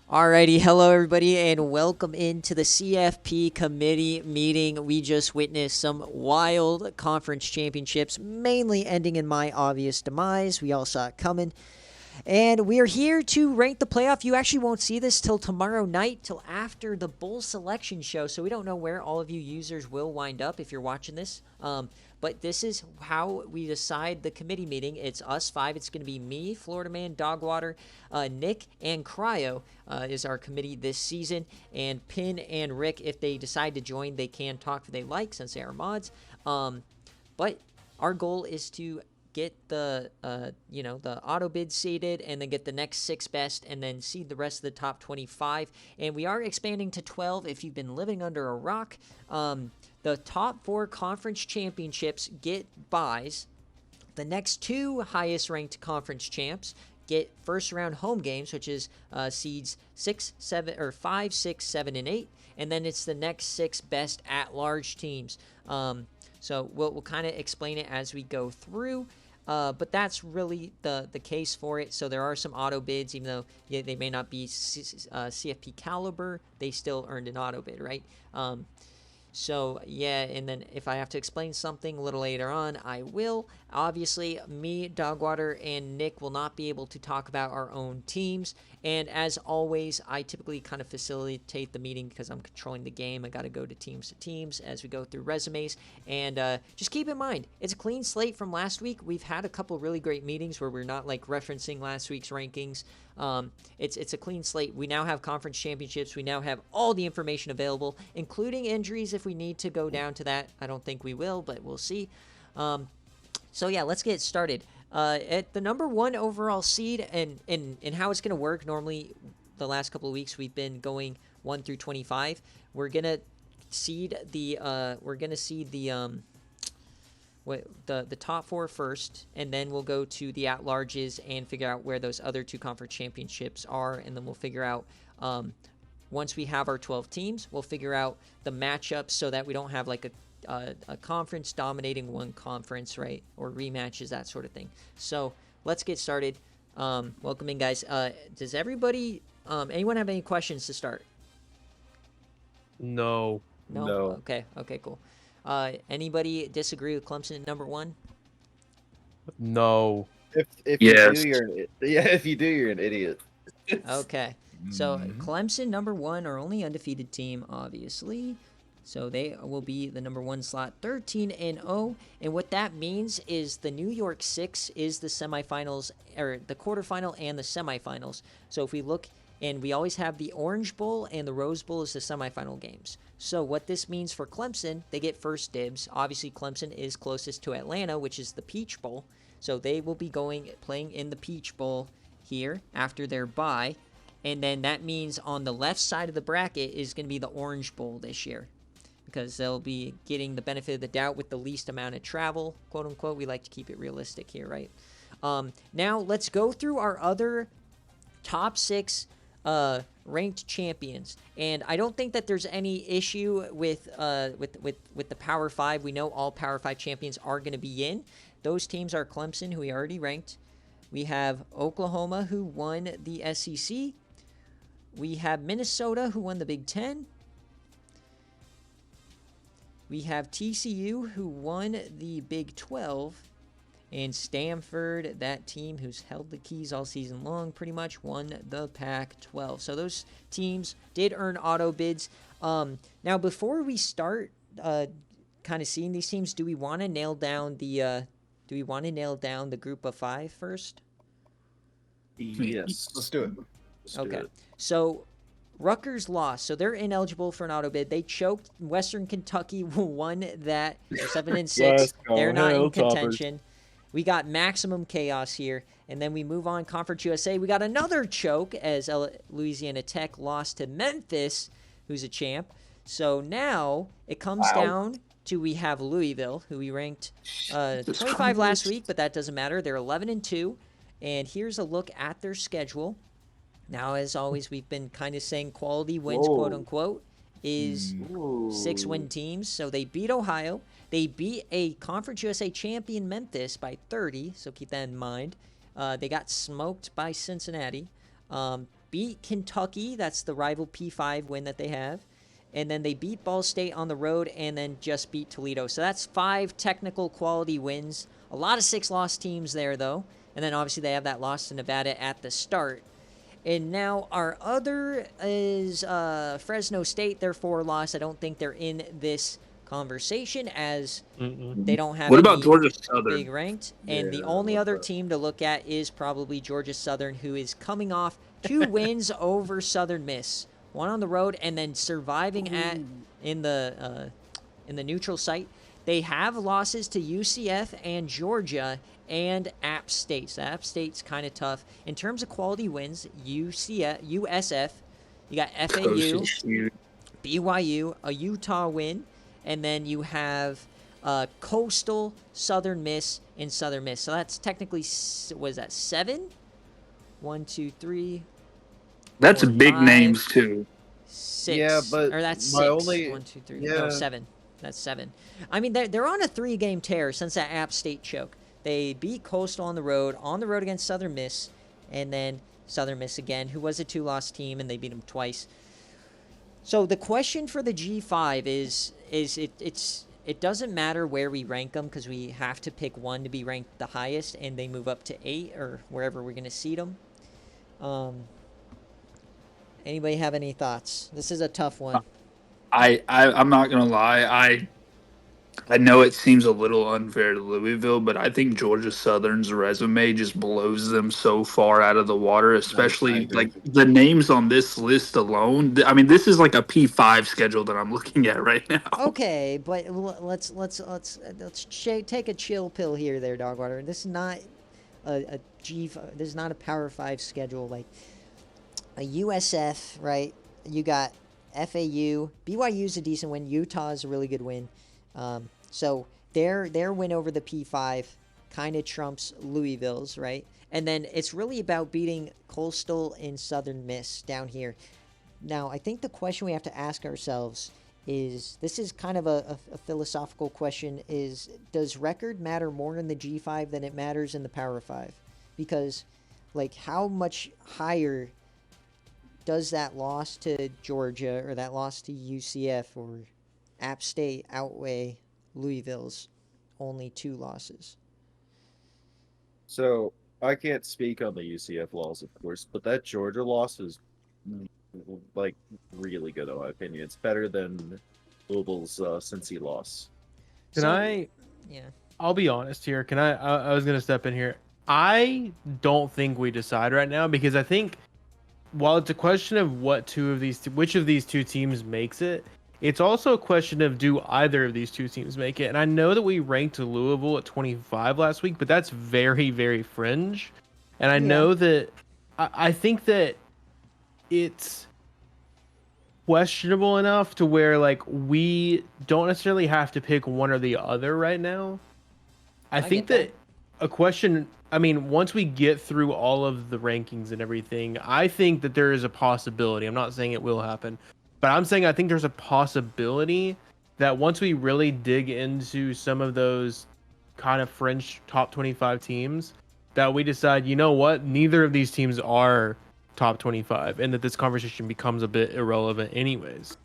Alrighty, hello everybody, and welcome into the CFP committee meeting. We just witnessed some wild conference championships, mainly ending in my obvious demise. We all saw it coming. And we are here to rank the playoff. You actually won't see this till tomorrow night, till after the Bull selection show. So we don't know where all of you users will wind up if you're watching this. But this is how we decide the committee meeting. It's us five. It's going to be me, Florida Man, Dogwater, Nick, and Cryo is our committee this season. And Pin and Rick, if they decide to join, they can talk if they like since they are mods. But our goal is to get the the auto bid seeded and then get the next 6 best and then seed the rest of the top 25, and we are expanding to 12 if you've been living under a rock. The top 4 conference championships get buys. The next 2 highest ranked conference champs get first round home games, which is seeds 6, 7, or 5, 6, 7, and 8, and then it's the next 6 best at large teams. So we'll kind of explain it as we go through. But that's really the case for it. So there are some auto bids, even though they may not be CFP caliber, they still earned an auto bid, right? So yeah, and then if I have to explain something a little later on, I will. Obviously, me, Dogwater, and Nick will not be able to talk about our own teams. And as always, I typically kind of facilitate the meeting because I'm controlling the game. I got to go to teams as we go through resumes. And just keep in mind, it's a clean slate from last week. We've had a couple really great meetings where we're not like referencing last week's rankings. It's a clean slate. We now have conference championships. We now have all the information available, including injuries if we need to go down to that. I don't think we will, but we'll see. So yeah, let's get started. At the number 1 overall seed and how it's going to work, normally the last couple of weeks we've been going 1 through 25. We're going to seed the the top 4 first, and then we'll go to the at-larges and figure out where those other 2 conference championships are, and then we'll figure out, once we have our 12 teams, we'll figure out the matchups so that we don't have like a conference dominating one conference, right? Or rematches, that sort of thing. So let's get started. Welcome in, guys. Does everybody, anyone have any questions to start? No. No? No. Okay, cool. Anybody disagree with Clemson at number 1? No. If Yes. if you do, you're an idiot. Okay. So Mhm. Clemson, number 1, our only undefeated team, obviously. So they will be the number 1 slot, 13-0. And what that means is the New York 6 is the semifinals, or the quarterfinal and the semifinals. So if we look, and we always have the Orange Bowl and the Rose Bowl as the semifinal games. So what this means for Clemson, they get first dibs. Obviously, Clemson is closest to Atlanta, which is the Peach Bowl. So they will be playing in the Peach Bowl here after their bye. And then that means on the left side of the bracket is going to be the Orange Bowl this year, because they'll be getting the benefit of the doubt with the least amount of travel, quote unquote. We like to keep it realistic here, right? Now let's go through our other top 6 ranked champions, and I don't think that there's any issue with the Power 5. We know all Power 5 champions are going to be in. Those teams are Clemson, who we already ranked. We have Oklahoma, who won the SEC. We have Minnesota, who won the Big Ten. We have TCU, who won the Big 12. And Stanford, that team who's held the keys all season long, pretty much won the Pac-12. So those teams did earn auto bids. Now, before we start kind of seeing these teams, do we want to nail down the group of 5 first? Yes. Let's do it. Okay. So Rutgers lost, so they're ineligible for an auto bid. They choked. Western Kentucky won that. They're 7-6. Let's go, They're not in Hilltoppers. contention. We got maximum chaos here, and then we move on. Conference USA, we got another choke as Louisiana Tech lost to Memphis, who's a champ. So now it comes down to, we have Louisville, who we ranked 25 last week, but that doesn't matter. They're 11-2, and here's a look at their schedule. Now, as always, we've been kind of saying quality wins, quote unquote, is 6-win teams. So they beat Ohio. They beat a Conference USA champion Memphis by 30, so keep that in mind. They got smoked by Cincinnati. beat Kentucky. That's the rival P5 win that they have. And then they beat Ball State on the road and then just beat Toledo. So that's 5 technical quality wins. A lot of 6-loss teams there, though. And then obviously they have that loss to Nevada at the start. And now our other is Fresno State. They're 4-loss. I don't think they're in this conversation as they don't have What about any Georgia Southern? big ranked. And the only other team to look at is probably Georgia Southern, who is coming off 2 wins over Southern Miss. One on the road and then surviving in the neutral site. They have losses to UCF and Georgia and App State. So App State's kind of tough. In terms of quality wins, USF, you got FAU, BYU, a Utah win, and then you have Coastal, Southern Miss, and Southern Miss. So that's technically, what is that, 7? 1, 2, 3. That's 4, big 5, names too. 6. Yeah, but or that's my 6. only- 1, 2, 3. yeah. No, 7. That's 7. I mean, they're on a 3-game tear since that App State choke. They beat Coastal on the road against Southern Miss, and then Southern Miss again, who was a 2-loss team, and they beat them twice. So the question for the G5 is it doesn't matter where we rank them because we have to pick one to be ranked the highest, and they move up to 8 or wherever we're going to seed them. Anybody have any thoughts? This is a tough one. I'm not gonna lie. I know it seems a little unfair to Louisville, but I think Georgia Southern's resume just blows them so far out of the water, especially agree. like the names on this list alone. I mean, this is like a P5 schedule that I'm looking at right now. Okay, but let's take a chill pill here, there, Dogwater. This is not a G. This is not a Power 5 schedule like a USF, right? You got FAU, BYU's a decent win. Utah is a really good win. So their win over the P5 kind of trumps Louisville's, right? And then it's really about beating Coastal and Southern Miss down here. Now, I think the question we have to ask ourselves is, this is kind of a philosophical question, is does record matter more in the G5 than it matters in the Power 5? Because, like, how much higher does that loss to Georgia or that loss to UCF or App State outweigh Louisville's only 2 losses? So I can't speak on the UCF loss, of course, but that Georgia loss is like really good in my opinion. It's better than Louisville's Cincy loss. Yeah. I'll be honest here. I was going to step in here. I don't think we decide right now because I think while it's a question of which of these 2 teams makes it, it's also a question of do either of these 2 teams make it. And I know that we ranked Louisville at 25 last week, but that's very, very fringe. And I know that I think that it's questionable enough to where like we don't necessarily have to pick one or the other right now. I think that a question, I mean, once we get through all of the rankings and everything, I think that there is a possibility. I'm not saying it will happen, but I'm saying I think there's a possibility that once we really dig into some of those kind of fringe top 25 teams, that we decide, you know what, neither of these teams are top 25, and that this conversation becomes a bit irrelevant anyways.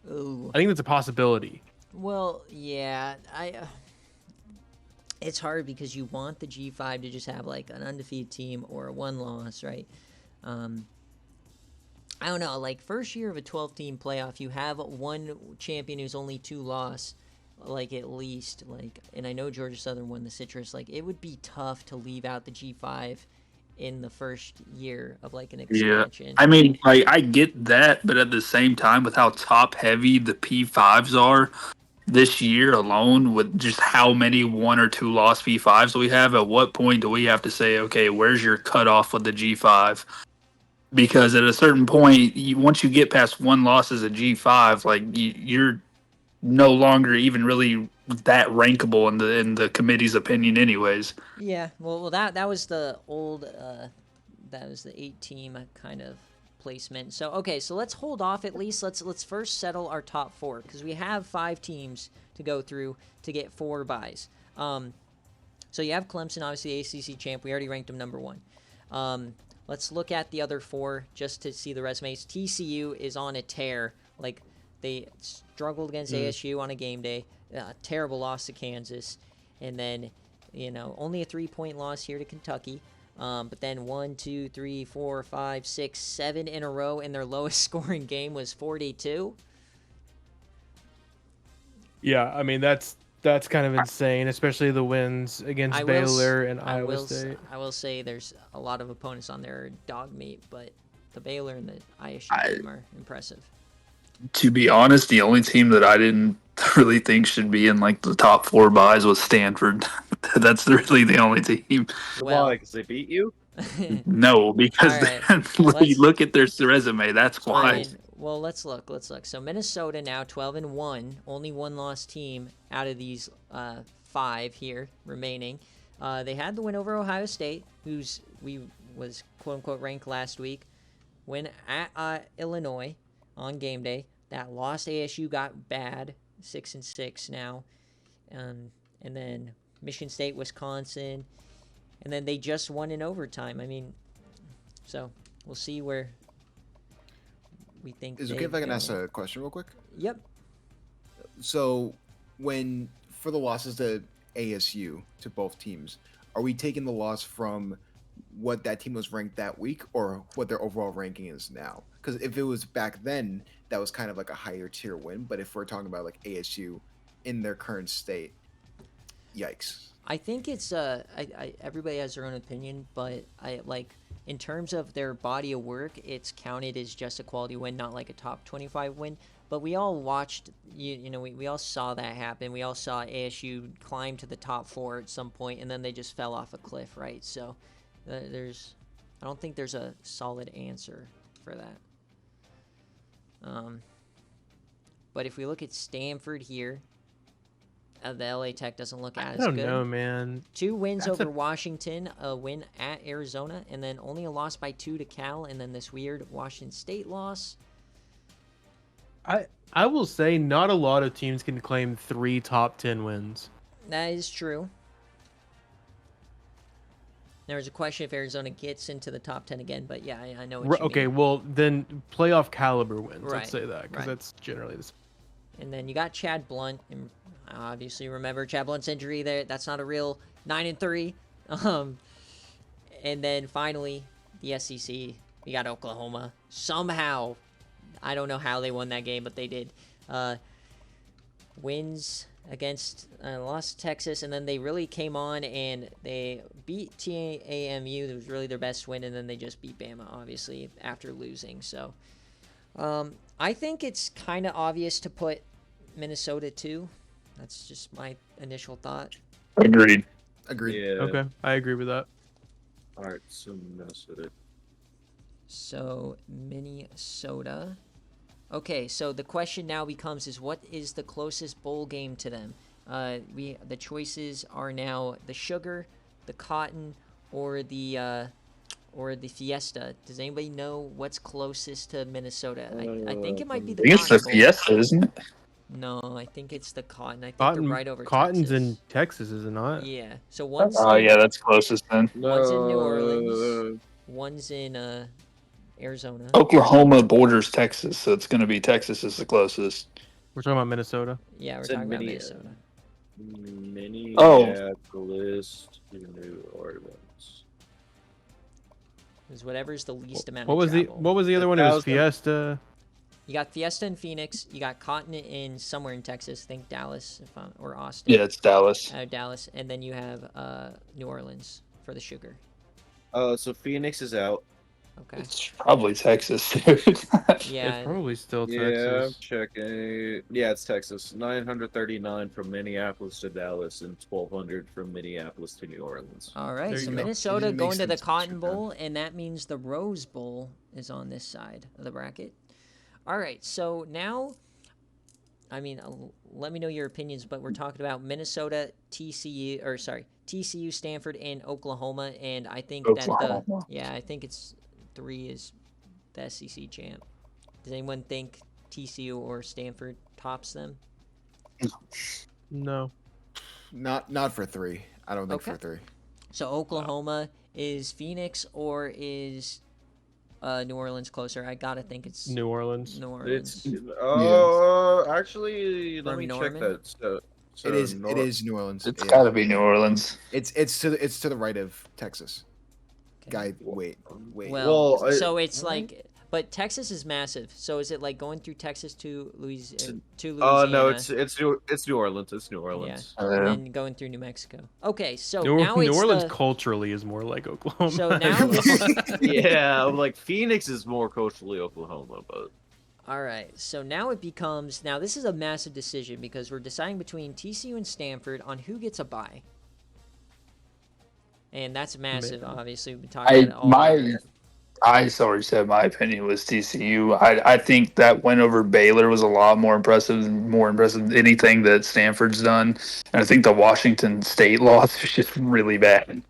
Ooh. I think that's a possibility. Well, yeah, it's hard because you want the G5 to just have like an undefeated team or a 1 loss, right? I don't know, like first year of a 12-team playoff, you have one champion who's only 2 loss, like at least, like, and I know Georgia Southern won the Citrus, like it would be tough to leave out the G5 in the first year of like an expansion. Yeah, I mean, like I get that, but at the same time, with how top heavy the P5s are this year alone, with just how many 1 or 2 loss P5s we have, at what point do we have to say, okay, where's your cutoff with the G5? Because at a certain point, once you get past 1 loss as a G5, like you're no longer even really that rankable in the committee's opinion, anyways. Yeah, well, that was the old, that was the 8-team kind of placement. So okay, so let's hold off at least. Let's first settle our top 4 because we have 5 teams to go through to get 4 buys. So you have Clemson, obviously ACC champ. We already ranked them number 1. let's look at the other 4 just to see the resumes. TCU is on a tear. Like, they struggled against ASU on a game day. Terrible loss to Kansas. And then, only a 3-point loss here to Kentucky. But then 1, 2, 3, 4, 5, 6, 7 in a row, and their lowest scoring game was 42. Yeah, I mean that's kind of insane, especially the wins against Baylor and Iowa State. I will say there's a lot of opponents on there dog meat, but the Baylor and the ISU team are impressive. To be honest, the only team that I didn't really think should be in like the top 4 buys was Stanford. That's really the only team. Well, Why? Because they beat you? No, because you look at their resume. That's why. Well, let's look. So Minnesota now 12-1, only 1 loss team out of these 5 here remaining. They had the win over Ohio State, who's was quote unquote ranked last week. Win at Illinois on game day. That lost ASU got bad, 6-6 now, and then Michigan State, Wisconsin, and then they just won in overtime. I mean, so we'll see where we think. Is it okay if I can ask a question real quick? Yep. So, for the losses to ASU, to both teams, are we taking the loss from what that team was ranked that week or what their overall ranking is now? Because if it was back then, that was kind of like a higher tier win. But if we're talking about like ASU in their current state, yikes. I think it's everybody has their own opinion, but in terms of their body of work, it's counted as just a quality win, not like a top 25 win. But we all watched, we all saw that happen. We all saw ASU climb to the top 4 at some point, and then they just fell off a cliff, right? So I don't think there's a solid answer for that. But if we look at Stanford here, the LA Tech doesn't look as good. I don't know, man. 2 wins over Washington, a win at Arizona, and then only a loss by 2 to Cal, and then this weird Washington State loss. I will say not a lot of teams can claim 3 top 10 wins. That is true. There was a question if Arizona gets into the top 10 again, but yeah, I know what you okay, mean. well, then playoff caliber wins. Right, Let's say that, because that's generally the same. And then you got Chad Blunt, and obviously remember Chad Blunt's injury there. That's not a real 9-3. And then finally, the SEC, we got Oklahoma. Somehow, I don't know how they won that game, but they did. Wins against lost Texas, and then they really came on and they beat TAMU. It was really their best win, and then they just beat Bama, obviously, after losing. So I think it's kind of obvious to put Minnesota 2. That's just my initial thought. Agreed. Yeah. Okay, I agree with that. All right, so Minnesota. So Minnesota. Okay, so the question now becomes is what is the closest bowl game to them? The choices are now the Sugar, the Cotton, or the Fiesta. Does anybody know what's closest to Minnesota? I think it might be the I think it's Cotton the Bowl. Fiesta, isn't it? No, I think it's the Cotton. I think they're right over Cotton's Texas. in Texas, is it not? Yeah. So one's Oh, yeah, that's closest then. one's in New Orleans. One's in Arizona. Oklahoma borders Texas, so it's going to be Texas is the closest. We're talking about Minnesota. Yeah, we're It's in talking about Minnesota. Minneapolis to New Orleans. Is whatever's the least amount What of was travel. what was the other one? It was 1,000. Fiesta. You got Fiesta in Phoenix. You got Cotton in somewhere in Texas. I think Dallas or Austin. Yeah, it's Dallas. Dallas. And then you have New Orleans for the Sugar. So Phoenix is out. Okay. It's probably Texas, dude. Yeah. It's probably still Yeah, I'm Texas. checking. Yeah, it's Texas. 939 from Minneapolis to Dallas and 1,200 from Minneapolis to New Orleans. All right. There So you go. Minnesota It going makes to the sense, Cotton Mr. Bowl, and that means the Rose Bowl is on this side of the bracket. All right. So now, I mean, let me know your opinions, but we're talking about Minnesota, TCU, Stanford, and Oklahoma, and I think Oklahoma. I think it's 3 is the SEC champ. Does anyone think TCU or Stanford tops them? No. Not for 3. I don't think Okay. for 3. So Oklahoma Is Phoenix or is New Orleans closer? I gotta think it's New Orleans. New Orleans. Actually, let Or me check Norman? that. So It is New Orleans. It's Yeah. got to be New Orleans. It's to the right of Texas. Okay. Guy, wait. Well, Well, so it's like, but Texas is massive. So is it like going through Texas to Louisiana? no, it's New Orleans. It's New Yeah, Orleans. and then going through New Mexico. Okay, so New, now New it's Orleans the. culturally is more like Oklahoma. So now this. Yeah, like Phoenix is more culturally Oklahoma, but All right, so now it becomes. Now this is a massive decision because we're deciding between TCU and Stanford on who gets a bye. And that's massive, obviously. We've been talking about it all year. I already said my opinion was TCU. I think that win over Baylor was a lot more impressive than anything that Stanford's done. And I think the Washington State loss is just really bad.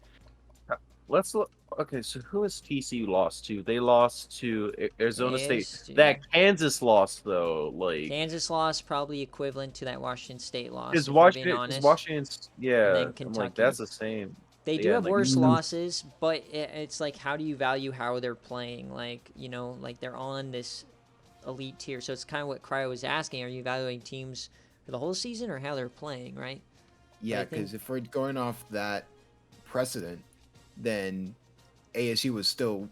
let's look. Okay, so who has TCU lost to? They lost to Arizona State. ASU. That Kansas lost though, like Kansas loss probably equivalent to that Washington State loss. is if we're being Washington. honest. Is Washington's then yeah. I'm like Kentucky. that's the same. They do Yeah, have like- worse losses, but it's like, how do you value how they're playing? Like, like they're on this elite tier. So it's kind of what Cryo was asking. Are you evaluating teams for the whole season or how they're playing, right? Yeah, I think- because if we're going off that precedent, then ASU was still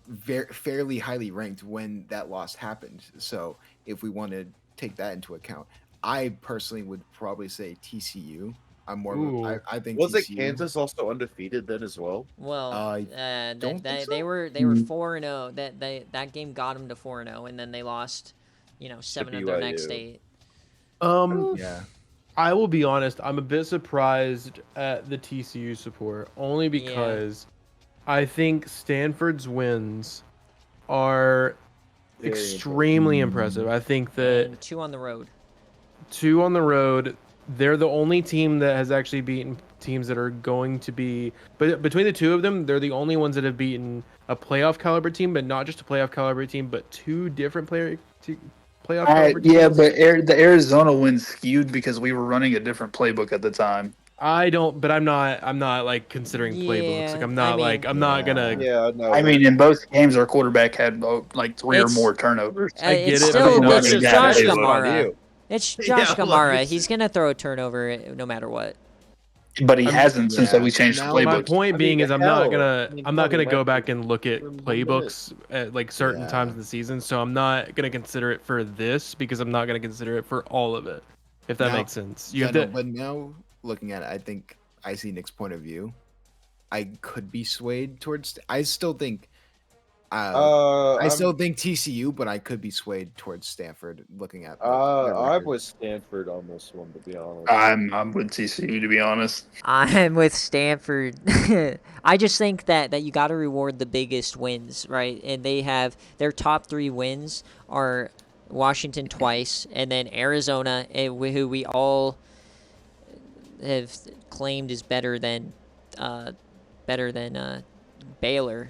fairly highly ranked when that loss happened. So if we want to take that into account, I personally would probably say TCU. I'm more. Ooh. I think Was it TCU. Kansas also undefeated then as well? Well, don't think they so. were 4-0. That game got them to 4-0, and then they lost, 7 of their next BYU. 8. Yeah. I will be honest, I'm a bit surprised at the TCU support, only because I think Stanford's wins are Very extremely impressive. I think that And 2 on the road. 2 on the road, they're the only team that has actually beaten teams that are going to be, but between the two of them, they're the only ones that have beaten a playoff caliber team, but not just a playoff caliber team, but 2 different playoff caliber teams. Yeah, but the Arizona win skewed because we were running a different playbook at the time. I'm not like considering playbooks. Like Yeah, I'm not I mean- like I'm not gonna. Yeah, no. I mean, in both games, our quarterback had like 3 or It's- more turnovers. I get it's it, still but it's not Josh exactly what I Kamara. do. It's Yeah, Josh like, Kamara. it's- He's gonna throw a turnover no matter what. But he hasn't since that we changed Now the My playbook. point I being mean, is I'm hell, not gonna I mean, I'm not hell, gonna they go went back for- and look at for 1 playbooks at like certain Yeah. times of the season. So I'm not gonna consider it for this because I'm not gonna consider it for all of it. If that Now- makes sense. You Yeah, have no, to. but now looking at it, I think I see Nick's point of view. I could be swayed towards. I still think. I still think TCU, but I could be swayed towards Stanford. Looking at. their I record. was Stanford on this one, to be honest. I'm with TCU, to be honest. I'm with Stanford. I just think that you got to reward the biggest wins, right? And they have their top 3 wins are Washington twice, and then Arizona, who we all have claimed is better than Baylor,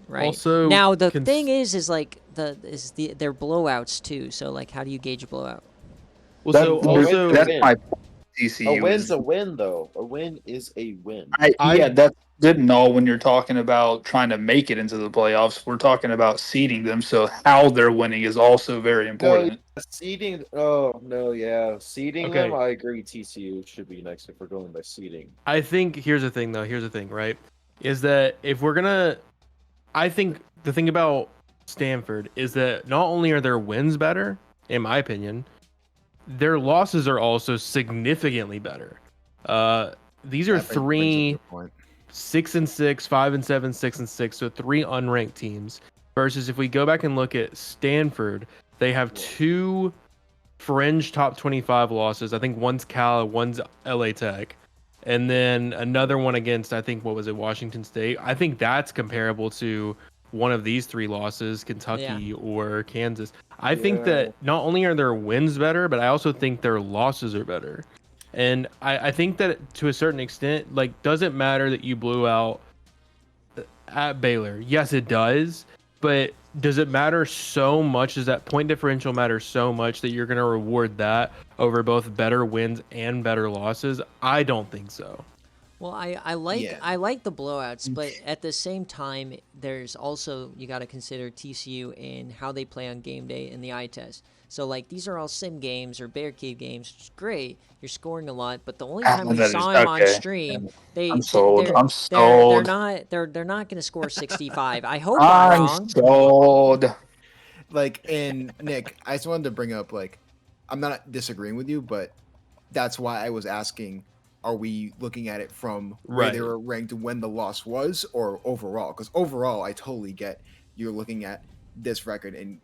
right? Also, now the thing is like they're blowouts too. So like, how do you gauge a blowout? Well, so also that's win. my TCU. A win's a win, though. A win is a win. Yeah, that's good and all when you're talking about trying to make it into the playoffs. We're talking about seeding them, so how they're winning is also very important. Seeding. Oh no, yeah, seeding Okay. them. I agree. TCU should be next if we're going by seeding. I think here's the thing, though. Here's the thing, right? Is that if we're gonna, I think the thing about Stanford is that not only are their wins better, in my opinion, their losses are also significantly better. These are That brings up 3 the point. 6-6, 5-7, 6-6, so 3 unranked teams. Versus if we go back and look at Stanford, they have 2 fringe top 25 losses. I think one's Cal, one's LA Tech. And then another one against, I think, what was it, Washington State? I think that's comparable to one of these 3 losses, Kentucky or Kansas. I think that not only are their wins better, but I also think their losses are better. And I think that to a certain extent, like, doesn't matter that you blew out at Baylor. Yes, it does. But does it matter so much? Does that point differential matter so much that you're going to reward that over both better wins and better losses? I don't think so. Well, I like Yeah. I like the blowouts, but at the same time, there's also you got to consider TCU and how they play on game day and the eye test. So like these are all sim games or BearCave games, which is great. You're scoring a lot, but the only time we That is saw him on okay. stream, I'm sold. I'm they're sold. not going to score 65. I hope I'm I'm wrong. sold. Like, and Nick, I just wanted to bring up, like, I'm not disagreeing with you, but that's why I was asking, are we looking at it from where they Right. were ranked when the loss was, or overall? Because overall, I totally get you're looking at this record, and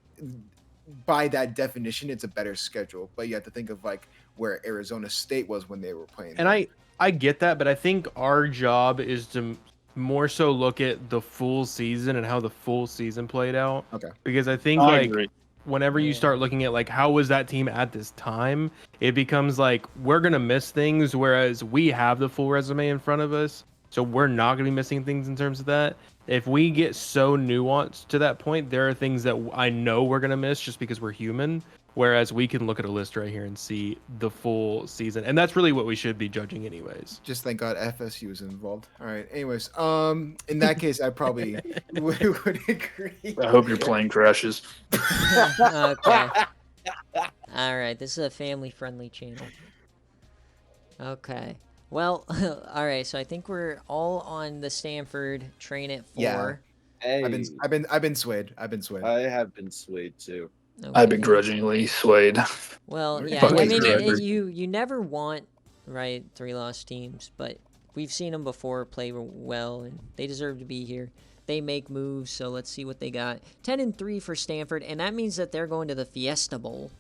by that definition, it's a better schedule. But you have to think of like where Arizona State was when they were playing. And them. I get that, but I think our job is to more so look at the full season and how the full season played out. Okay. Because I think I like agree. whenever you Yeah. start looking at like how was that team at this time, it becomes like we're gonna miss things, whereas we have the full resume in front of us, so we're not gonna be missing things in terms of that. If we get so nuanced to that point, there are things that I know we're gonna miss just because we're human. Whereas we can look at a list right here and see the full season, and that's really what we should be judging, anyways. Just thank God FSU is involved. All right. Anyways, in that case, I probably would agree. I hope your plane crashes. Okay. All right. This is a family-friendly channel. Okay. Well, all right. So I think we're all on the Stanford train at 4. Yeah. Hey, I've been swayed. I've been swayed. I have been swayed too. I Okay. begrudgingly swayed. Well, Alright. yeah. I Fucking mean, Stanford. you never want right 3-loss teams, but we've seen them before play well, and they deserve to be here. They make moves, so let's see what they got. 10-3 for Stanford, and that means that they're going to the Fiesta Bowl.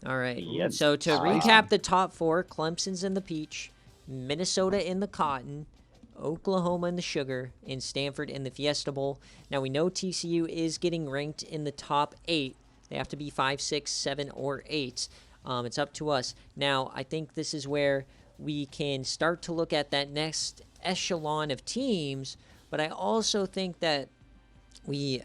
All right. Yes. So to Spicy. recap the top 4, Clemson's in the Peach, Minnesota in the Cotton, Oklahoma in the Sugar, and Stanford in the Fiesta Bowl. Now we know TCU is getting ranked in the top 8. They have to be 5, 6, 7, or 8. It's up to us. Now I think this is where we can start to look at that next echelon of teams, but I also think that I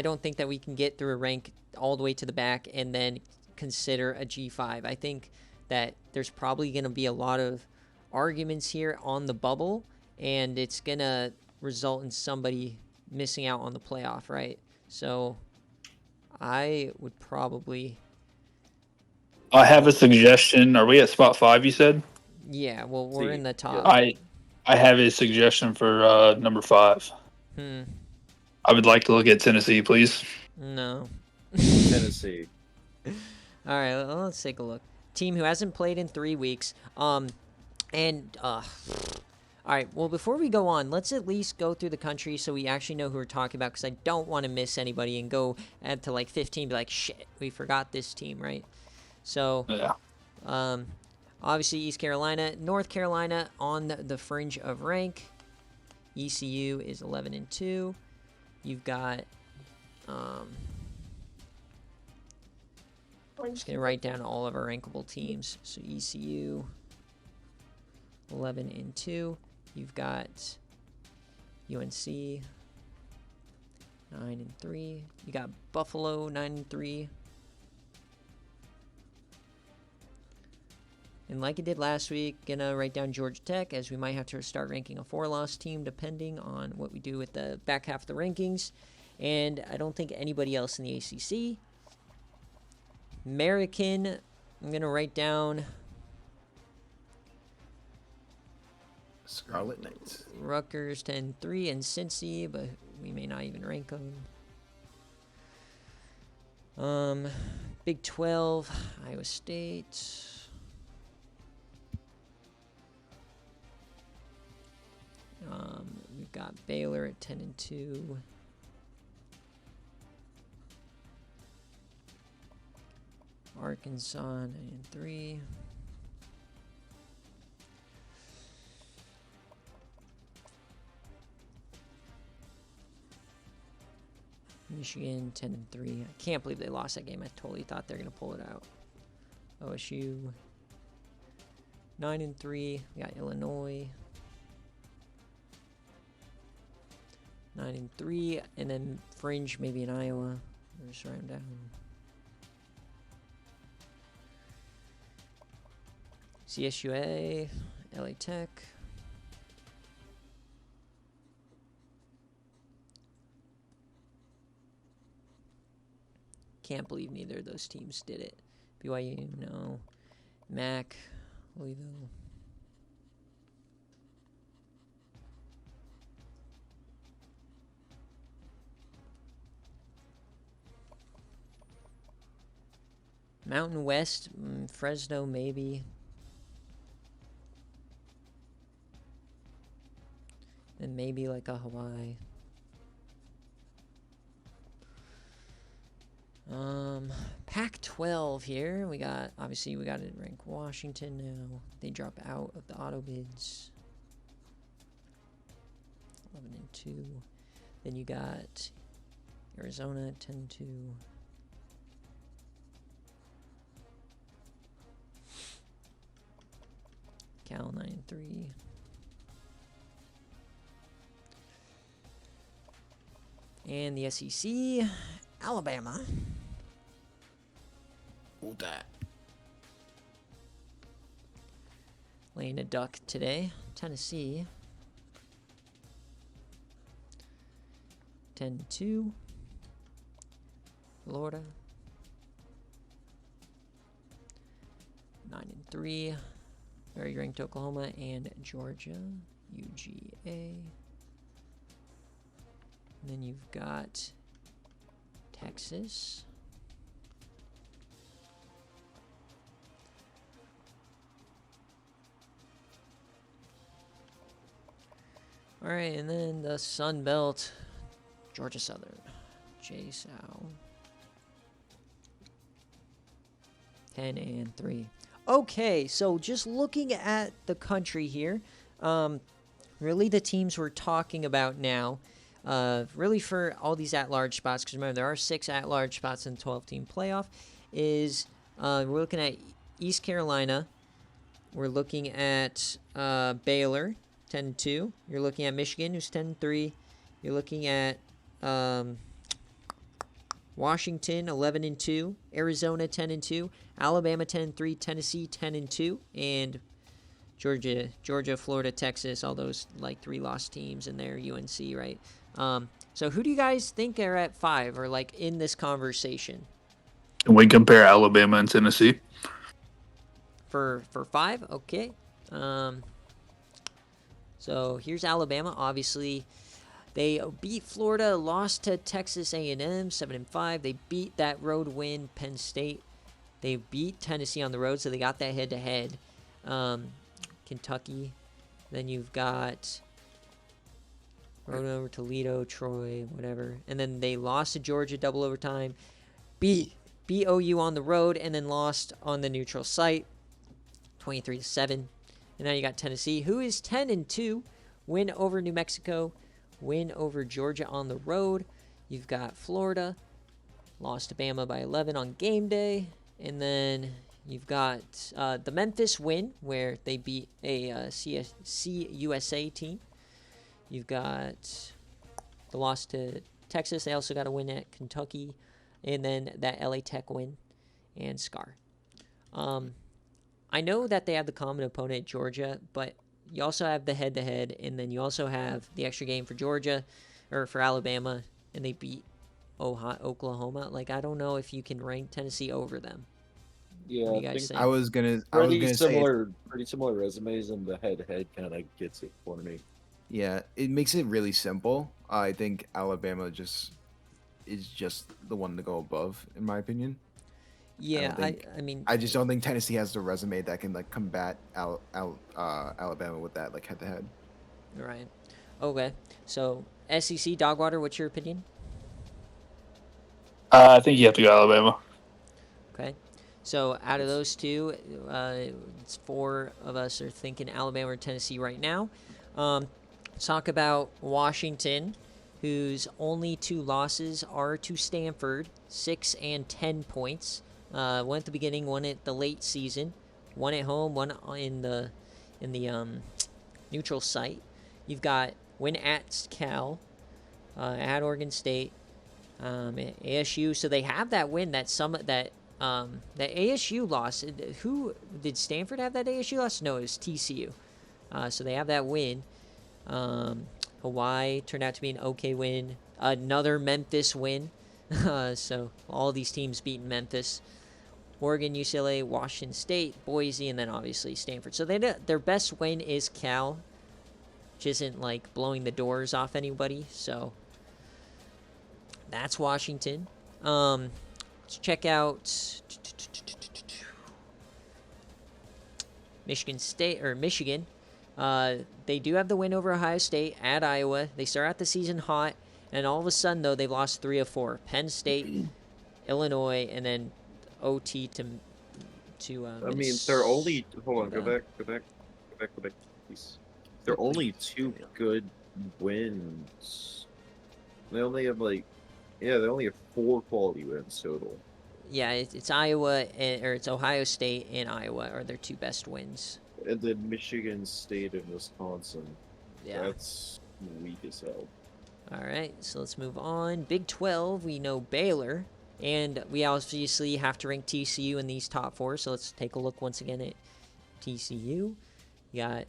don't think that we can get through a rank all the way to the back and then consider a G5. I think that there's probably going to be a lot of arguments here on the bubble, and it's going to result in somebody missing out on the playoff, right? So I would probably... I have a suggestion. Are we at spot 5, you said? Yeah, well, we're See, in the top. I have a suggestion for number 5. I would like to look at Tennessee, please. No. Tennessee. All right, let's take a look. Team who hasn't played in 3 weeks. All right, well, before we go on, let's at least go through the country so we actually know who we're talking about, because I don't want to miss anybody and go add to like 15 be like, shit, we forgot this team, right? So, Yeah. obviously East Carolina, North Carolina on the fringe of rank. ECU is 11-2. You've got, I'm just going to write down all of our rankable teams. So ECU, 11-2. You've got UNC, 9-3. You got Buffalo, 9-3. And like I did last week, gonna write down Georgia Tech, as we might have to start ranking a 4-loss team depending on what we do with the back half of the rankings. And I don't think anybody else in the ACC. American, I'm gonna write down Scarlet Knights. Rutgers 10-3 and Cincy, but we may not even rank them. Big 12, Iowa State. We've got Baylor at 10-2. Arkansas 9-3. Michigan 10-3. I can't believe they lost that game. I totally thought they were gonna pull it out. OSU 9-3. We got Illinois 9-3, and then fringe maybe in Iowa. We'll just write them down. CSUA, LA Tech. can't believe neither of those teams did it. BYU, no. Mac, Louisville. Mountain West, Fresno, maybe. And maybe like a Hawaii. Pac-12 here. We got, obviously, we got to rank Washington now. They drop out of the auto bids. 11-2. Then you got Arizona 10-2. Cal 9-3. And the SEC, Alabama. Hold that. Laying a duck today. Tennessee. 10-2. Florida. 9-3. Very ranked Oklahoma and Georgia. UGA. And then you've got Texas. All right, and then the Sun Belt, Georgia Southern, JSOW, 10-3. Okay, so just looking at the country here, really the teams we're talking about now, really for all these at-large spots, because remember there are 6 at-large spots in the 12-team playoff, is we're looking at East Carolina, we're looking at Baylor, 10-2. You're looking at Michigan, who's 10-3. You're looking at Washington, 11-2. Arizona, 10-2. Alabama, 10-3. Tennessee, 10-2. And Georgia, Florida, Texas, all those like 3-loss teams in there. UNC, right? So who do you guys think are at 5 or like in this conversation? Can we compare Alabama and Tennessee? For 5, okay. So here's Alabama. Obviously, they beat Florida, lost to Texas A&M, 7-5. They beat that road win, Penn State. They beat Tennessee on the road, so they got that head-to-head. Kentucky. Then you've got road over Toledo, Troy, whatever. And then they lost to Georgia, double overtime. Beat OU on the road, and then lost on the neutral site, 23-7. And now you got Tennessee, who is 10-2, win over New Mexico, win over Georgia on the road. You've got Florida, lost to Bama by 11 on game day. And then you've got the Memphis win, where they beat a CUSA team. You've got the loss to Texas. They also got a win at Kentucky. And then that LA Tech win and Scar. I know that they have the common opponent, Georgia, but you also have the head-to-head, and then you also have the extra game for Georgia, or for Alabama, and they beat Oklahoma. Like, I don't know if you can rank Tennessee over them. Yeah, What do you guys think? I was gonna pretty say similar resumes, and the head-to-head kind of gets it for me. yeah, it makes it really simple. I think Alabama is just the one to go above, in my opinion. Yeah, I mean, I just don't think Tennessee has the resume that can like combat Alabama with that like head-to-head. right. Okay, so SEC, Dogwater, what's your opinion? I think you have to go Alabama. Okay. So out of those two, it's 4 of us are thinking Alabama or Tennessee right now. Let's talk about Washington, whose only 2 losses are to Stanford, 6 and 10 points. One at the beginning, one at the late season, one at home, one in the neutral site. You've got win at Cal, at Oregon State, ASU. So they have that win that ASU loss. Who did Stanford have that ASU loss? No, it was TCU. So they have that win. Hawaii turned out to be an okay win. Another Memphis win. So all these teams beating Memphis. Oregon, UCLA, Washington State, Boise, and then obviously Stanford. So their best win is Cal, which isn't like blowing the doors off anybody. So that's Washington. Let's check out Michigan State or Michigan. They do have the win over Ohio State at Iowa. They start out the season hot, and all of a sudden though they've lost 3 of 4. Penn State, Illinois, and then OT to I mean, they're only. Hold on, go back, please. They're only 2 good wins. They only have they only have 4 quality wins total. Yeah, it's Iowa or it's Ohio State and Iowa are their 2 best wins. And then Michigan State and Wisconsin. Yeah. That's weak as hell. All right, so let's move on. Big 12, we know Baylor, and we obviously have to rank TCU in these top 4. So let's take a look once again at TCU. You got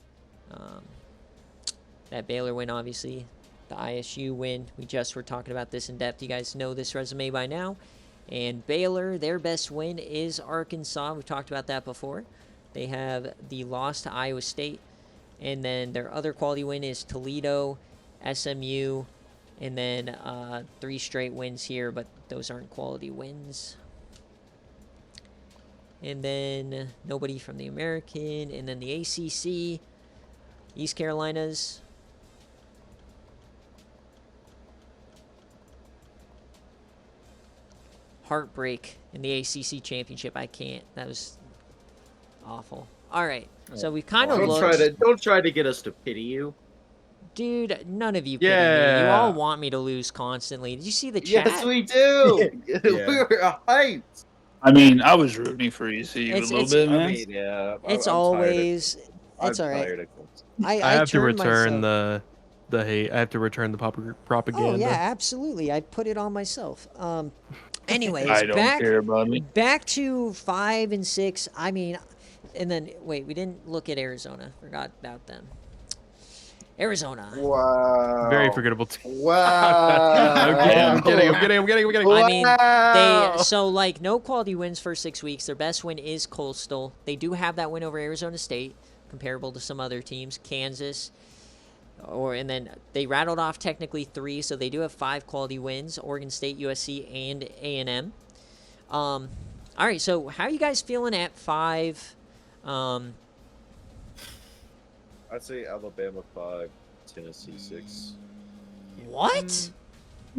that Baylor win, obviously. The ISU win. We just were talking about this in depth. You guys know this resume by now. And Baylor, their best win is Arkansas. We've talked about that before. They have the loss to Iowa State. And then their other quality win is Toledo, SMU, and then 3 straight wins here, but those aren't quality wins. And then nobody from the American. And then the ACC, East Carolina's. Heartbreak in the ACC championship. I can't. That was awful. All right. So we kind of Don't try to get us to pity you. Dude, none of you pity me. You all want me to lose constantly. Did you see the chat? Yes, we do. We were hyped. I mean, I was rooting for ECU a little bit, man. I mean, yeah. It's always. It's all right. I have to return myself. the hate. I have to return the propaganda. Oh yeah, absolutely. I put it on myself. Anyways, I don't care about it. Back to 5 and 6. I mean, and then wait, we didn't look at Arizona. Forgot about them. Arizona. Wow. Very forgettable team. Wow. I'm kidding. I mean, so like no quality wins for 6 weeks. Their best win is Coastal. They do have that win over Arizona State, comparable to some other teams. Kansas. And then they rattled off technically 3, so they do have 5 quality wins: Oregon State, USC, and A&M. All right, so how are you guys feeling at 5? I'd say Alabama 5, Tennessee 6. What?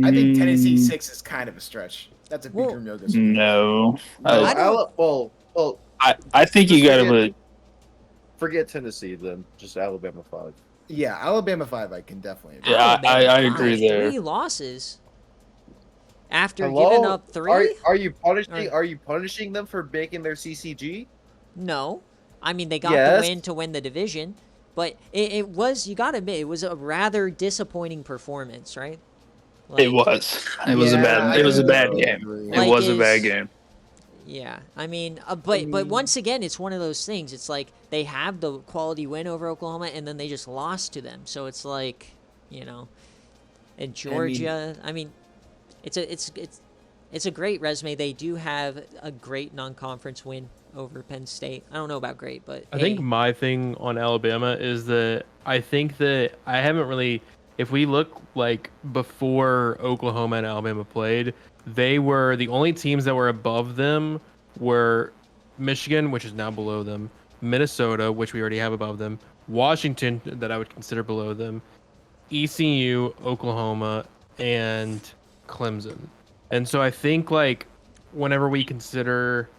I think Tennessee 6 is kind of a stretch. That's a big no. No. I think you got to forget Tennessee then. Just Alabama 5. Yeah, Alabama 5. I can definitely agree. Yeah, I agree there. 3 losses after giving up 3. Are you punishing them for making their CCG? No, I mean they got the win to win the division, but it was, you gotta admit, it was a rather disappointing performance, right? It was. It was a bad game. It was a bad game. Yeah, I mean, but once again, it's one of those things. It's like they have the quality win over Oklahoma, and then they just lost to them. So it's like, and Georgia. I mean, it's a great resume. They do have a great non-conference win over Penn State. I don't know about great, but I think my thing on Alabama is that I think that I haven't really. If we look like before Oklahoma and Alabama played, they were the only teams that were above them were Michigan, which is now below them, Minnesota, which we already have above them, Washington, that I would consider below them, ECU, Oklahoma, and Clemson. And so I think like whenever we consider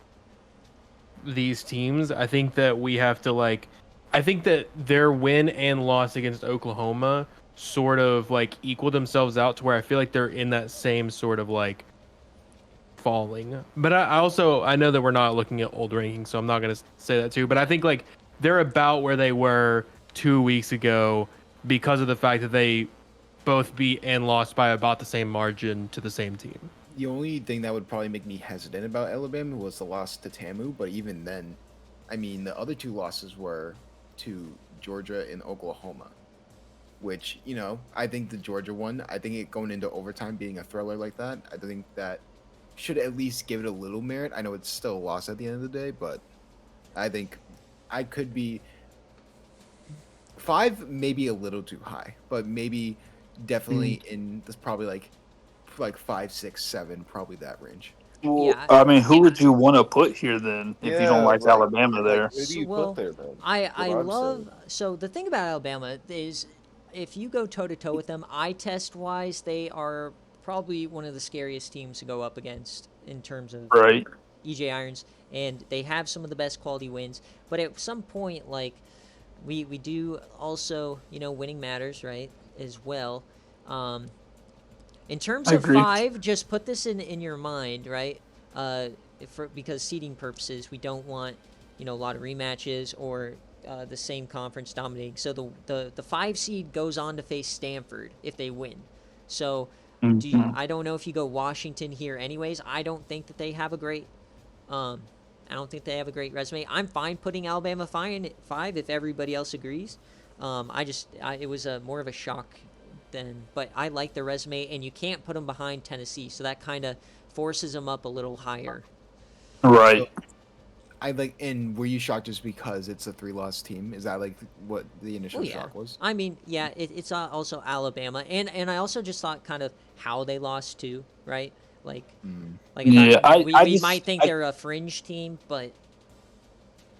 these teams, I think that we have to I think that their win and loss against Oklahoma sort of equal themselves out to where I feel like they're in that same sort of falling. But I know that we're not looking at old rankings, so I'm not going to say that too. But I think they're about where they were 2 weeks ago because of the fact that they both beat and lost by about the same margin to the same team. The only thing that would probably make me hesitant about Alabama was the loss to TAMU, but even then, I mean, the other 2 losses were to Georgia and Oklahoma. which, you know, I think the Georgia one, I think it going into overtime being a thriller like that, I think that should at least give it a little merit. I know it's still a loss at the end of the day, but I think I could be 5, maybe a little too high, but maybe definitely in this probably like 5, 6, 7, probably that range. Well, Yeah. I mean, who would you want to put here then if you don't Yeah, like Alabama like there? who do you Well, put there then? I That's what I'm love saying. so the thing about Alabama is if you go toe to toe with them, eye test wise, they are probably one of the scariest teams to go up against in terms of Right. EJ Irons, and they have some of the best quality wins. But at some point, like we do also, you know, winning matters, right? As well. Um, in terms I of agree. 5, just put this in your mind, right? Because seeding purposes, we don't want, you know, a lot of rematches or the same conference dominating. So the 5 seed goes on to face Stanford if they win. So Mhm. I don't know if you go Washington here anyways. I don't think that they have a great um, I don't think they have a great resume. I'm fine putting Alabama 5 if everybody else agrees. It was more of a shock then, but I like their resume, and you can't put them behind Tennessee, so that kind of forces them up a little higher. Right. I like, and were you shocked just because it's a 3-loss team? Is that like what the initial Well, yeah. shock was? I mean, yeah, it's also Alabama, and I also just thought kind of how they lost too, right? Like, Mm. like I Yeah, thought we might think they're a fringe team, but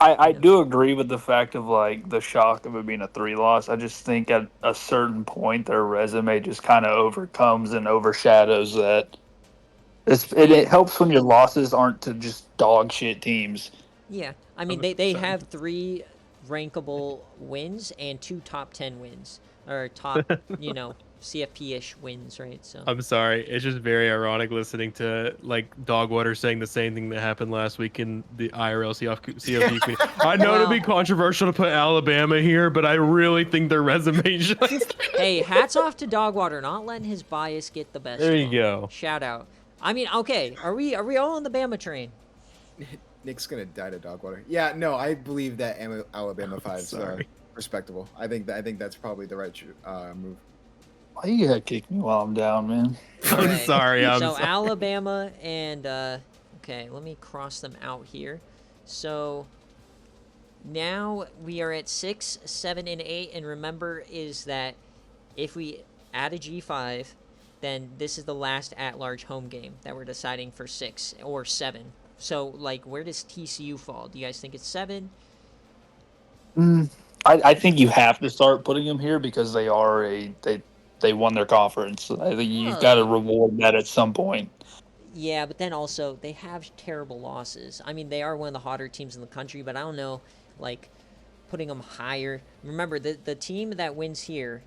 I you know, do agree with the fact of like the shock of it being a 3 loss. I just think at a certain point their resume just kind of overcomes and overshadows that. It helps when your losses aren't to just dog shit teams. yeah. I mean, I'm they sorry. have 3 rankable wins and 2 top 10 wins or top, you know, CFP-ish wins, right? So I'm sorry. It's just very ironic listening to like Dogwater saying the same thing that happened last week in the IRL CFP community. I know it'd well, be controversial to put Alabama here, but I really think their resume just. hey, hats off to Dogwater, not letting his bias get the best There of you him. go. Shout out. I mean, okay, are we all on the Bama train? Nick's gonna die to Dogwater. Yeah, no, I believe that Alabama 5's Sorry. respectable. I think that's probably the right move. Why you gotta kick me while I'm down, man? All I'm right. sorry. I'm So sorry. Alabama and okay, let me cross them out here. So now we are at 6, 7, and 8, and remember is that if we add a G5, then this is the last at-large home game that we're deciding for 6 or 7. So like, where does TCU fall? Do you guys think it's 7? Mm, I think you have to start putting them here because they won their conference. I think you've got to Well, reward that at some point. yeah, but then also they have terrible losses. I mean, they are one of the hotter teams in the country, but I don't know, like putting them higher. Remember, the team that wins here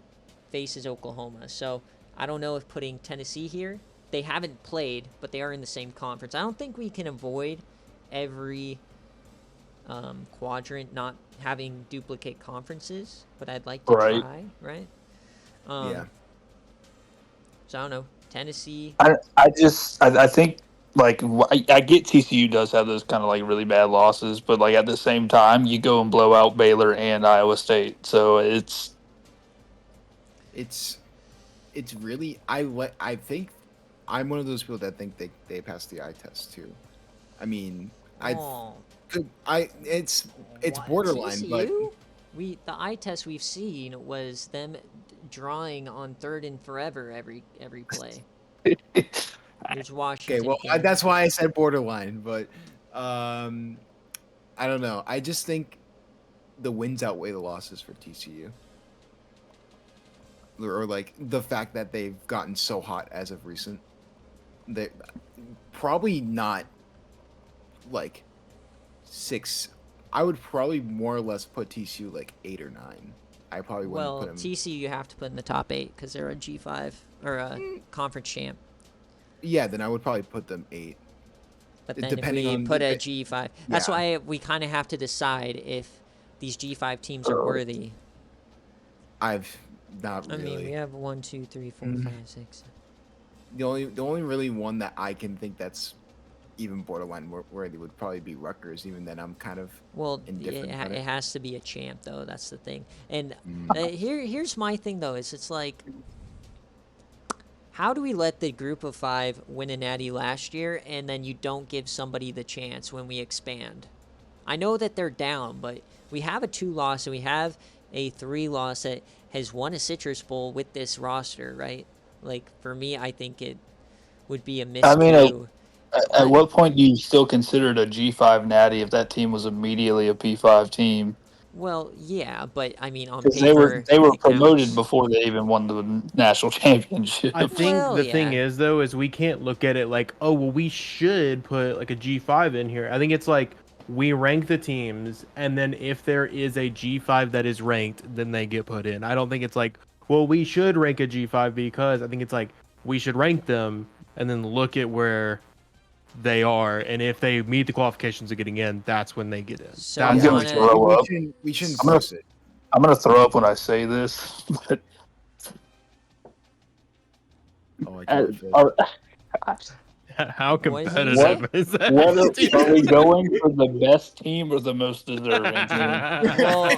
faces Oklahoma, so I don't know if putting Tennessee here. They haven't played, but they are in the same conference. I don't think we can avoid every quadrant not having duplicate conferences, but I'd like to Right. try, right? Yeah. So I don't know. Tennessee. I think like I get TCU does have those kind of like really bad losses, but like at the same time you go and blow out Baylor and Iowa State, so It's really I think I'm one of those people that think they passed the eye test too. I mean, Oh, it's what? borderline, but TCU? The eye test we've seen was them drawing on 3rd and forever every play. There's okay, Washington well, again. that's why I said borderline, but um I don't know. I just think the wins outweigh the losses for TCU. Or like the fact that they've gotten so hot as of recent. They probably not like 6. I would probably more or less put TCU like 8 or 9. I probably wouldn't put Well, them. TCU you have to put in the top 8 because they're a G5 or a conference champ. Yeah, then I would probably put them 8. But then if Depending we on put a G5, that's yeah. why we kind of have to decide if these G5 teams are worthy. I've not I really. mean, we have 1, 2, 3, 4, 5, 6. The only really one that I can think that's even borderline worthy would probably be Rutgers. Even then, I'm kind of indifferent. It has to be a champ though. That's the thing. And Mm. here's my thing though. Is it's like, how do we let the group of 5 win a natty last year and then you don't give somebody the chance when we expand? I know that they're down, but we have a 2-loss and we have a 3-loss that has won a Citrus Bowl with this roster, right? Like, for me, I think it would be a I mean, miscue. at what point do you still consider it a G5 natty if that team was immediately a P5 team? Well, yeah, but I mean, on Because paper, they were it promoted counts. before they even won the national championship. I think Well, the thing yeah. is though is we can't look at it like, oh well, we should put like a G5 in here. I think it's like we rank the teams, and then if there is a G5 that is ranked, then they get put in. I don't think it's like, well, we should rank a G5 because I think it's like we should rank them and then look at where they are, and if they meet the qualifications of getting in, that's when they get in. So That's I'm how gonna I throw feel. up. We shouldn't I'm gonna- force it. I'm gonna throw up when I say this, but Oh, I can feel are, How What is competitive is that? are we going for the best team or the most deserving team? Well,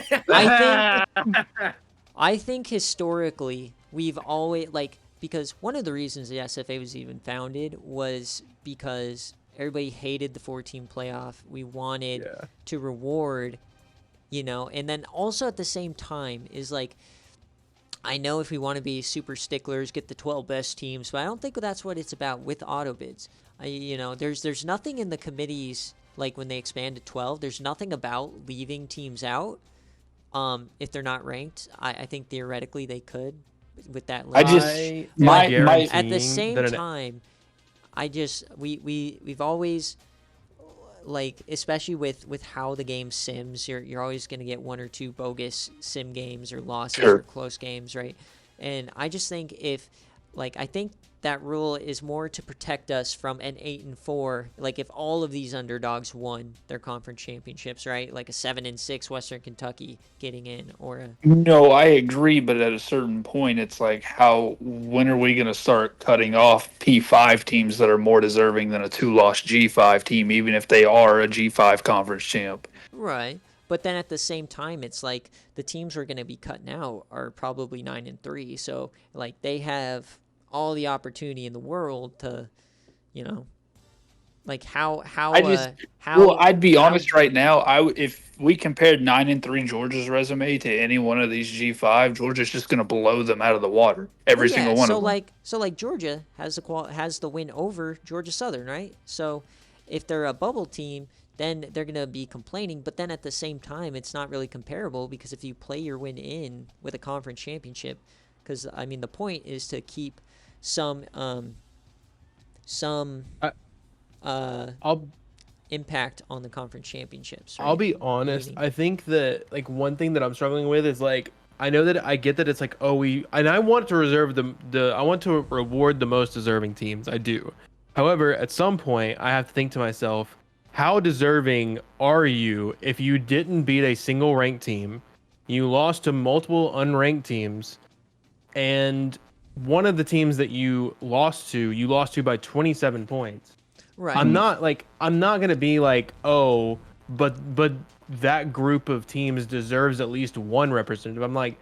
I think historically we've always, like, because one of the reasons the SFA was even founded was because everybody hated the 4-team playoff. We wanted to reward, and then also at the same time is like, I know if we want to be super sticklers, get the 12 best teams, but I don't think that's what it's about with auto bids. There's nothing in the committees, like when they expand to 12, there's nothing about leaving teams out. If they're not ranked, I think theoretically they could with that list. At the same time, we've always, like, especially with how the game sims, you're always going to get 1 or 2 bogus sim games or losses or close games, right? And I just think I think that rule is more to protect us from an 8-4. Like, if all of these underdogs won their conference championships, right? Like a 7-6 Western Kentucky getting in, or a... No, I agree, but at a certain point, it's like, when are we going to start cutting off P5 teams that are more deserving than a 2-loss G5 team, even if they are a G5 conference champ? Right. But then at the same time, it's like the teams we're going to be cutting out are probably 9-3. So, like, they have all the opportunity in the world to, like, I'd be honest right now. If we compared 9-3 Georgia's resume to any one of these G5, Georgia's just going to blow them out of the water. Every single one of them. So like Georgia has the win over Georgia Southern, right? So if they're a bubble team, then they're going to be complaining. But then at the same time, it's not really comparable, because if you play your win in with a conference championship, because I mean the point is to keep some impact on the conference championships, right? I'll be honest. I think that, like, one thing that I'm struggling with is, like, I know that I get that it's like, and I want to reserve I want to reward the most deserving teams. I do. However, at some point, I have to think to myself, how deserving are you if you didn't beat a single ranked team, you lost to multiple unranked teams, and one of the teams that you lost to by 27 points. Right. I'm not gonna be like, oh, but that group of teams deserves at least one representative. I'm like,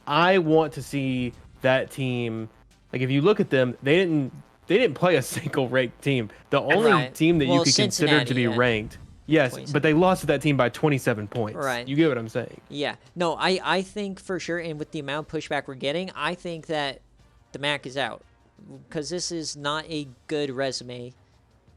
I want to see that team. Like, if you look at them, they didn't play a single ranked team. The only team that you could consider to be ranked, yes, but they lost to that team by 27 points. Right. You get what I'm saying? Yeah. No, I think for sure, and with the amount of pushback we're getting, I think that the MAC is out, because this is not a good resume.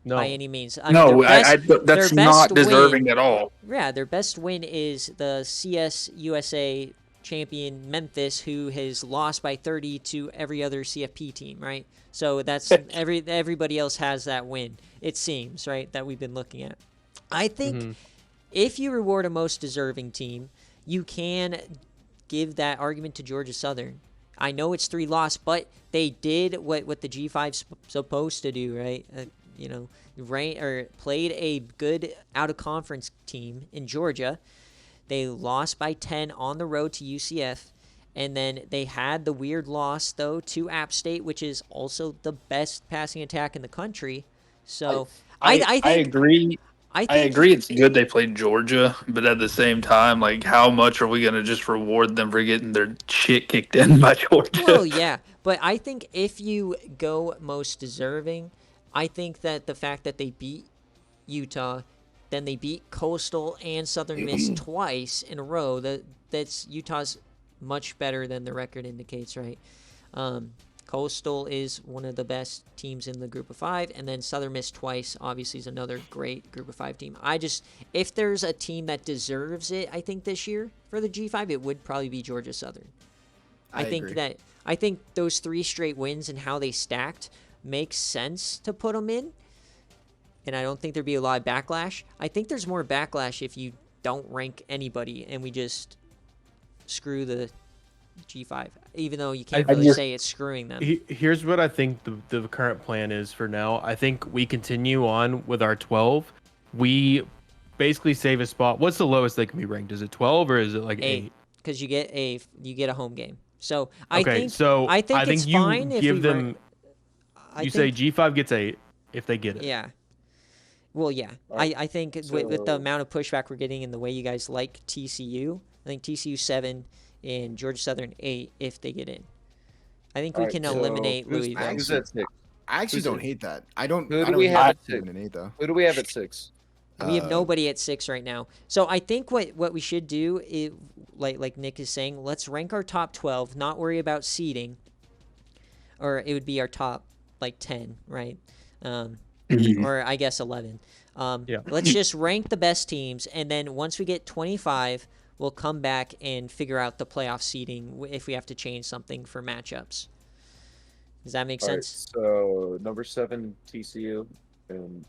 No. By any means. That's not deserving at all. Yeah, their best win is the CS USA champion Memphis, who has lost by 30 to every other CFP team, right? So that's everybody else has that win, it seems, right, that we've been looking at. I think if you reward a most deserving team, you can give that argument to Georgia Southern. I know it's 3-loss, but they did what the G5's supposed to do, right? Played a good out-of-conference team in Georgia. They lost by 10 on the road to UCF. And then they had the weird loss, though, to App State, which is also the best passing attack in the country. So I think agree. I I think agree it's good they played Georgia, but at the same time, like, how much are we going to just reward them for getting their shit kicked in by well, Georgia? yeah, but I think if you go most deserving, I think that the fact that they beat Utah, then they beat Coastal and Southern Miss twice in a row. That's Utah's much better than the record indicates, right? Coastal is one of the best teams in the group of 5, and then Southern Miss twice obviously is another great group of 5 team. If there's a team that deserves it, I think this year for the G5, it would probably be Georgia Southern. I think those 3 straight wins and how they stacked makes sense to put them in. And I don't think there'd be a lot of backlash. I think there's more backlash if you don't rank anybody and we just screw the G5, even though you can't really say it's screwing them. Here's what I think the current plan is for now. I think we continue on with our 12. We basically save a spot. What's the lowest they can be ranked? Is it 12 or is it like 8? Because you get a home game. So I think it's you fine if give we them. You say G5 gets 8 if they get it. Yeah. Well, yeah. I think with the amount of pushback we're getting and the way you guys like TCU, I think TCU 7 and Georgia Southern 8 if they get in. I think we can eliminate Louisville. Who's at 6? I actually don't hate that. I don't. Who do we have at 6? Who do we have at 6? We have nobody at 6 right now. So I think what we should do is, like Nick is saying, let's rank our top 12, not worry about seeding, or it would be our top 10, right? Or I guess 11. Let's just rank the best teams, and then once we get 25, we'll come back and figure out the playoff seeding if we have to change something for matchups. Does that make sense? Right, so number 7 TCU, and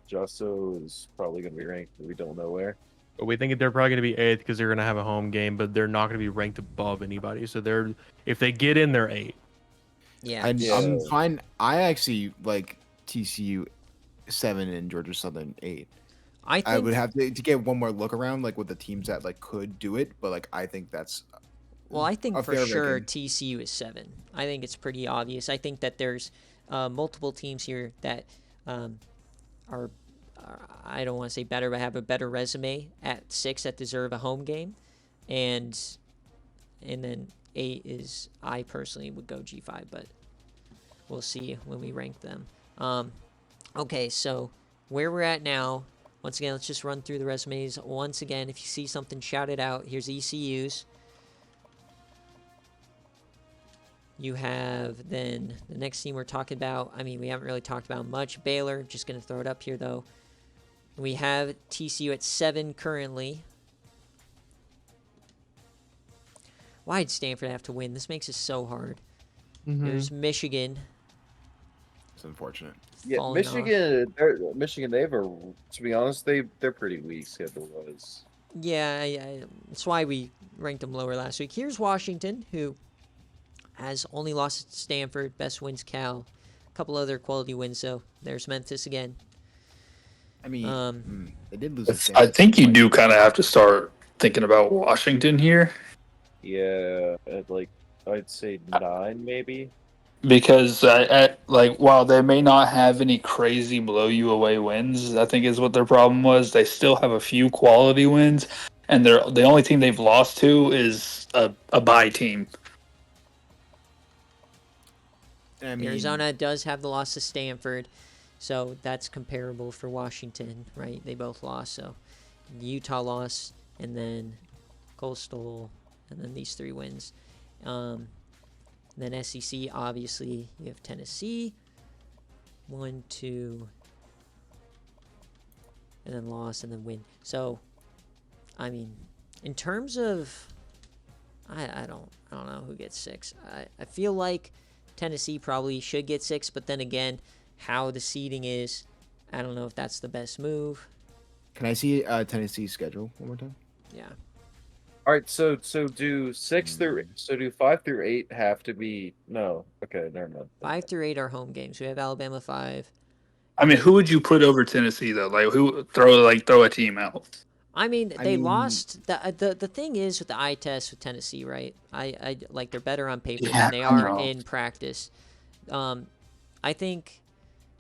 Justo is probably going to be ranked, but we don't know where. But we think they're probably going to be 8th because they're going to have a home game, but they're not going to be ranked above anybody. So if they get in, they're 8. Yeah, I'm fine. I actually like TCU 7 and Georgia Southern 8. I would have to get one more look around with the teams that could do it, but I think that's I think for sure ranking. TCU is 7. I think it's pretty obvious. I think that there's multiple teams here that are I don't want to say better, but have a better resume at 6 that deserve a home game, and then 8 is I personally would go G5, but we'll see when we rank them. Okay, so where we're at now, once again, let's just run through the resumes. Once again, if you see something, shout it out. Here's ECU's. You have then the next team we're talking about. I mean, we haven't really talked about much. Baylor, just going to throw it up here, though. We have TCU at 7 currently. Why did Stanford have to win? This makes it so hard. There's Michigan. It's unfortunate. Yeah, Michigan. They have to be honest, they're pretty weak schedule-wise. Yeah, that's why we ranked them lower last week. Here's Washington, who has only lost to Stanford. Best wins Cal. A couple other quality wins, though. There's Memphis again. I mean, they did lose. I think you do kind of have to start thinking about Washington here. Yeah, I'd say 9 maybe. Because while they may not have any crazy blow you away wins, I think is what their problem was. They still have a few quality wins, and the only team they've lost to is a bye team. Arizona does have the loss to Stanford, so that's comparable for Washington, right? They both lost, so Utah lost, and then Coastal, and then these 3 wins. Then SEC, obviously, you have Tennessee, 1, 2, and then loss, and then win. So, I mean, in terms of, I don't know who gets 6. I feel like Tennessee probably should get 6, but then again, how the seeding is, I don't know if that's the best move. Can I see Tennessee's schedule one more time? Yeah. All right, so do 5 through 8 have to be no? Okay, never mind. 5 through 8 are home games. We have Alabama 5. I mean, who would you put over Tennessee though? Who throw a team out? I mean, they lost. The thing is with the eye test with Tennessee, right? I they're better on paper than they are in practice. I think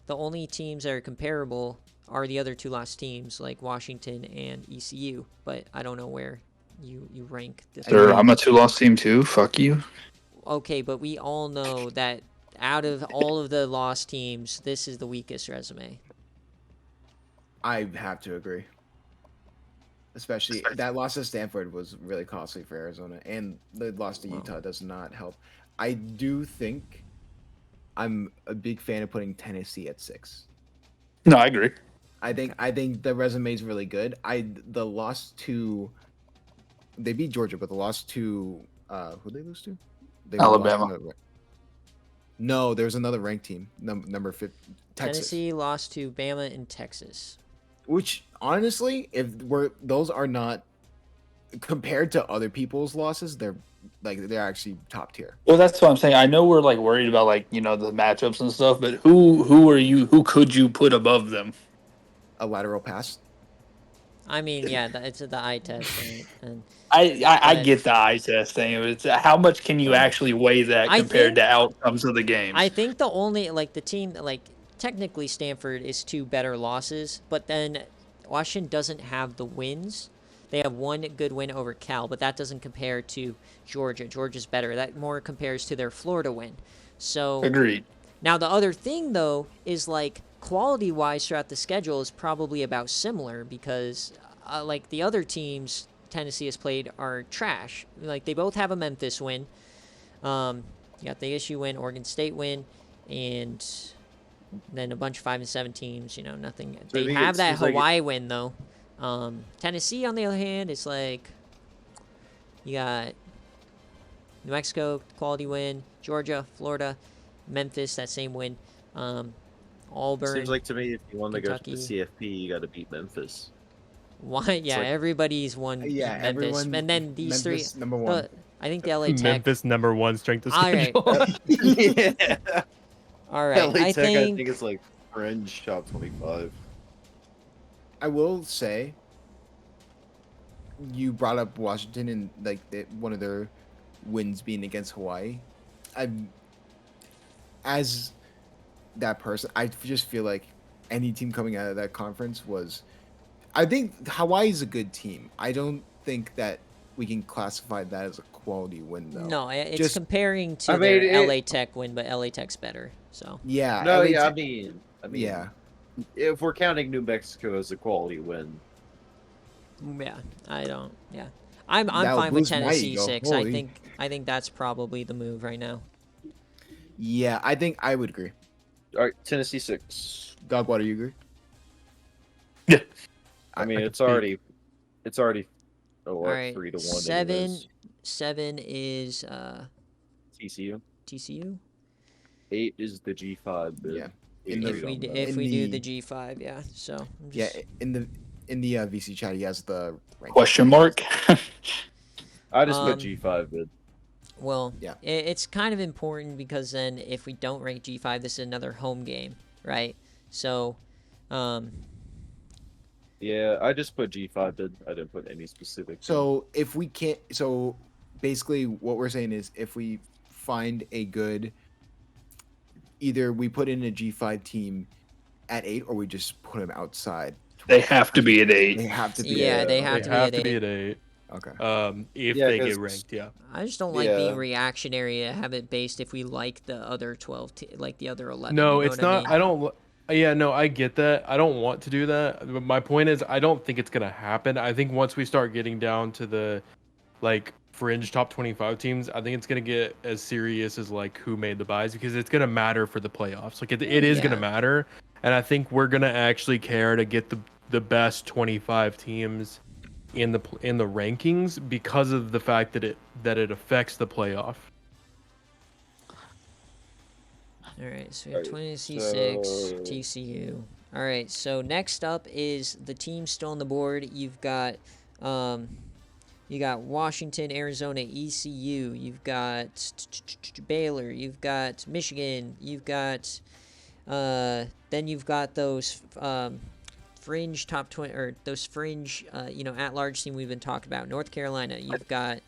the only teams that are comparable are the other 2 lost teams, like Washington and ECU. But I don't know where you rank this. Sir, I'm a 2-loss team too. Fuck you. Okay, but we all know that out of all of the lost teams, this is the weakest resume. I have to agree. Especially that loss to Stanford was really costly for Arizona, and the loss to Utah does not help. I do think I'm a big fan of putting Tennessee at 6. No, I agree. I think the resume is really good. The loss to they beat Georgia, but the loss to who they lose to? They Alabama. No, there was another ranked team, number 5, Texas. Tennessee lost to Bama and Texas. Which honestly, those are not compared to other people's losses, they're actually top tier. Well, that's what I'm saying. I know we're like worried about like the matchups and stuff, but who could you put above them? A lateral pass. I mean, yeah, it's the eye test, right? And I get the eye test thing. It's how much can you actually weigh that compared to outcomes of the games? I think the only the team technically Stanford is 2 better losses, but then Washington doesn't have the wins. They have 1 good win over Cal, but that doesn't compare to Georgia. Georgia's better. That more compares to their Florida win. So agreed. Now the other thing though is quality-wise throughout the schedule is probably about similar because the other teams Tennessee has played are trash. They both have a Memphis win. You got the issue win, Oregon State win, and then a bunch of 5 and 7 teams. Nothing. So they have that Hawaii win though. Tennessee on the other hand is you got New Mexico quality win, Georgia, Florida, Memphis that same win. Auburn. Seems like to me if you want Kentucky. to go to the CFP, you got to beat Memphis. Why? Yeah, everybody's won. Yeah, Memphis, and then these Memphis, 3. number 1. I think the LA Tech. Memphis number 1 strength of All right. schedule. Yeah. All right. LA I Tech, think I think it's fringe top 25. I will say, you brought up Washington and one of their wins being against Hawaii. As that person, I just feel like any team coming out of that conference was. I think Hawaii is a good team. I don't think that we can classify that as a quality win, though. no, it's Just- comparing to I mean, their LA Tech win, but LA Tech's better. So Yeah. No, LA yeah, Tech- I mean, yeah. if we're counting New Mexico as a quality win, yeah, I don't. Yeah, I'm That fine with was my Tennessee ego. 6. Holy. I think that's probably the move right now. Yeah, I think I would agree. all right, Tennessee 6. Dogwater, you agree? Yeah. I mean, I it's could already All right, 3 to 1. 7 is TCU. TCU. 8 is the G5 bid. Yeah. Eight If on we that. if In we do the- the G5, yeah. So I'm Yeah, just, in the VC chat, he has the ranking. Question mark. I just put Um, G5 bid. Well, Yeah. it's kind of important because then if we don't rank G5, this is another home game, right? So, Yeah, I just put G5 bid. I didn't put any specific. So if we can't, so basically what we're saying is if we find a good, either we put in a G5 team at 8 or we just put them outside. They have to be at 8. They have to be. yeah, at they 8. have They to have be to at be 8. at 8. Okay. If Yeah, they get 'cause- ranked, yeah. I just don't like Yeah. being reactionary to have it based if we like the other 12, like the other 11. No, you know it's what I not. mean? I don't. Yeah, no, I get that. I don't want to do that. But my point is, I don't think it's gonna happen. I think once we start getting down to the fringe top 25 teams, I think it's gonna get as serious as who made the buys because it's gonna matter for the playoffs. It is gonna Yeah. matter, and I think we're gonna actually care to get the best 25 teams in the rankings because of the fact that it affects the playoff. All right, so we have Alright, 26, so- TCU. All right, so next up is the team still on the board. You've got Washington, Arizona, ECU. You've got Baylor. You've got Michigan. You've got then you've got those fringe top 20 or those fringe at-large team we've been talking about. North Carolina. You've got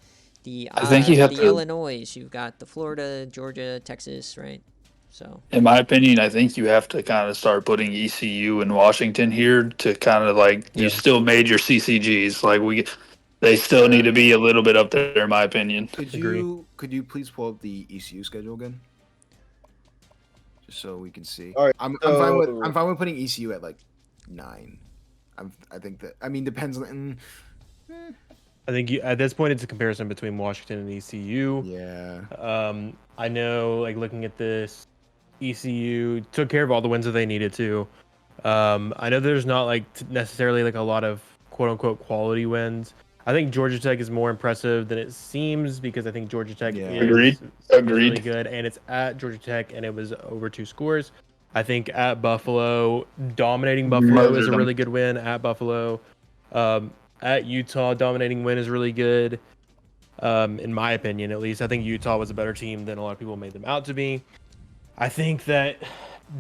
the I think you have the to- Illinois. You've got the Florida, Georgia, Texas, right? So, in my opinion, I think you have to kind of start putting ECU and Washington here to kind of like you still made your CCGs. Like they still need to be a little bit up there, in my opinion. Could Agree. you please pull up the ECU schedule again, just so we can see? All right, I'm so- fine with putting ECU at like 9. I think that, I mean, depends on. I think at this point it's a comparison between Washington and ECU. Yeah. I know, like looking at this, ECU took care of all the wins that they needed to. I know there's not like necessarily like a lot of quote unquote quality wins. I think Georgia Tech is more impressive than it seems because I think Georgia Tech Yeah. is Agreed. really good, and it's at Georgia Tech and it was over 2 scores. I think at Buffalo, dominating Buffalo is a really good win at Buffalo. At Utah, dominating win is really good. In my opinion, at least. I think Utah was a better team than a lot of people made them out to be. I think that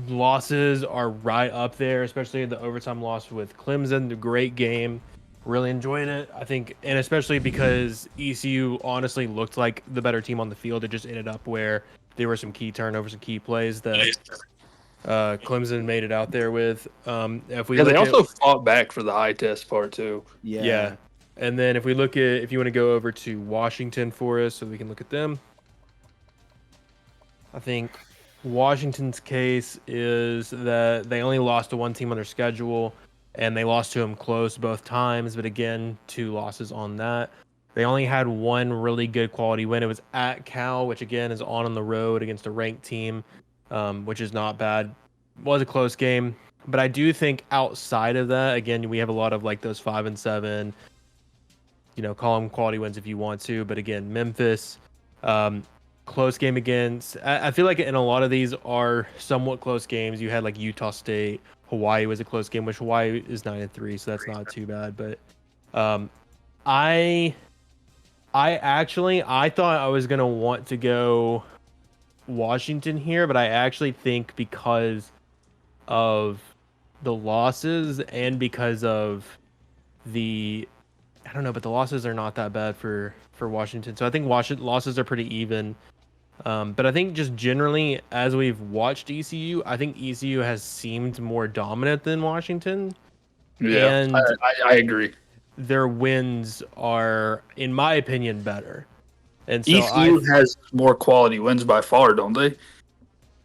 losses are right up there, especially the overtime loss with Clemson. The great game. Really enjoyed it. I think, and especially because ECU honestly looked like the better team on the field. It just ended up where there were some key turnovers and key plays that Clemson made it out there with. If we Yeah, they look also fought back for the high test part too. yeah. And then if we look at, if you want to go over to Washington for us so we can look at them. I think Washington's case is that they only lost to one team on their schedule, and they lost to them close both times. But again, 2 losses on that. They only had one really good quality win. It was at Cal, which again is on the road against a ranked team, which is not bad. Was a close game, but I do think outside of that, again, we have a lot of like those 5 and 7. You know, call them quality wins if you want to. But again, Memphis, close game against. I feel like in a lot of these are somewhat close games. You had like Utah State, Hawaii was a close game, which Hawaii is 9-3, so that's not too bad. But I thought I was gonna want to go Washington here, but I actually think because of the losses and because of I don't know, but the losses are not that bad for Washington. So I think Washington losses are pretty even. But I think just generally, as we've watched ECU, I think ECU has seemed more dominant than Washington. Yeah, And I agree. their wins are, in my opinion, better. And so ECU has more quality wins by far, don't they?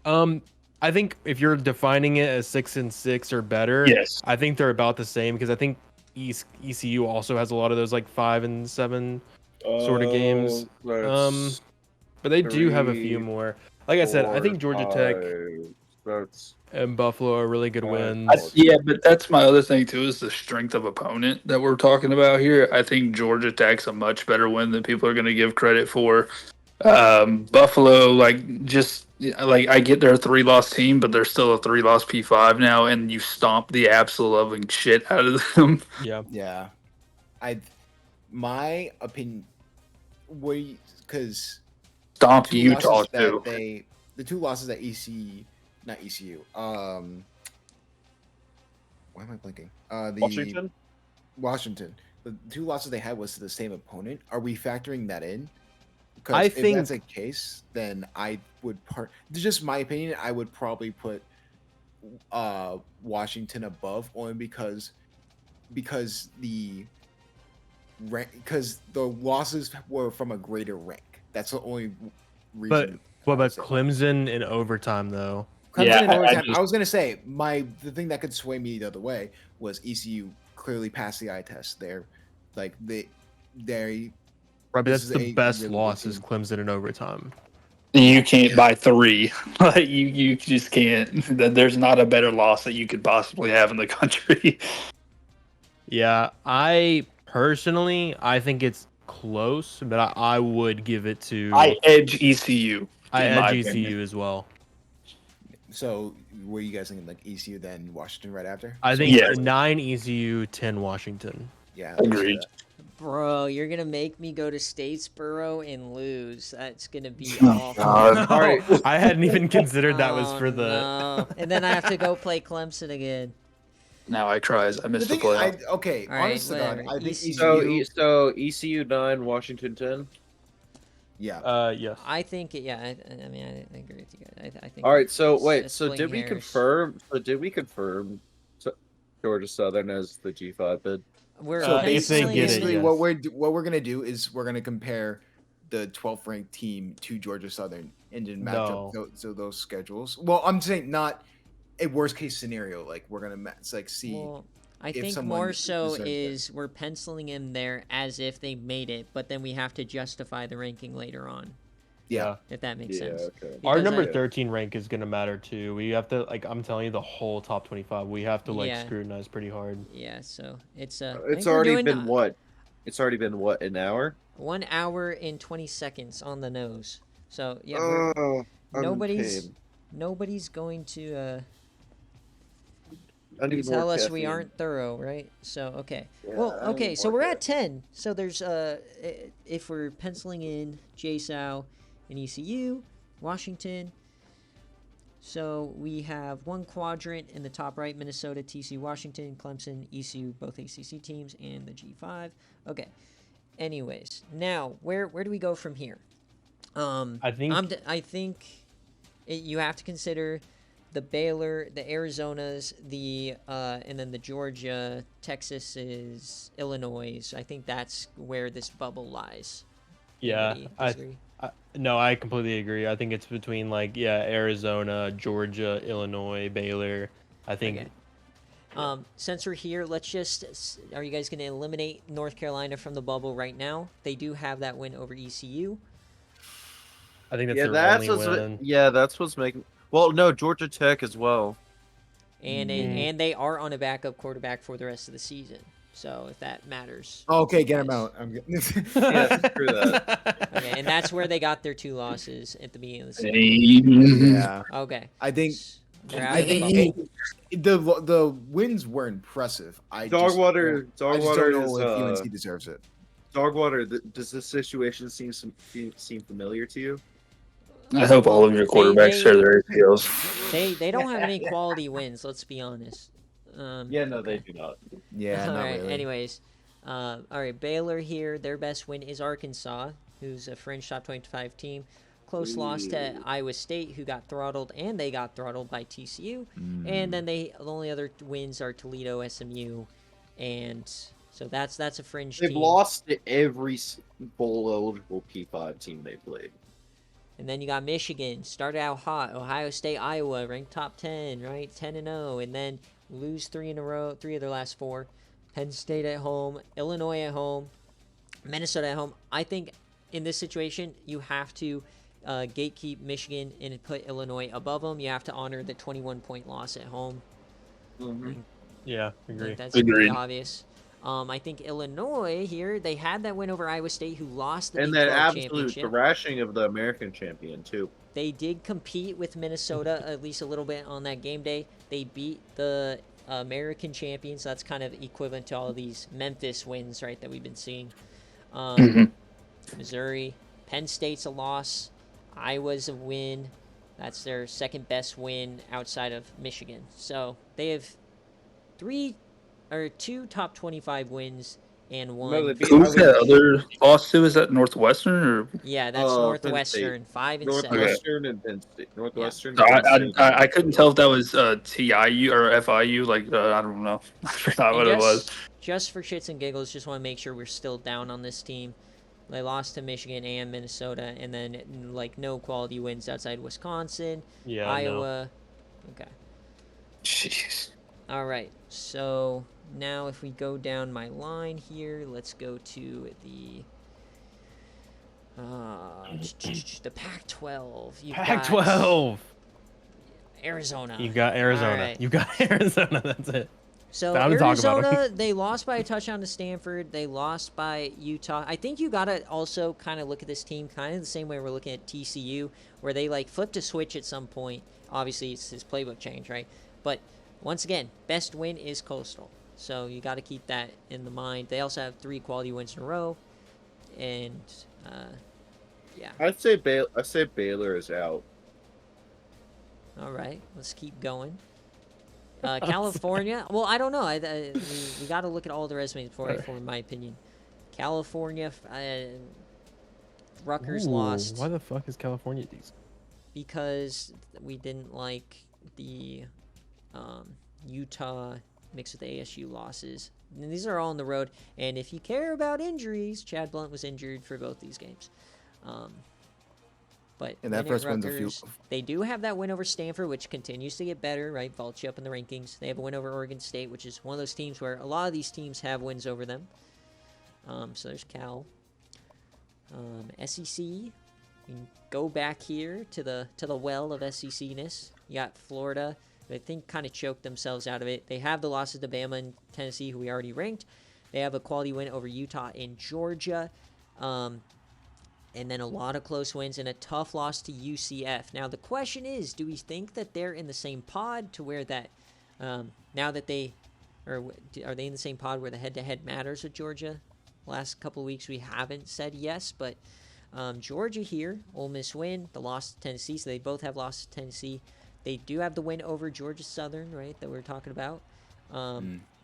I think if you're defining it as 6 and 6 or better, Yes. I think they're about the same because I think ECU also has a lot of those like 5 and 7 sort of games. But they do have a few more. Like I said, I think Georgia Tech and Buffalo are really good wins. Yeah, but that's my other thing too, is the strength of opponent that we're talking about here. I think Georgia Tech's a much better win than people are going to give credit for. Buffalo, I get they're a 3-loss team, but they're still a 3-loss P5 now, and you stomp the absolute loving shit out of them. Yeah. My opinion, because Stomp Utah too. The 2 losses that not ECU. Why am I blinking? Washington. The 2 losses they had was to the same opponent. Are we factoring that in? Because if that's the case, then I would just my opinion, I would probably put Washington above, only because the losses were from a greater rank. That's the only reason. But Clemson in overtime though. Clemson in overtime. I was gonna say the thing that could sway me the other way was ECU clearly passed the eye test. They're like they. Right, but that's the best really loss is Clemson in overtime. You can't buy 3. Like you just can't. There's not a better loss that you could possibly have in the country. Yeah, I think it's close, but I would give it to. I edge ECU. I edge ECU as well. So, were you guys thinking like ECU then Washington right after? I think 9 ECU, 10 Washington. Yeah, agreed. Bro, you're gonna make me go to Statesboro and lose. That's gonna be Oh, awful. All right. I hadn't even considered that was for the. No. And then I have to go play Clemson again. Now I cry as I missed the play. Okay, all right, honestly, God, I think so ECU 9, Washington 10. Yeah. Yes. I think, yeah, I mean, I agree with you guys. I think. All right. So it's wait. So splitting did we hairs. confirm? So did we confirm Georgia Southern as the G5 bid? We're So if they penciling get it, basically, yes. what we're gonna do is we're gonna compare the 12th ranked team to Georgia Southern and then match No. up so those schedules. Well, I'm saying not a worst case scenario. Like we're gonna see. Well, I if think someone more so deserves it. is we're penciling in there as if they made it, but then we have to justify the ranking later on, Yeah. if that makes Yeah. sense. Okay. Our Because number I- 13 rank is gonna matter too. We have to like I'm telling you the whole top 25. We have to like Yeah. scrutinize pretty hard. Yeah, so it's It's I think we're already doing, been what? It's already been what, an hour? 1 hour and 20 seconds on the nose. So yeah, Oh, I'm nobody's in nobody's going to pain. I need more tell us we caffeine. aren't thorough, right? So okay. Yeah, Well, I need okay, so more we're at 10. So there's if we're penciling in JSOW and ECU, Washington. So we have one quadrant in the top right: Minnesota, TCU, Washington, Clemson, ECU, both ACC teams, and the G5. Okay. Anyways, now where do we go from here? I think You have to consider the Baylor, the Arizonas, the and then the Georgia, Texas, Illinois. I think that's where this bubble lies. yeah. Anybody disagree? No, I completely agree. I think it's between like Arizona, Georgia, Illinois, Baylor. I think Okay. Since we're here, let's just. Are you guys going to eliminate North Carolina from the bubble right now? They do have that win over ECU. I think that's Yeah, their that's only what's win. that's what's making. Well, no, Georgia Tech as well. And they are on a backup quarterback for the rest of the season. So if that matters. Okay, get him Yes. out. I'm good. Yeah, screw that. Okay, and that's where they got their 2 losses at the beginning of the season. Yeah. Okay. I think They're out I of the think bubble. the wins were impressive. Dogwater I just Dogwater don't know is if UNC deserves it. Dogwater. Does this situation seem familiar to you? I hope all of your quarterbacks share their ACLs. They don't have any quality wins, let's be honest. Yeah, no, they do not. Yeah, All not right, really. anyways. All right, Baylor here. Their best win is Arkansas, who's a fringe top 25 team. Close loss to Iowa State, who got throttled, and they got throttled by TCU. And then the only other wins are Toledo, SMU, and so that's a fringe They've team. lost to every bowl eligible P5 team they played. And then you got Michigan, started out hot. Ohio State, Iowa, ranked top 10, right? 10-0, and then lose 3 in a row, 3 of their last 4. Penn State at home, Illinois at home, Minnesota at home. I think in this situation, you have to gatekeep Michigan and put Illinois above them. You have to honor the 21-point loss at home. Yeah, I agree. think that's pretty Agreed. obvious. I think Illinois here, they had that win over Iowa State, who lost the And Big that 12 absolute championship. thrashing of the American champion, too. They did compete with Minnesota at least a little bit on that game day. They beat the American champions. So that's kind of equivalent to all of these Memphis wins, right, that we've been seeing. Missouri. Penn State's a loss. Iowa's a win. That's their second best win outside of Michigan. So they have 2 top 25 wins and 1. No, they beat Who's Iowa that other loss to? Is that Northwestern or? Yeah, that's Penn Northwestern, 5 and 7. Northwestern and Penn State. Northwestern. No, Penn State. I couldn't tell if that was TIU or FIU. Like I don't know. I forgot what it was. Just for shits and giggles, just want to make sure we're still down on this team. They lost to Michigan and Minnesota, and then like no quality wins outside Wisconsin, Yeah, Iowa. Okay. Jeez. All right. So now if we go down my line here, let's go to the Pac-12. Pac-12. Arizona. You got Arizona. All right. You got Arizona. That's it. So Time to talk about 'em. Arizona, they lost by a touchdown to Stanford. They lost by Utah. I think you gotta also kind of look at this team kind of the same way we're looking at TCU, where they like flipped a switch at some point. Obviously, it's his playbook change, right? But once again, best win is Coastal, so you got to keep that in the mind. They also have 3 quality wins in a row, and yeah. I say Baylor is out. All right, let's keep going. California. Well, I don't know. We got to look at all the resumes before I form my opinion. California. Rutgers Ooh, lost Why the fuck is California decent? because we didn't like the Utah mixed with ASU losses. And these are all on the road. And if you care about injuries, Chad Blunt was injured for both these games. But And that win at first one's a few. Rutgers, they do have that win over Stanford, which continues to get better, right? Vaults you up in the rankings. They have a win over Oregon State, which is one of those teams where a lot of these teams have wins over them. So there's Cal. SEC. We can go back here to the well of SEC-ness. You got Florida, who I think kind of choked themselves out of it. They have the losses to Bama and Tennessee, who we already ranked. They have a quality win over Utah and Georgia. And then a lot of close wins and a tough loss to UCF. Now, the question is, do we think that they're in the same pod to where that, now that they, or are they in the same pod where the head-to-head matters with Georgia? Last couple of weeks, we haven't said yes, but Georgia here, Ole Miss win, the loss to Tennessee, so they both have lost to Tennessee. They do have the win over Georgia Southern, right, that we were talking about.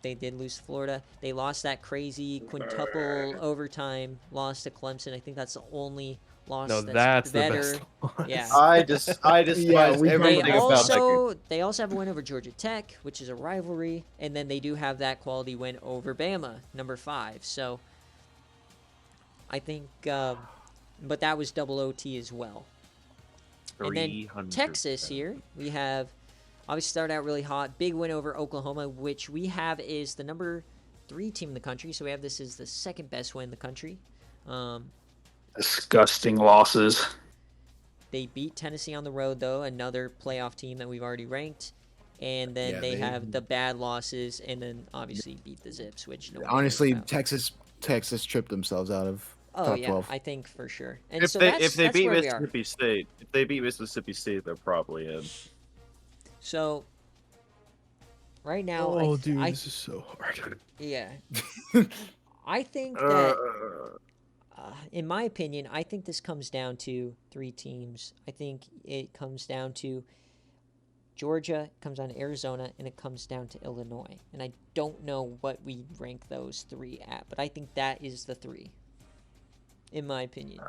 They did lose to Florida. They lost that crazy quintuple overtime loss to Clemson. I think that's the only loss that's better. The best loss. Yeah. I despise everything about that game. They also have a win over Georgia Tech, which is a rivalry, and then they do have that quality win over Bama, number 5. So I think, but that was double OT as well. And then Texas here, we have obviously started out really hot. Big win over Oklahoma, which we have is the number 3 team in the country. So we have this as the second best win in the country. Disgusting losses. They beat Tennessee on the road, though, another playoff team that we've already ranked. And then they have the bad losses, and then obviously beat the Zips, which no one Honestly, cares about. Texas tripped themselves out of top 12. I think for sure. And If so they beat where Mississippi State, they're probably in. So right now, this is so hard. Yeah. I think that, in my opinion, I think this comes down to 3 teams. I think it comes down to Georgia, it comes down to Arizona, and it comes down to Illinois. And I don't know what we rank those 3 at, but I think that is the 3, in my opinion.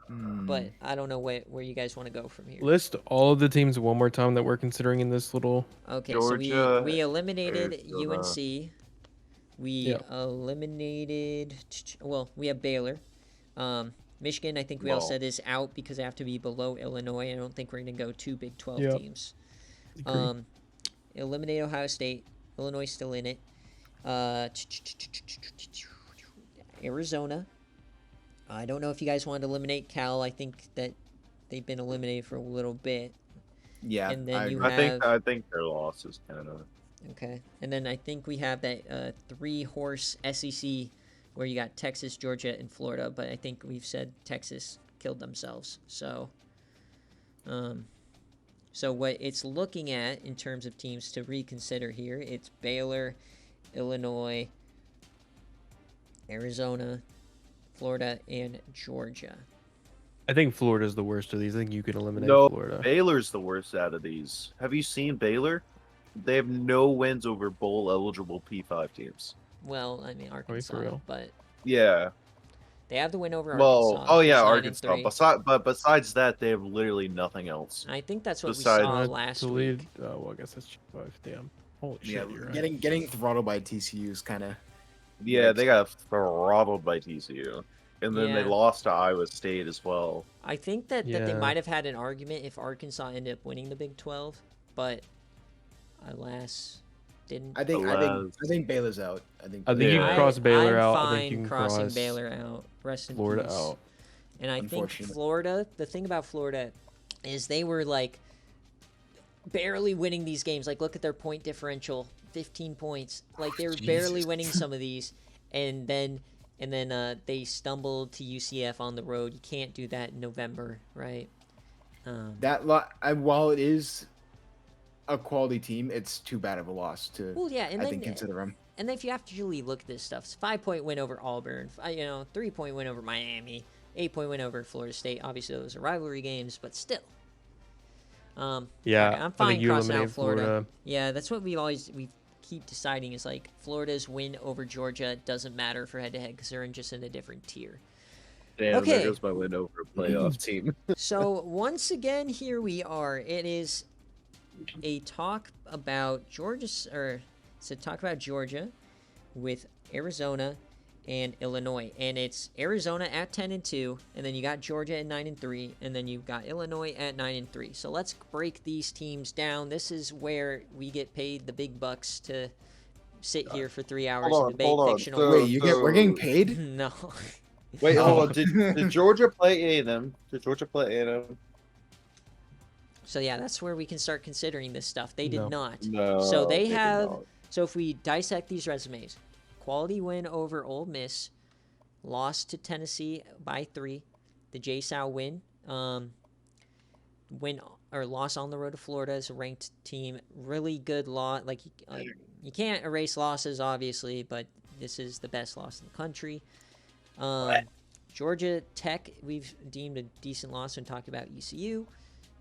But I don't know where you guys want to go from here. List all of the teams one more time that we're considering in this little. Okay, Georgia, so we eliminated Arizona. UNC. We eliminated. Well, we have Baylor. Michigan, I think we all said is out because they have to be below Illinois. I don't think we're going to go 2 Big 12 teams. Eliminate Ohio State. Illinois still in it. Arizona. I don't know if you guys wanted to eliminate Cal. I think that they've been eliminated for a little bit. Yeah, And then I think their loss is kind of. Okay. And then I think we have that 3-horse SEC where you got Texas, Georgia, and Florida. But I think we've said Texas killed themselves. So, so what it's looking at in terms of teams to reconsider here, it's Baylor, Illinois, Arizona, Florida, and Georgia. I think Florida's the worst of these. I think you can eliminate No, Florida. Baylor's the worst out of these. Have you seen Baylor? They have no wins over bowl-eligible P5 teams. Well, I mean, Arkansas, for real? but Yeah. they have the win over Well, Arkansas. who's 9-3. Arkansas. But besides that, they have literally nothing else. I think that's what Besides- we saw last week. Well, I guess that's 5. Damn. Holy shit, Yeah, you're right. getting throttled by TCU is kind of. Yeah, they got throttled by TCU. And then they Yeah. lost to Iowa State as well. I think that they Yeah. might have had an argument if Arkansas ended up winning the Big 12, but alas, didn't. I think Baylor's out. I think you Yeah. can cross Baylor I'm out. fine I think you can crossing cross Baylor out. Rest in Florida peace. out. And I think Unfortunate. Florida, the thing about Florida is they were like barely winning these games. Like, look at their point differential, 15 points. Like, they were barely winning some of these, and then they stumbled to UCF on the road. You can't do that in November, right? While it is a quality team, it's too bad of a loss to. Well, yeah, and I then think consider them. and then if you actually look at this stuff, it's 5-point win over Auburn, 3-point win over Miami, 8-point win over Florida State. Obviously, those are rivalry games, but still. Yeah, okay, I'm I fine think you crossing out eliminate Florida. Yeah, that's what we keep deciding is like Florida's win over Georgia doesn't matter for head-to-head because they're just in a different tier. Damn, Okay. there goes my win over a playoff team. So once again, here we are. It is a talk about Georgia, or it's a talk about Georgia with Arizona and Illinois, and it's Arizona at 10-2, and then you got Georgia at 9-3, and then you've got Illinois at 9-3. So let's break these teams down. This is where we get paid the big bucks to sit here for 3 hours and debate fictional. So- Wait, we're getting paid? No. Wait, Oh. hold on. Did Georgia play A&M? Did Georgia play A&M? So yeah, that's where we can start considering this stuff. They did No. not. No. So they did have. not. So if we dissect these resumes, quality win over Ole Miss, lost to Tennessee by 3, the JSOW win, win or loss on the road to Florida as a ranked team, really good loss. Like you can't erase losses, obviously, but this is the best loss in the country. Georgia Tech, we've deemed a decent loss when talking about ECU,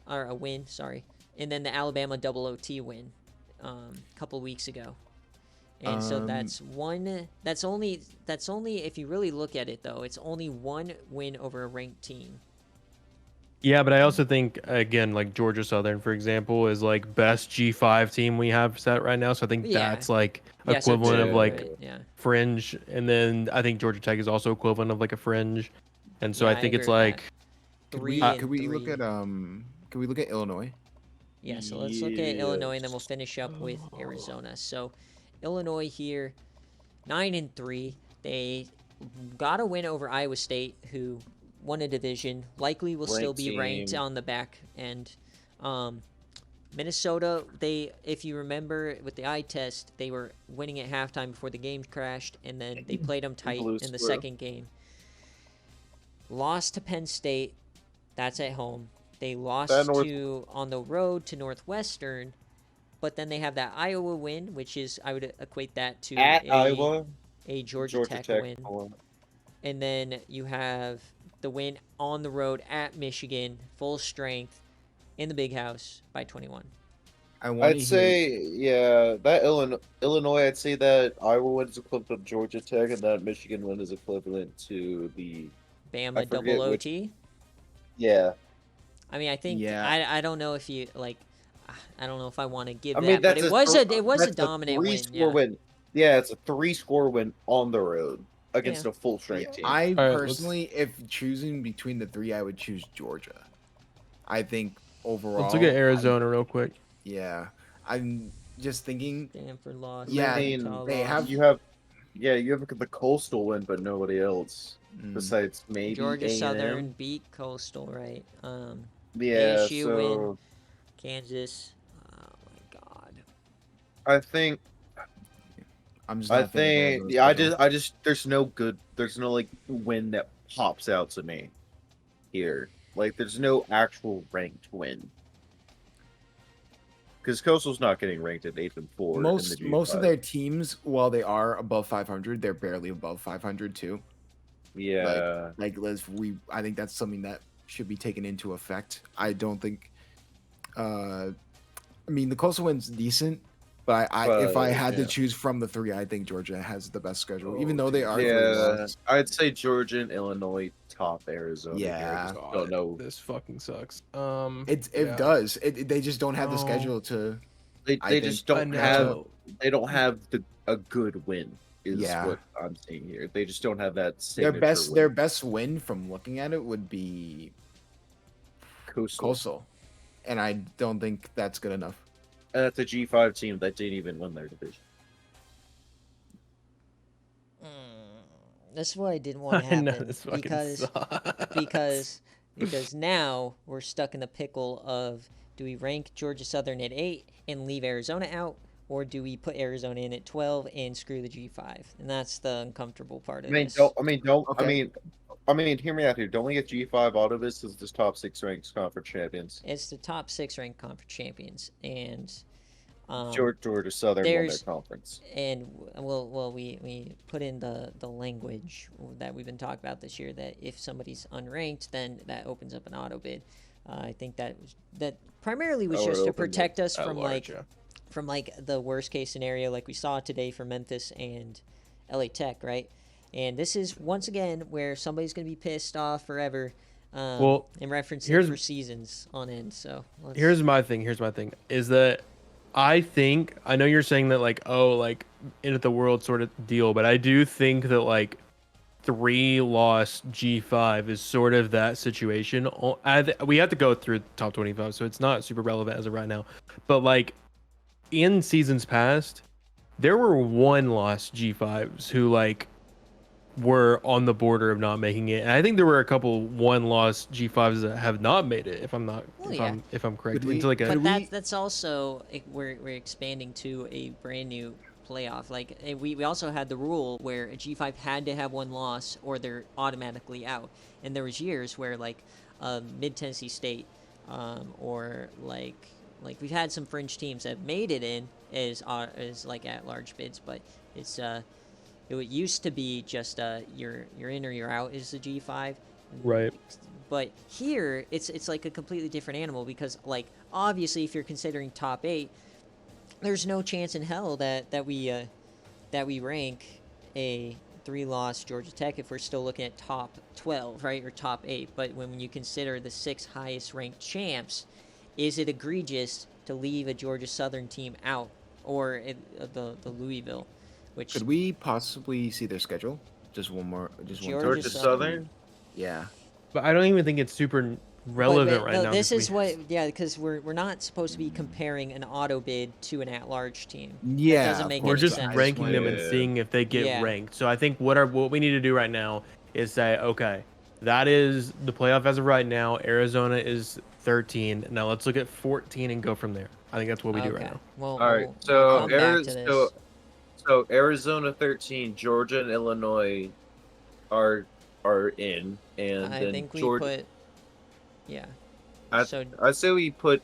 or a win, sorry, and then the Alabama double OT win a couple weeks ago. And so that's one. That's only if you really look at it though, it's only one win over a ranked team. Yeah, but I also think again, like Georgia Southern, for example, is like best G5 team we have set right now. So I think Yeah. that's like Yeah, so equivalent of two, like right, yeah. fringe, and then I think Georgia Tech is also equivalent of like a fringe, and so Yeah, I think I it's agree with like Could 3 we, and could we 3. look at Could we look at Illinois? Yeah, so let's look at Illinois, and then we'll finish up with Arizona. So Illinois here, 9-3. They got a win over Iowa State, who won a division. Likely will still be ranked team. on the back end. Minnesota, if you remember with the eye test, they were winning at halftime before the game crashed, and then they played them tight Blue in the square. second game. Lost to Penn State. That's at home. They lost on the road to Northwestern, but then they have that Iowa win, which is, I would equate that to Iowa, a Georgia Tech win. And then you have the win on the road at Michigan, full strength, in the Big House by 21. I'd say, yeah, that Illinois, I'd say that Iowa win is equivalent to Georgia Tech, and that Michigan win is equivalent to the Bama double OT. Yeah. I mean, I think I don't know if you like. I don't know if I want to give mean, that, but it was a that's dominant win. Three-score win. Yeah, it's a 3-score win on the road against a full strength team. I personally, if choosing between the 3, I would choose Georgia. I think overall. Let's look at Arizona real quick. Yeah, I'm just thinking. Stanford lost. Yeah, they have. You have the Coastal win, but nobody else besides maybe Georgia A&M. Southern beat Coastal, right? Yeah, ASU win. Kansas. Oh my God. I think. There's no like win that pops out to me here. Like there's no actual ranked win. Because Coastal's not getting ranked at 8-4. Most of their teams, while they are above 500, they're barely above 500 too. Yeah. I think that's something that should be taken into effect. I don't think. I mean, the Coastal win's decent, but if I had to choose from the 3, I think Georgia has the best schedule, even though they are. Yeah, I'd say Georgia and Illinois top Arizona. Yeah, I don't know. This fucking sucks. It does. They just don't have the schedule to. They just don't have. They don't have a good win. Is what I'm saying here. They just don't have that. Their best win from looking at it would be Coastal, and I don't think that's good enough. That's a G5 team that didn't even win their division. That's what I didn't want to happen because now we're stuck in the pickle of, do we rank Georgia Southern at 8 and leave Arizona out, or do we put Arizona in at 12 and screw the G5? And that's the uncomfortable part of this. I mean, hear me out here. Don't we get G5 out of this as the top 6 ranked conference champions? It's the top 6 ranked conference champions, and Georgia Southern won their conference. And we put in the language that we've been talking about this year, that if somebody's unranked, then that opens up an auto bid. I think that primarily was just to protect us from the worst case scenario, like we saw today for Memphis and LA Tech, right? And this is once again where somebody's going to be pissed off forever. Well, and reference it here's- for seasons on end. So Here's my thing is that I know you're saying that like, oh, like end of the world sort of deal, but I do think that like 3-loss G5 is sort of that situation. We have to go through top 25, so it's not super relevant as of right now. But like in seasons past, there were 1-loss G5s who like were on the border of not making it, and I think there were a couple 1-loss G5s that have not made it. If I'm correct, into like a, but that's also we're expanding to a brand new playoff. Like we also had the rule where a G5 had to have 1 loss or they're automatically out. And there was years where like Mid Tennessee State or like we've had some fringe teams that have made it in as like at large bids, but it's it used to be just you're in or you're out is the G5. right. But here it's like a completely different animal because like obviously if you're considering top 8, there's no chance in hell that we rank a 3-loss Georgia Tech if we're still looking at top 12, right, or top 8. But when you consider the 6 highest ranked champs, is it egregious to leave a Georgia Southern team out or the Louisville? Which could we possibly see their schedule? Just one more. Georgia Southern. Yeah. But I don't even think it's super relevant right now. This is because we're not supposed to be comparing an auto bid to an at-large team. Yeah, that doesn't make we're any just sense. ranking them and seeing if they get ranked. So I think what we need to do right now is say, okay, that is the playoff as of right now. Arizona is 13. Now let's look at 14 and go from there. I think that's what we do right now. Well, all right. we'll come back to this. So Arizona 13, Georgia and Illinois are in, and I then think we Georgia. I say we put.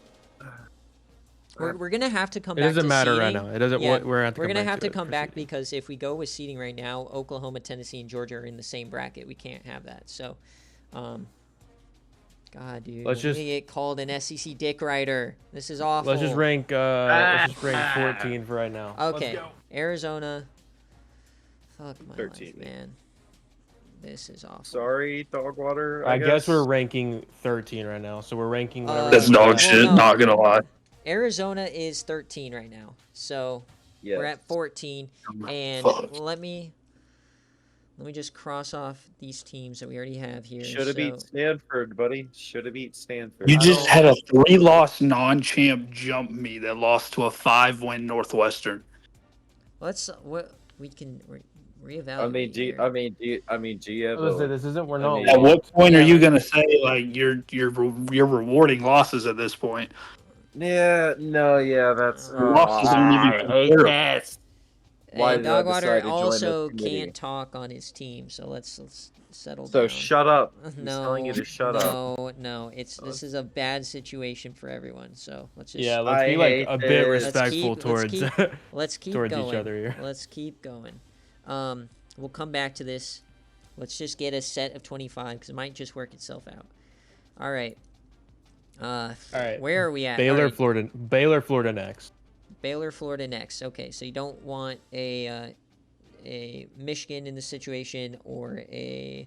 We're gonna have to come It back. doesn't to matter seeding. right now. It doesn't. Yeah, we're gonna have to come back because if we go with seeding right now, Oklahoma, Tennessee, and Georgia are in the same bracket. We can't have that. So, God, dude, Let's just get called an SEC dick rider. This is awful. Let's just rank. Let's just rank 14 for right now. Okay, Arizona. Fuck my 13. life, man. This is awful. Sorry, Dogwater. I guess we're ranking 13 right now, so we're ranking whatever. That's dog shit. no. Not gonna lie. Arizona is 13 right now, so we're at 14. And let me just cross off these teams that we already have here. Should have beat Stanford, buddy. Should have beat Stanford. You just had a 3-loss non-champ jump me that lost to a 5-win Northwestern. We can reevaluate. I mean, Gia. This isn't. We're not. At what point are you gonna say like you're rewarding losses at this point? Yeah, no, yeah, that's losses don't even compare. And Dogwater also can't talk on his team, so let's settle down. So shut up. I'm No, telling you to shut up. No, this is a bad situation for everyone. So let's just let's be like a bit respectful let's keep towards going. each other here. Let's keep going. We'll come back to this. Let's just get a set of 25 because it might just work itself out. All right. All right. Where are we at? Baylor, right. Florida next. Baylor, Florida next. Okay, so you don't want a Michigan in the situation or a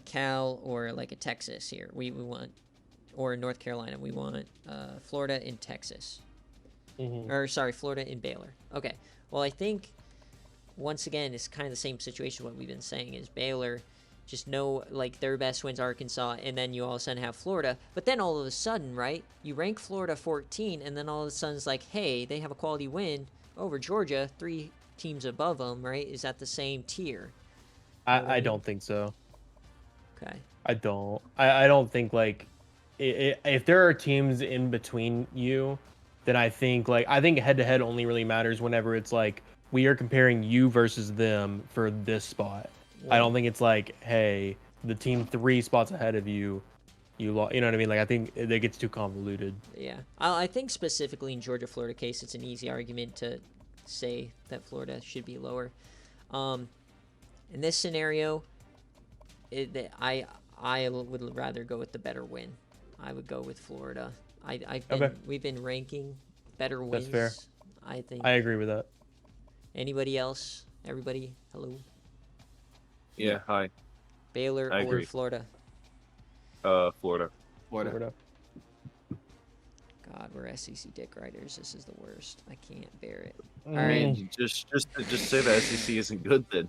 Cal or like a Texas here. We want, or North Carolina. We want Florida in Texas. Or sorry, Florida in Baylor. Okay. Well, I think once again it's kind of the same situation. What we've been saying is Baylor. Just know, like, their best wins Arkansas, and then you all of a sudden have Florida. But then all of a sudden, right, you rank Florida 14, and then all of a sudden it's like, hey, they have a quality win over Georgia, 3 teams above them, right? Is that the same tier? I don't think so. Okay. I don't. I don't think, like, if there are teams in between you, then I think head-to-head only really matters whenever it's like, we are comparing you versus them for this spot. I don't think it's like, hey, the team 3 spots ahead of you lost. You know what I mean? Like, I think it gets too convoluted. Yeah. I think specifically in Georgia-Florida case, it's an easy argument to say that Florida should be lower. In this scenario, I would rather go with the better win. I would go with Florida. We've been ranking better wins. That's fair. I think. I agree with that. Anybody else? Everybody? Hello? Yeah, hi. Baylor I or agree. Florida? Florida. Florida. God, we're SEC dick riders. This is the worst. I can't bear it. I mean, just say the SEC isn't good then.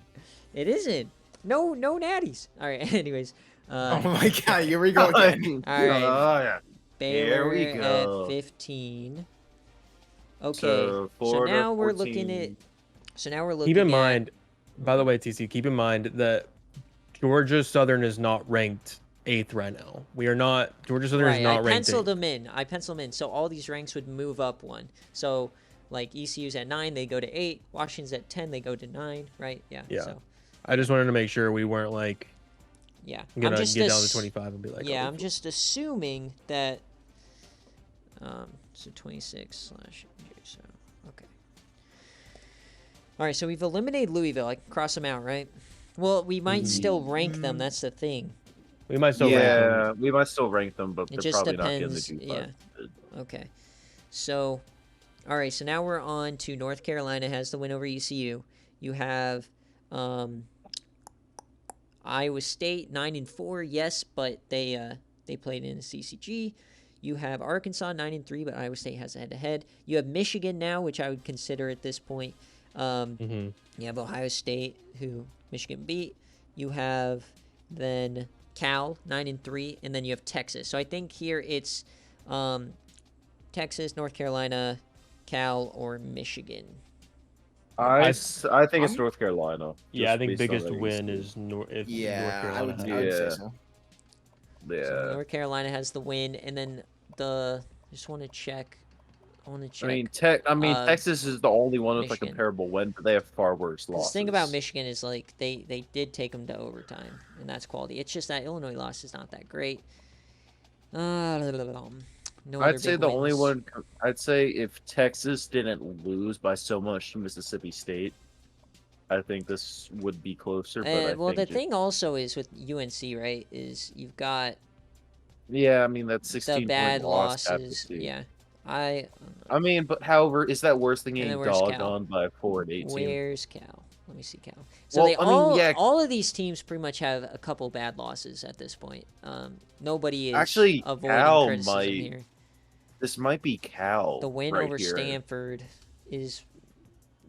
It isn't. No natties. All right. Anyways. Oh my god, here we go again. All right. Oh, yeah. Baylor we go. at 15. Okay. So, Florida, now we're 14. looking at. So now we're looking. Keep in mind, by the way, TC, keep in mind that Georgia Southern is not ranked 8th right now. We are not. Georgia Southern is not ranked. I penciled them in. So all these ranks would move up one. So like ECU's at 9, they go to 8. Washington's at 10, they go to 9. Right? Yeah. Yeah. So. I just wanted to make sure we weren't like. Yeah. Gonna get down to 25 and be like. Yeah, oh, I'm just assuming that. So 26 / so okay. All right, so we've eliminated Louisville. I can cross them out, right? Well, we might still rank them. That's the thing. We might still rank them. We might still rank them, but It they're just probably depends. not getting the G5. Yeah. Okay. So, all right. So now we're on to North Carolina has the win over ECU. You have Iowa State 9-4. Yes, but they played in the CCG. You have Arkansas 9-3, but Iowa State has a head-to-head. You have Michigan now, which I would consider at this point. You have Ohio State, who Michigan beat. You have then Cal 9-3, and then you have Texas. So I think here it's Texas, North Carolina, Cal, or Michigan. I think it's North Carolina. Yeah, I think biggest win is North Carolina. I would say so. Yeah. So North Carolina has the win, and then I just want to check. I mean, Texas is the only one with a Michigan. comparable win, but they have far worse losses. The thing about Michigan is like they did take them to overtime, and that's quality. It's just that Illinois loss is not that great. No I'd say the wins. only one. I'd say if Texas didn't lose by so much to Mississippi State, I think this would be closer. But the thing also is with UNC, right? Is you've got that's 16 the bad loss losses. Yeah, I mean, but however, is that worse than And getting then where's dogged Cal? on by 4-18? Where's Cal? Let me see Cal. So Well, all of these teams pretty much have a couple bad losses at this point. Nobody is Actually, avoiding Cal criticism might. here. This might be Cal. The win right over here. Stanford is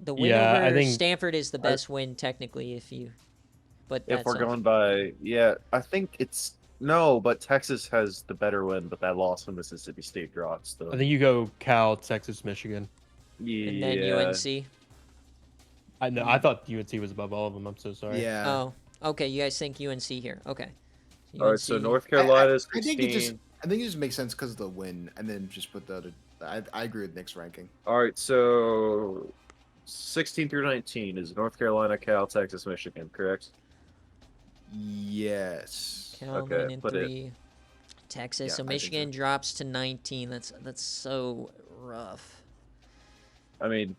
the win Yeah, I over think- Stanford is the best win technically but If that's we're going by, I think it's no, but Texas has the better win, but that loss from Mississippi State drops though. I think you go Cal, Texas, Michigan. Yeah. and then UNC. I thought UNC was above all of them. I'm so sorry. Yeah. Oh, okay. You guys think UNC here? Okay. All right, so UNC North Carolina's I 16. think it just makes sense because of the win, and then just put the other. I agree with Nick's ranking. All right, so 16 through 19 is North Carolina, Cal, Texas, Michigan, correct? Yes. Cal Okay, 9-3. Texas. Yeah, So I think Michigan drops to 19. That's so rough. I mean,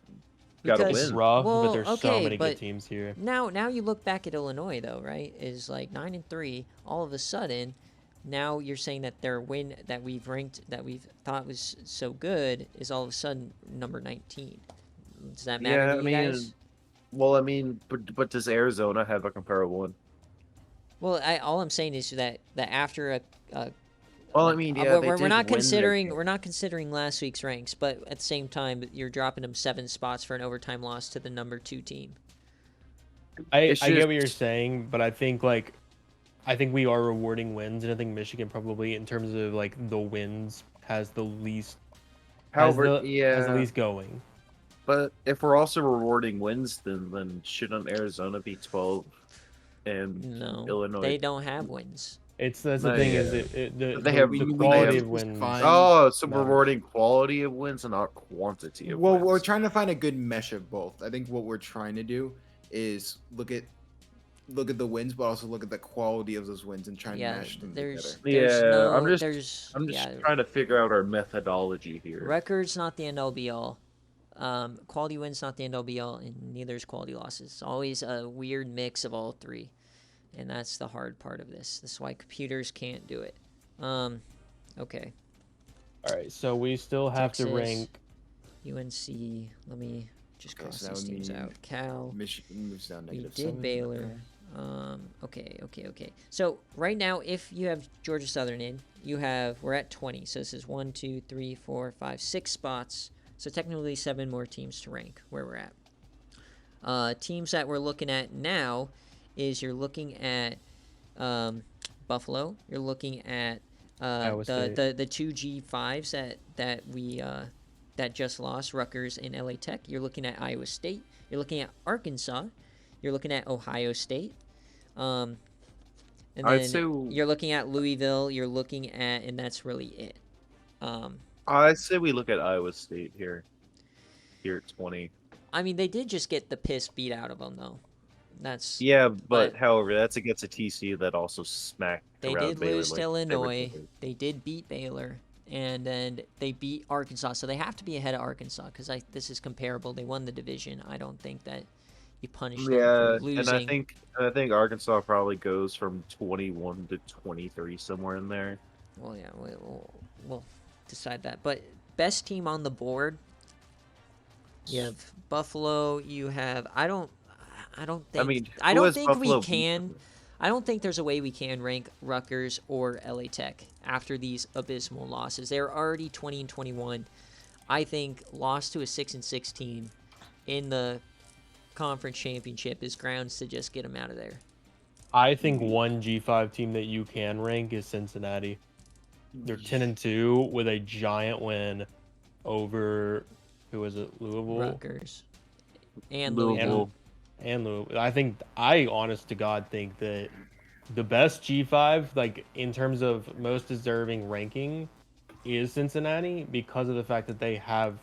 gotta Because- It's win. rough, Well, but there's so okay, many but good teams here. Now you look back at Illinois though, right? Is like 9-3. All of a sudden, now you're saying that their win that we've ranked that we've thought was so good is all of a sudden number 19. Does that matter to you guys? Well, I mean, but does Arizona have a comparable one? Well, all I'm saying is that after a Well, I mean, yeah, we're they not did win we're not considering last week's ranks, but at the same time, you're dropping them 7 spots for an overtime loss to the number 2 team. I It's get what you're just- saying, but I think we are rewarding wins, and I think Michigan probably, in terms of like the wins, has the least. However, has the least going. But if we're also rewarding wins, then shouldn't Arizona be 12 and No, Illinois? they don't have wins. That's the No, thing yeah. is the We quality have- of wins. fine. Oh, so No. rewarding quality of wins and not quantity of Well, wins. we're trying to find a good mesh of both. I think what we're trying to do is look at the wins, but also look at the quality of those wins and try and Yeah, mesh them there's together. Yeah, no, I'm just yeah, trying to figure out our methodology here. records not the end all be all. Quality wins not the end all be all, and neither is quality losses. It's always a weird mix of all three, and that's the hard part of this. This is why computers can't do it. Okay, All right, so we still have to Texas. rank. UNC. Let me just Okay, cross so that these would teams mean out. Cal. Michigan moves down We -7. did Baylor. Okay. So right now, if you have Georgia Southern in, we're at 20. So this is 1, 2, 3, 4, 5, 6 spots. So technically 7 more teams to rank where we're at. Teams that we're looking at now is you're looking at Buffalo. You're looking at the 2 G5s that just lost, Rutgers and LA Tech. You're looking at Iowa State. You're looking at Arkansas. You're looking at Ohio State. And then you're looking at Louisville. You're looking at, and that's really it. I'd say we look at Iowa State here at 20. I mean, they did just get the piss beat out of them, though. But however, that's against a TCU that also smacked They around did Baylor lose like to Illinois. everything. They did beat Baylor, and then they beat Arkansas. So they have to be ahead of Arkansas because this is comparable. They won the division. I don't think that you punish them for losing. And I think Arkansas probably goes from 21 to 23 somewhere in there. Well, yeah, we'll decide that. But best team on the board. You have Buffalo. You have I don't think we can. I don't think there's a way we can rank Rutgers or LA Tech after these abysmal losses. They're already 20-21. I think loss to a 6-6 team in the conference championship is grounds to just get them out of there. I think one G5 team that you can rank is Cincinnati. They're 10-2 with a giant win over who was it? Louisville. Rutgers and Louisville. And Louisville. I honest to God think that the best G5, like in terms of most deserving ranking, is Cincinnati because of the fact that they have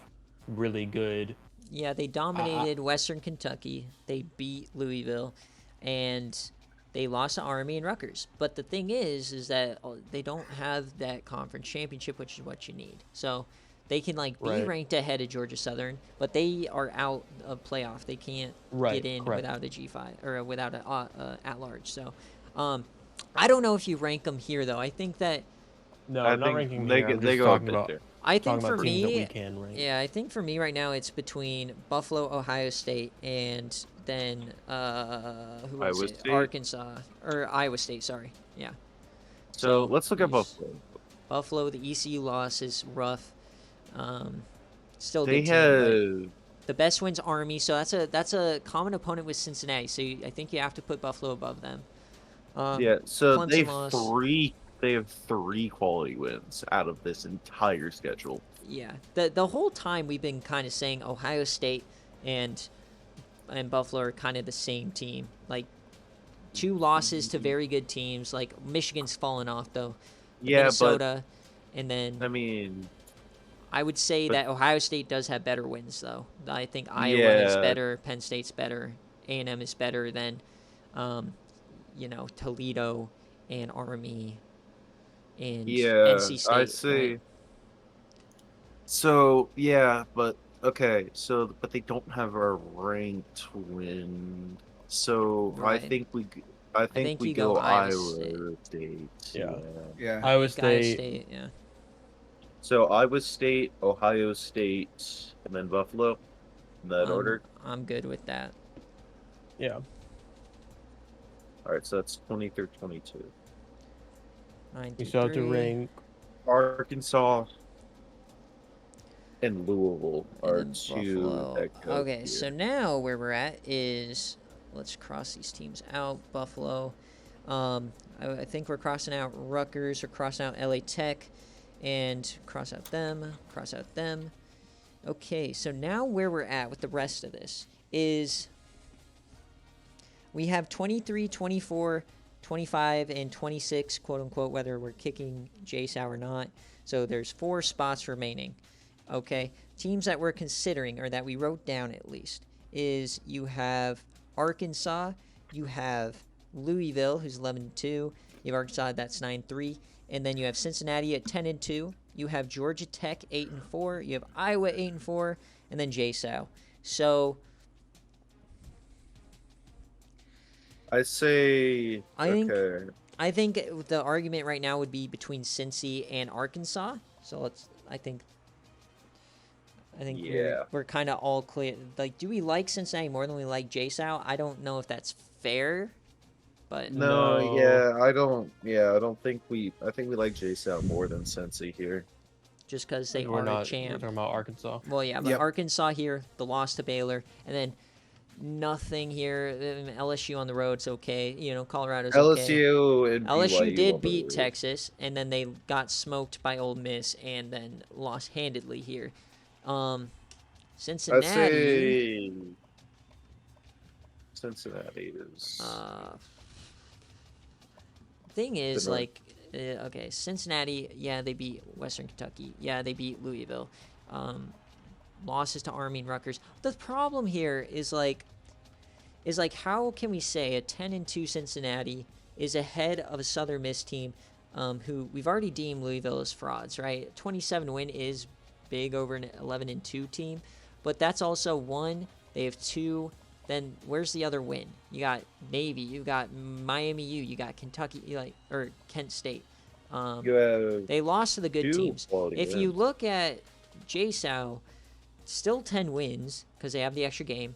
really good. Yeah, they dominated Western Kentucky. They beat Louisville, and they lost to Army and Rutgers. But the thing is that they don't have that conference championship, which is what you need. So they can be ranked ahead of Georgia Southern, but they are out of playoff. They can't get in without a G5 or without a at large. So I don't know if you rank them here though. I think that I'm not ranking them here. They go up there. I think for me, I think for me right now it's between Buffalo, Ohio State, and then Arkansas or Iowa State. Sorry, yeah. So let's look at Buffalo. Buffalo, the ECU loss is rough. Still they good team, but the best win's Army, so that's a common opponent with Cincinnati. So I think you have to put Buffalo above them. So Clemson they have 3 quality wins out of this entire schedule. Yeah, the whole time we've been kind of saying Ohio State and Buffalo are kind of the same team. Like 2 losses to very good teams. Like Michigan's fallen off though. Minnesota, and then I would say that Ohio State does have better wins though. I think Iowa is better, Penn State's better, A&M is better than Toledo and Army and NC State. I'd say. Right? So but they don't have a ranked win. So right. I think we go Iowa State. Yeah. Iowa State. Yeah. So Iowa State, Ohio State, and then Buffalo. In that order. I'm good with that. Yeah. All right, so that's 20 through 22. We still have to rank Arkansas and Louisville are and 2 Buffalo. that go Okay, here. so now where we're at is let's cross these teams out. Buffalo. I think we're crossing out Rutgers. We're crossing out LA Tech, and cross out them. Cross out them. Okay, so now where we're at with the rest of this is we have 23, 24, 25, and 26, quote unquote, whether we're kicking JSOW or not. So there's 4 spots remaining. Okay, teams that we're considering, or that we wrote down at least, is you have Arkansas, you have Louisville, who's 11-2, you have Arkansas, that's 9-3, and then you have Cincinnati at 10-2, you have Georgia Tech 8-4, you have Iowa 8-4, and then JSOW. So I think the argument right now would be between Cincy and Arkansas. So I think we're kind of all clear. Like, do we like Cincinnati more than we like JSOW? I don't know if that's fair. But No, No. yeah, I don't. Yeah, I don't think we. I think we like JSOW more than Cincy here. just because they We're are a not. We're champ. talking about Arkansas. Well, yeah, but Yep. Arkansas here, the loss to Baylor, and then nothing here. LSU on the road's okay. You know, Colorado's okay. LSU and LSU BYU did on the beat road. Texas, and then they got smoked by Ole Miss, and then lost handedly here. I Cincinnati. say Cincinnati is. Thing is, Good run. like, okay, Cincinnati, yeah, they beat Western Kentucky. Yeah, they beat Louisville. Losses to Army and Rutgers. The problem here is like, how can we say a 10-2 Cincinnati is ahead of a Southern Miss team, who we've already deemed Louisville as frauds, right? 27 win is big over an 11-2 team, but that's also one. They have two. Then where's the other win? You got Navy, you got Miami U, you got Kentucky, or Kent State. You have They lost to the good two teams. quality If you wins. look at JSOW, still 10 wins because they have the extra game,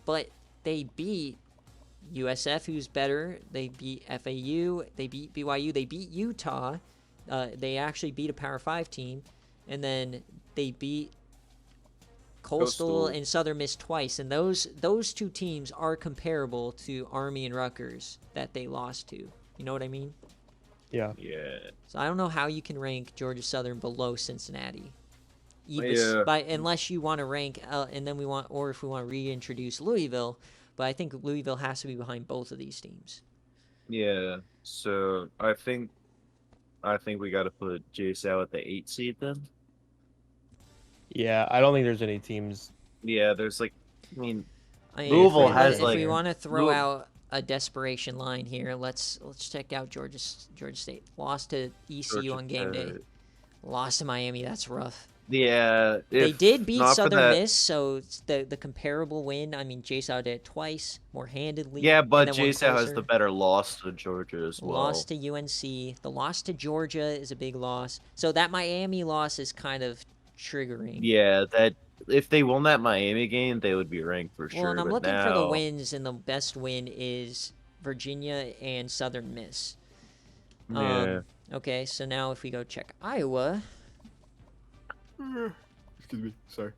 but they beat USF, who's better. They beat FAU. They beat BYU. They beat Utah. They actually beat a Power 5 team, and then they beat Coastal and Southern Miss twice, and those two teams are comparable to Army and Rutgers that they lost to. You know what I mean? Yeah. Yeah. So I don't know how you can rank Georgia Southern below Cincinnati. Yeah. Unless you want to rank, and then or if we want to reintroduce Louisville, but I think Louisville has to be behind both of these teams. Yeah. So I think we got to put JSOW at the 8 seed then. Yeah, I don't think there's any teams. Yeah, there's like, I mean, Louisville has, if like- we want to throw Lou- out a desperation line here, let's check out Georgia State. Lost to ECU Georgia on game day. Tech. Lost to Miami. That's rough. Yeah, They if did beat not for Southern that- Miss, so it's the comparable win. I mean, JSOW did it twice, more handedly. Yeah, and but then one JSOW has closer. the better loss to Georgia as well. Loss to UNC. The loss to Georgia is a big loss. So that Miami loss is kind of triggering. Yeah, that if they won that Miami game, they would be ranked for sure. Well, and I'm but looking for the now- wins, and the best win is Virginia and Southern Miss. Yeah. Okay, so now if we go check Iowa. Excuse me. Sorry.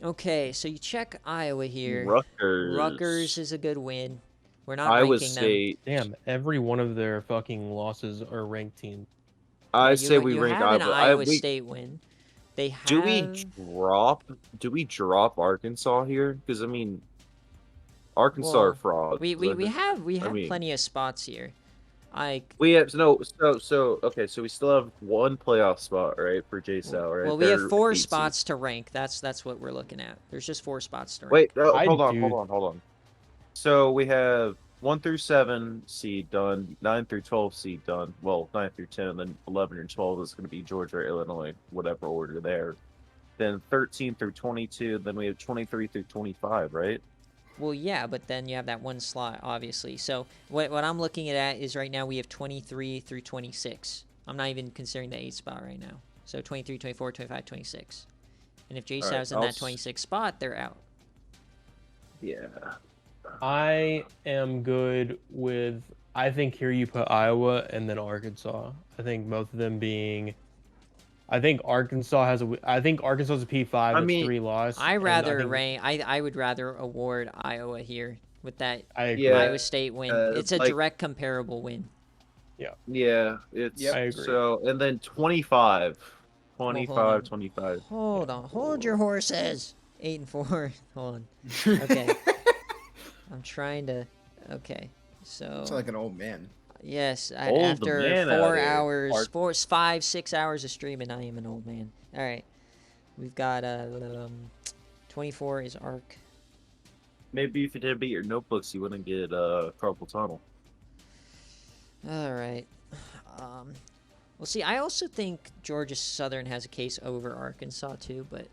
Okay, so you check Iowa here. Rutgers is a good win. We're not Iowa ranking them. State. Damn, every one of their fucking losses are ranked teams. I Yeah, say we you rank have an Iowa. Iowa State win. They have. Do we drop Arkansas here? Because I mean, Arkansas Well, are frauds. We have mean- plenty of spots here. We have okay. So we still have one playoff spot, right, for JSOW, right? Well, we have They're 4 8 seed. spots to rank. That's what we're looking at. There's just 4 spots to rank. Wait, I hold do- on. So we have 1 through 7 seed done, 9 through 12 seed done. Well, 9 through 10, and then 11 and 12 is going to be Georgia or Illinois, whatever order there. Then 13 through 22, then we have 23 through 25, right? Well, yeah, but then you have that one slot, obviously. So what I'm looking at is right now we have 23 through 26. I'm not even considering the 8 spot right now. So 23, 24, 25, 26. And if JSOW's in that 26 spot, they're out. Yeah. I am good with. I think here you put Iowa and then Arkansas. I think both of them being. I think Arkansas has a. I think Arkansas is a P5 with 3 losses. I would rather award Iowa here with that I agree. Yeah. Iowa State win. It's a like- direct comparable win. Yeah, it's Yep. I agree. so, and then 25. hold 25, on. 25. Hold on. Hold your horses. 8 and 4. Hold on. Okay. I'm trying to. Okay. So. Sound like an old man. Yes. Old After man out 4 here. hours, 5, 6 hours of streaming, I am an old man. All right. We've got 24 is Arc. Maybe if you didn't beat your notebooks, you wouldn't get carpal tunnel. All right. Well, see, I also think Georgia Southern has a case over Arkansas too, but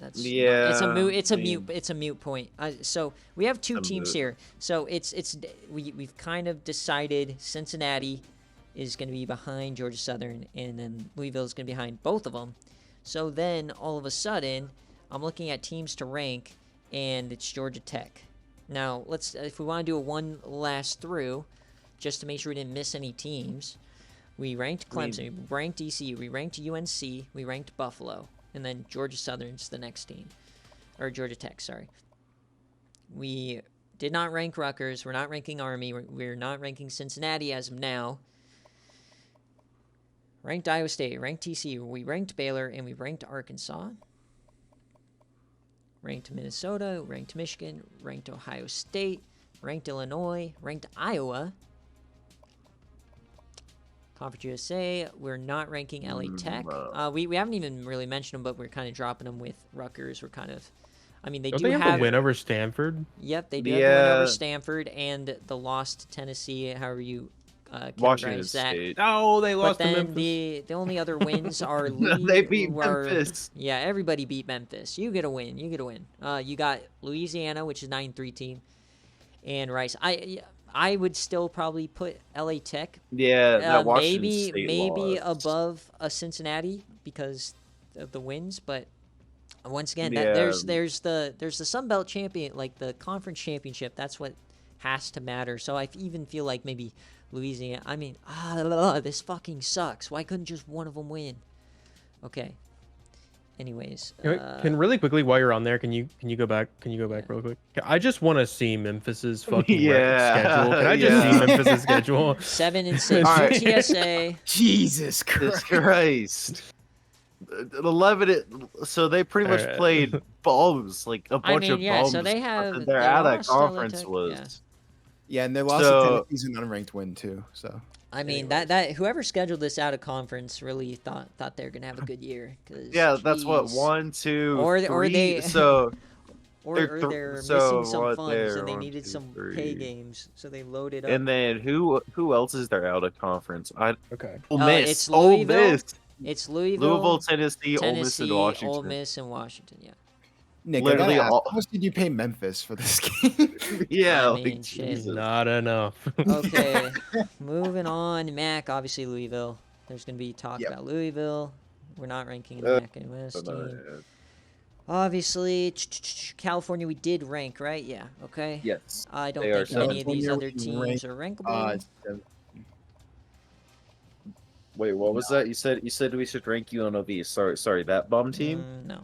that's Yeah, it's a mute point. So we have 2 A teams moot. here. So we've kind of decided Cincinnati is going to be behind Georgia Southern, and then Louisville is going to be behind both of them. So then all of a sudden, I'm looking at teams to rank, and it's Georgia Tech, Now, if we want to do a one last through, just to make sure we didn't miss any teams, we ranked Clemson, we ranked ECU, we ranked UNC, we ranked Buffalo, and then Georgia Southern's the next team. Or Georgia Tech, sorry. We did not rank Rutgers. We're not ranking Army. We're not ranking Cincinnati as of now. Ranked Iowa State, ranked TCU. We ranked Baylor, and we ranked Arkansas. Ranked Minnesota, ranked Michigan, ranked Ohio State, ranked Illinois, ranked Iowa. Conference USA, we're not ranking LA Tech. We haven't even really mentioned them, but we're kind of dropping them with Rutgers. We're kind of, I mean, they Don't do they have a win over Stanford? Yep, they do have the win over Stanford and the loss to Tennessee, however you Washington categorize that. State. Oh, they lost But to then Memphis. the only other wins are They beat Memphis. Yeah, everybody beat Memphis. You get a win. You get a win. You got Louisiana, which is 9-3 team, and Rice. I would still probably put LA Tech. Yeah, that Washington State maybe lost. above a Cincinnati because of the wins, but once again, Yeah. there's the Sun Belt champion, like the conference championship. That's what has to matter. So I even feel like maybe Louisiana. I mean, this fucking sucks. Why couldn't just one of them win? Okay. Anyways, Can really quickly while you're on there, can you go back? Can you go back real quick? I just want to see Memphis's fucking schedule. Can I just see Memphis's schedule? 7-6 Alright. UTSA. Jesus Christ. 11. So they pretty much played bums, like a bunch of bums. So they have they're out of conference was. Yeah, and they lost to Tennessee's an unranked win too. So I mean that whoever scheduled this out of conference really thought they were gonna have a good year. That's what 1, 2, or 3. They so they're missing some funds and they needed some pay games, so they loaded up. And then who else is there out of conference? Okay. Miss. It's Louisville. Ole Miss. It's Louisville, Tennessee, Ole Miss, and Washington. Ole Miss, and Washington. Yeah. Nick, Literally how much did you pay Memphis for this game? Yeah, I mean, shit. Not enough. Okay, moving on. MAC, obviously Louisville. There's going to be talk about Louisville. We're not ranking the MAC and West team. Obviously, California we did rank, right? Yeah, okay. Yes. I don't think any of these other teams are rankable. Wait, what was that? You said we should rank UNLV. Sorry, that bum team? No.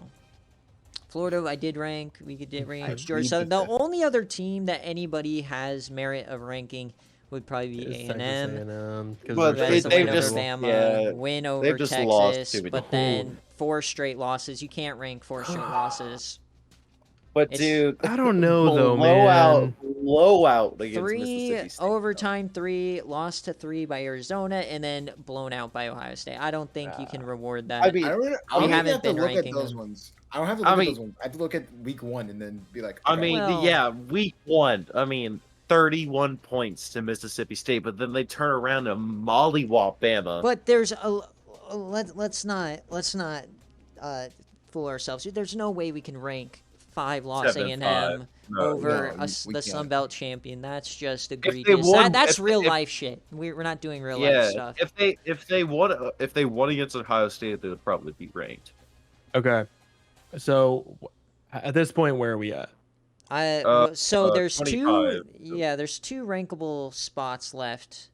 Florida, I did rank. We did rank Georgia. So the only other team that anybody has merit of ranking would probably be A&M. But they've just Alabama, win over they've just Texas, lost too many. but then 4 straight losses. You can't rank 4 straight losses. But dude, I don't know though, man. Blowout against 3 Mississippi State. overtime, 3 lost to 3 by Arizona, and then blown out by Ohio State. I don't think you can reward that. I mean, I don't haven't have to been look at ranking those them. ones. I don't have to look at those ones. I have to look at week 1 and then be like, I mean, Well- week 1. I mean, 31 points to Mississippi State, but then they turn around and mollywop Bama. But there's let's not fool ourselves. There's no way we can rank 5 loss 7-5. A&M over we the can't. Sun Belt champion. That's just they egregious. won- That's if- real if- life shit. We're not doing real life stuff. if they won against Ohio State, they would probably be ranked. Okay. So at this point, where are we at? So there's 25. there's 2 rankable spots left,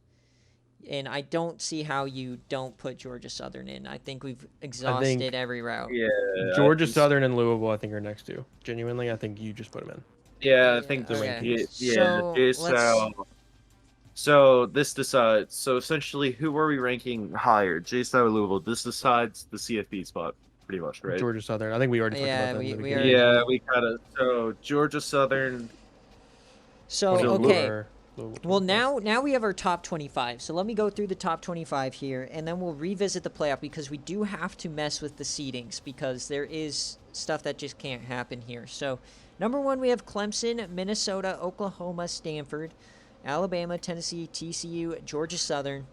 and I don't see how you don't put Georgia Southern in. I think we've exhausted every route. Yeah, Georgia Southern and Louisville, I think, are next 2. Genuinely, I think you just put them in. Yeah, I think the Okay. So this decides. So essentially, who are we ranking higher, JSTOW or Louisville? This decides the CFP spot, pretty much, right? Georgia Southern. I think we already talked about that. we in the already- beginning. Yeah, we kind of. So Georgia Southern. So So okay. Louisville. Well, now we have our top 25. So let me go through the top 25 here, and then we'll revisit the playoff because we do have to mess with the seedings because there is stuff that just can't happen here. So number 1, we have Clemson, Minnesota, Oklahoma, Stanford, Alabama, Tennessee, TCU, Georgia Southern,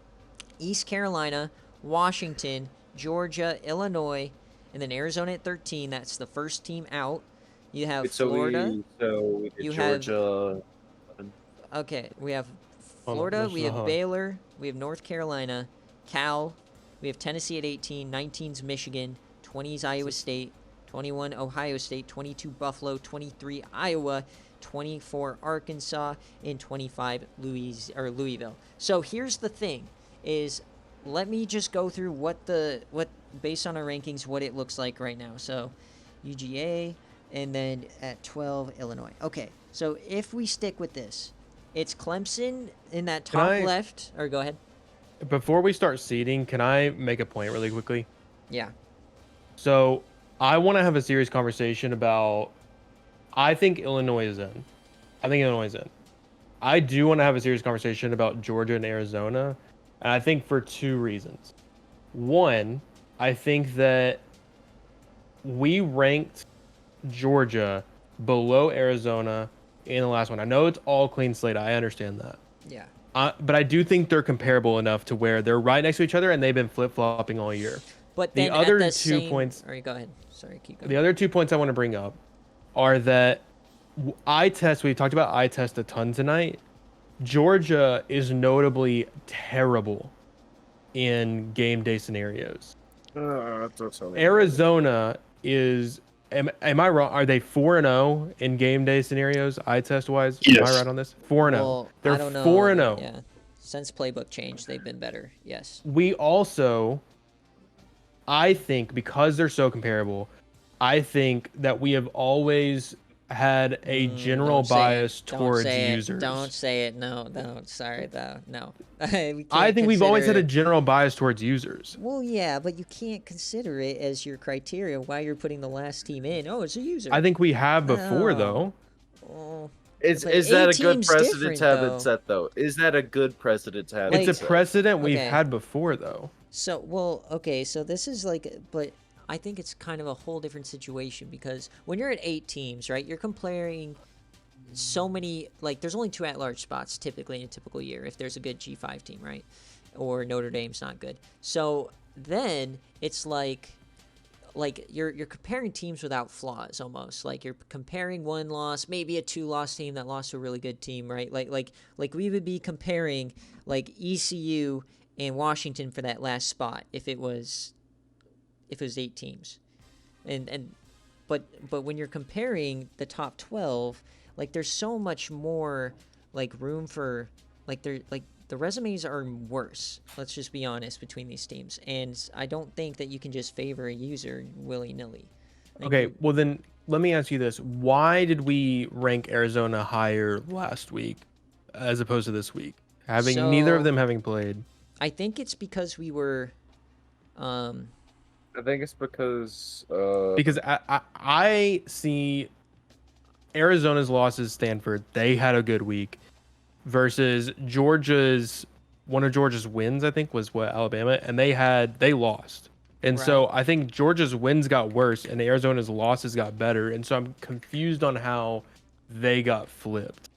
East Carolina, Washington, Georgia, Illinois, and then Arizona at 13. That's the first team out. You have Florida. We did You have- Georgia. Okay, we have Hold on, Florida, there's we the have hub. Baylor, we have North Carolina, Cal, we have Tennessee at 18, 19's Michigan, 20's Iowa State, 21 Ohio State, 22 Buffalo, 23 Iowa, 24 Arkansas, and 25 Louisville. So here's the thing is, let me just go through what based on our rankings, what it looks like right now. So UGA, and then at 12, Illinois. Okay, so if we stick with this, it's Clemson in that top left. Or go ahead. Before we start seeding, can I make a point really quickly? Yeah. So I want to have a serious conversation about. I think Illinois is in. I do want to have a serious conversation about Georgia and Arizona, and I think for two reasons. One, I think that we ranked Georgia below Arizona in the last one. I know it's all clean slate. I understand that. Yeah. But I do think they're comparable enough to where they're right next to each other, and they've been flip-flopping all year. But the then other at the 2 same... points. All right, go ahead. Sorry, keep going. The other 2 points I want to bring up are that eye test. We talked about eye test a ton tonight. Georgia is notably terrible in game day scenarios. Arizona is. Am I wrong? Are they 4-0 in game day scenarios, eye test wise? Yes. Am I right on this? 4-0. Well, They're I don't know. 4-0. Yeah. Since playbook changed, they've been better. Yes. We also, I think, because they're so comparable, I think that we have always had a general bias towards users. Don't say it. No. Sorry, though. No. I think we've always had a general bias towards users. Well, yeah, but you can't consider it as your criteria why you're putting the last team in. Oh, it's a user. I think we have before, though. Oh. Is But that a good team's precedent different, to have though. it set, though? Is that a good precedent to have it It's a set? precedent we've Okay. had before, though. So, well, okay, so this is like, but I think it's kind of a whole different situation because when you're at 8 teams, right, you're comparing so many, like, there's only 2 at-large spots typically in a typical year if there's a good G5 team, right? Or Notre Dame's not good. So then it's like you're comparing teams without flaws almost. Like you're comparing one loss, maybe a 2-loss team that lost to a really good team, right? Like we would be comparing like ECU and Washington for that last spot if it was 8 teams. But when you're comparing the top 12, like there's so much more like room for the resumes are worse. Let's just be honest between these teams, and I don't think that you can just favor a user willy-nilly. Okay, well then let me ask you this: why did we rank Arizona higher last week as opposed to this week, having neither of them having played? I think it's because we were. I think it's because I see Arizona's losses. Stanford, they had a good week, versus one of Georgia's wins, I think, was Alabama, and they lost. And so I think Georgia's wins got worse and Arizona's losses got better. And so I'm confused on how they got flipped.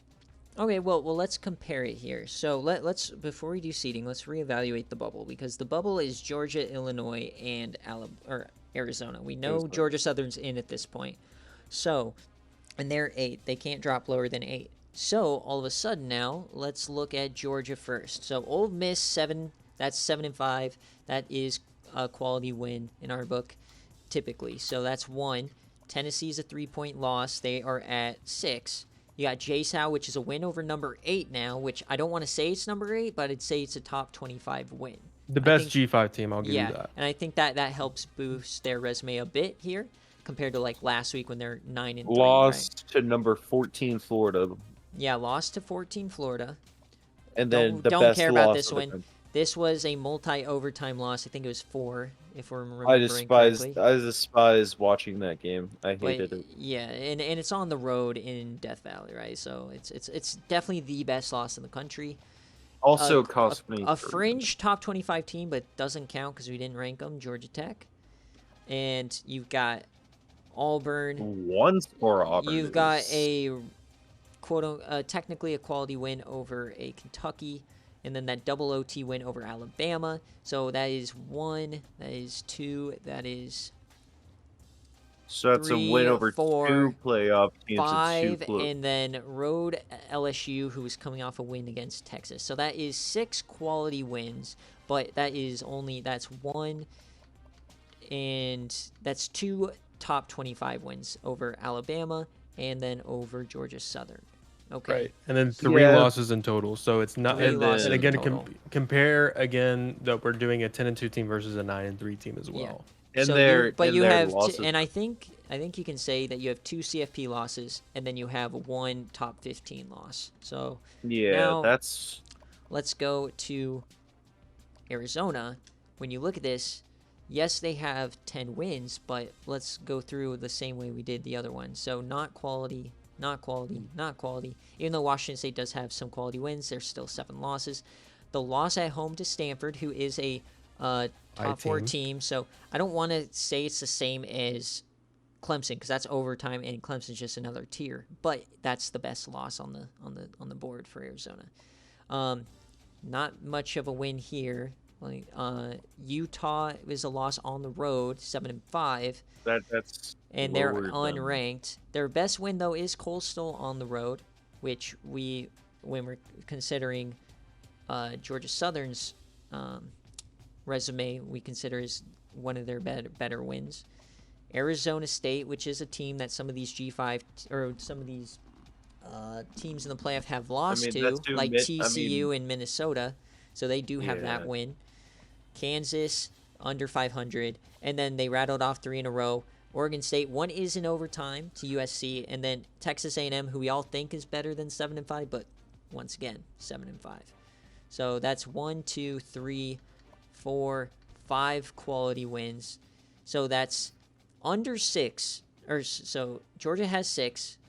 Okay, well, let's compare it here. So let's before we do seeding, let's reevaluate the bubble because the bubble is Georgia, Illinois, and Arizona. We know Georgia Southern's in at this point. So, and they're 8. They can't drop lower than 8. So all of a sudden now, let's look at Georgia first. So Ole Miss 7. That's 7-5. That is a quality win in our book, typically. So that's 1. Tennessee's a 3-point loss. They are at 6. You got JSOW, which is a win over number 8 now, which I don't want to say it's number 8, but I'd say it's a top 25 win. The best G5 team, I'll give you that. Yeah, and I think that helps boost their resume a bit here compared to like last week when they're 9-3. Lost to number 14 Florida. Yeah, lost to 14 Florida. And then don't care about this one. This was a multi-overtime loss. I think it was 4, if we're remembering correctly. I despise watching that game. I hated it. Yeah, and it's on the road in Death Valley, right? So it's definitely the best loss in the country. Also cost me a fringe top 25 team, but doesn't count because we didn't rank them. Georgia Tech, and you've got Auburn. One for Auburn. You've got a technically a quality win over a Kentucky. And then that double OT win over Alabama. So that is 1. That is 2. That is so that's 3, a win over 4, 2 playoff teams. 5, and then road LSU, who is coming off a win against Texas. So that is 6 quality wins, but that's 1, and that's 2 top 25 wins over Alabama and then over Georgia Southern. Okay. Right, and then 3 losses in total. So it's not. 3 losses and again, in total. compare again that we're doing a 10-2 team versus a 9-3 team as well. And so you have, losses. and I think you can say that you have 2 CFP losses, and then you have 1 top 15 loss. So now, let's go to Arizona. When you look at this, yes, they have 10 wins, but let's go through the same way we did the other one. So not quality, not quality, not quality. Even though Washington State does have some quality wins, there's still 7 losses. The loss at home to Stanford, who is a top 4 team. So I don't want to say it's the same as Clemson, because that's overtime and Clemson's just another tier. But that's the best loss on the board for Arizona. Not much of a win here. Like Utah is a loss on the road, 7-5. That's and they're unranked. Their best win though is Coastal on the road, which when we're considering Georgia Southern's resume, we consider is one of their better wins. Arizona State, which is a team that some of these G5 or some of these teams in the playoff have lost to, like TCU and Minnesota, so they do have that win. Kansas under 500, and then they rattled off 3 in a row. Oregon State, one is in overtime to USC, and then Texas A&M, who we all think is better than 7-5, but once again 7-5. So that's 1, 2, 3, 4, 5 quality wins. So that's under 6, or so Georgia has 6,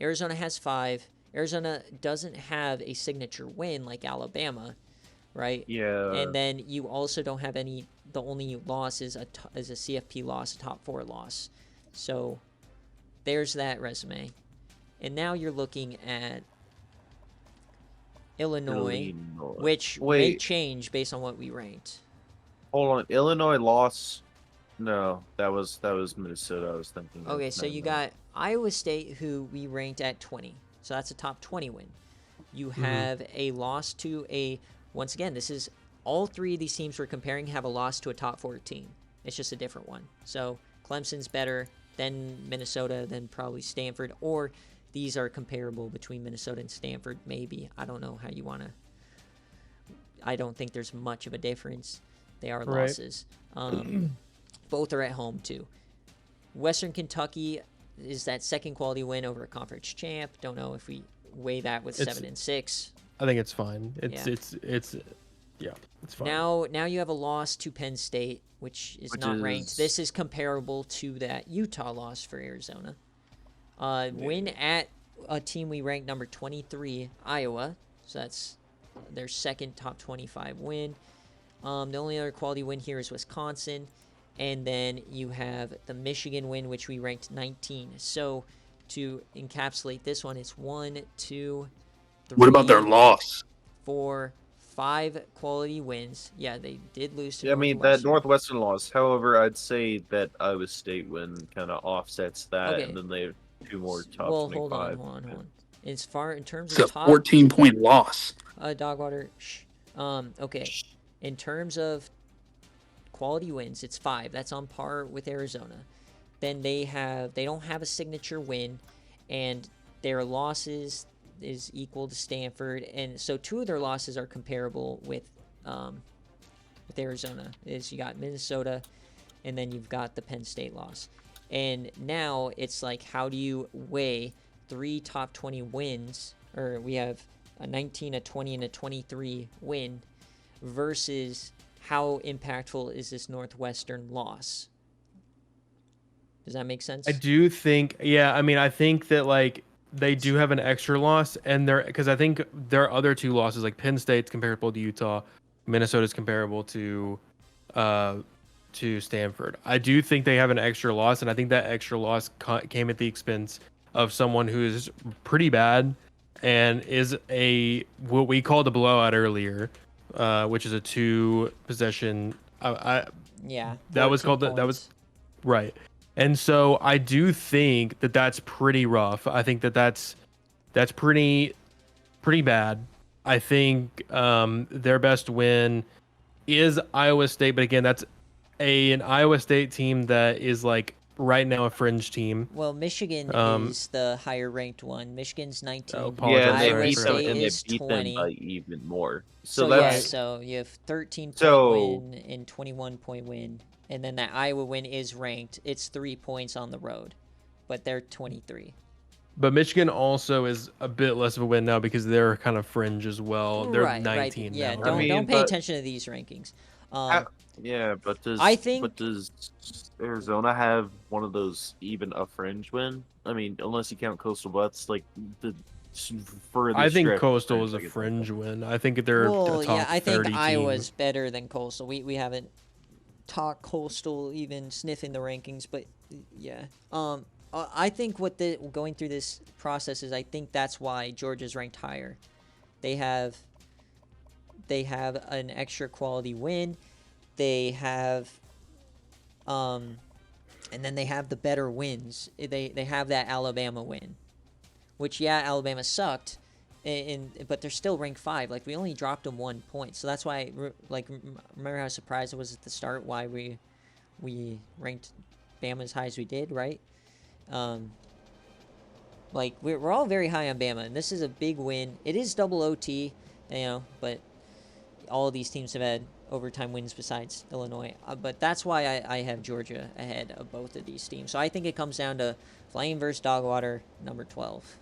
Arizona has 5. Arizona doesn't have a signature win like Alabama, right? Yeah. And then you also don't have any. The only loss is a CFP loss, a top 4 loss. So there's that resume. And now you're looking at Illinois. Which may change based on what we ranked. Hold on, Illinois lost. No, that was Minnesota. I was thinking. Okay, so you got Iowa State, who we ranked at 20. So that's a top 20 win. You have a loss to a. Once again, this is all 3 of these teams we're comparing have a loss to a top 4 team. It's just a different one. So Clemson's better, then Minnesota, then probably Stanford, or these are comparable between Minnesota and Stanford. Maybe. I don't know how you want to. I don't think there's much of a difference. They are losses. Both are at home too. Western Kentucky is that second quality win over a conference champ. Don't know if we weigh that with 7 and 6. I think it's fine. It's fine. Now you have a loss to Penn State, which is not ranked. This is comparable to that Utah loss for Arizona. Win at a team we ranked number 23, Iowa. So that's their second top 25 win. The only other quality win here is Wisconsin. And then you have the Michigan win, which we ranked 19. So to encapsulate this one, it's 1, 2, 3. What about their loss? 4, 5 quality wins. Yeah, they did lose to I mean, that Northwestern loss. However, I'd say that Iowa State win kind of offsets that, and then they have 2 more top 25. Hold on. As far in terms It's of a top 14-point loss. Dogwater. Okay. In terms of quality wins, it's 5. That's on par with Arizona. Then they don't have a signature win, and their losses is equal to Stanford, and so 2 of their losses are comparable with Arizona. Is you got Minnesota, and then you've got the Penn State loss. And now it's like, how do you weigh 3 top 20 wins, or we have a 19, a 20, and a 23 win versus how impactful is this Northwestern loss? Does that make sense? I do think, I think that like they do have an extra loss, and because I think their other 2 losses, like Penn State's comparable to Utah, Minnesota's comparable to Stanford. I do think they have an extra loss, and I think that extra loss came at the expense of someone who is pretty bad and is what we called a blowout earlier, which is a 2-possession. That was called that was right. And so I do think that that's pretty rough. I think that that's pretty bad. I think their best win is Iowa State, but again, that's an Iowa State team that is like right now a fringe team. Well, Michigan is the higher ranked one. Michigan's 19. apologize, and they Iowa beat them, State and they is beat them 20. by even more. So So yeah, that's so you have 13-point So- win and 21-point win, and then that Iowa win is ranked. It's 3 points on the road, but they're 23. But Michigan also is a bit less of a win now because they're kind of fringe as well. They're Right, 19 Yeah, now. don't pay but- attention to these rankings. yeah, but does I think- but does Arizona have one of those even a fringe win? I mean, unless you count Coastal Butts, like the furthest. I think stretch of Coastal is a I guess. fringe win. I think they're Well, a top yeah, I think 30 Iowa's team. better than Coastal. We haven't talked Coastal even sniffing the rankings, but yeah. I think going through this process is I think that's why Georgia's ranked higher. They have an extra quality win. They have and then they have the better wins. They have that Alabama win, which Alabama sucked, but they're still ranked 5. Like we only dropped them 1 point, so that's why remember how surprised I was at the start why we ranked Bama as high as we did, right? Like we're all very high on Bama, and this is a big win. It is double OT, but all of these teams have had overtime wins besides Illinois. But that's why I have Georgia ahead of both of these teams. So I think it comes down to Flame versus Dogwater, number 12.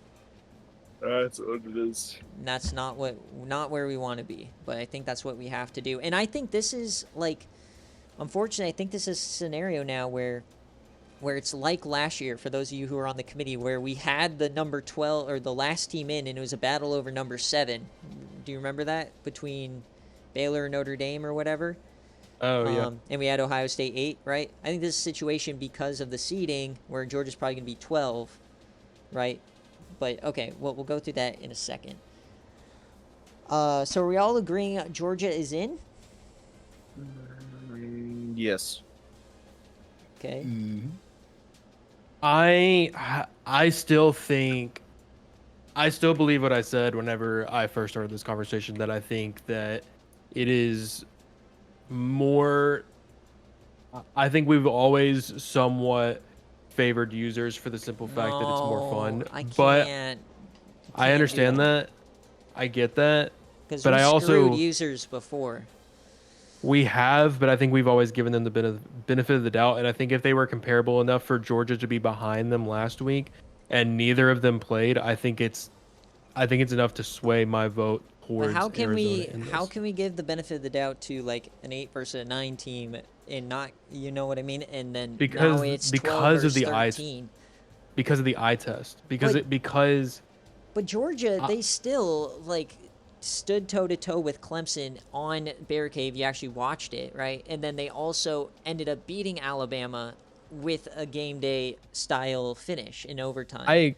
That's what it is. And that's not where we want to be, but I think that's what we have to do. And I think this is unfortunately, I think this is a scenario now where it's like last year, for those of you who are on the committee, where we had the number 12 or the last team in, and it was a battle over number 7. Do you remember that between Baylor and Notre Dame or whatever? Oh, yeah. And we had Ohio State 8, right? I think this is a situation because of the seeding where Georgia's probably going to be 12, right? But okay, we'll go through that in a second. So are we all agreeing Georgia is in? Yes. Okay. Mm-hmm. I still believe what I said whenever I first started this conversation, that I think that it is more. I think we've always somewhat favored users for the simple fact that it's more fun. I but can't. I understand that. I get that. Because But we I also- screwed users before. We have, but I think we've always given them the benefit of the doubt. And I think if they were comparable enough for Georgia to be behind them last week, and neither of them played, I think it's enough to sway my vote towards But how can Arizona in this. we give the benefit of the doubt to like an 8 versus a 9 team and not, you know what I mean? And then now it's 12 because of versus the eye 13. because of the eye test because But- because But Georgia, they still stood toe to toe with Clemson on BearCave. You actually watched it, right? And then they also ended up beating Alabama with a game day style finish in overtime.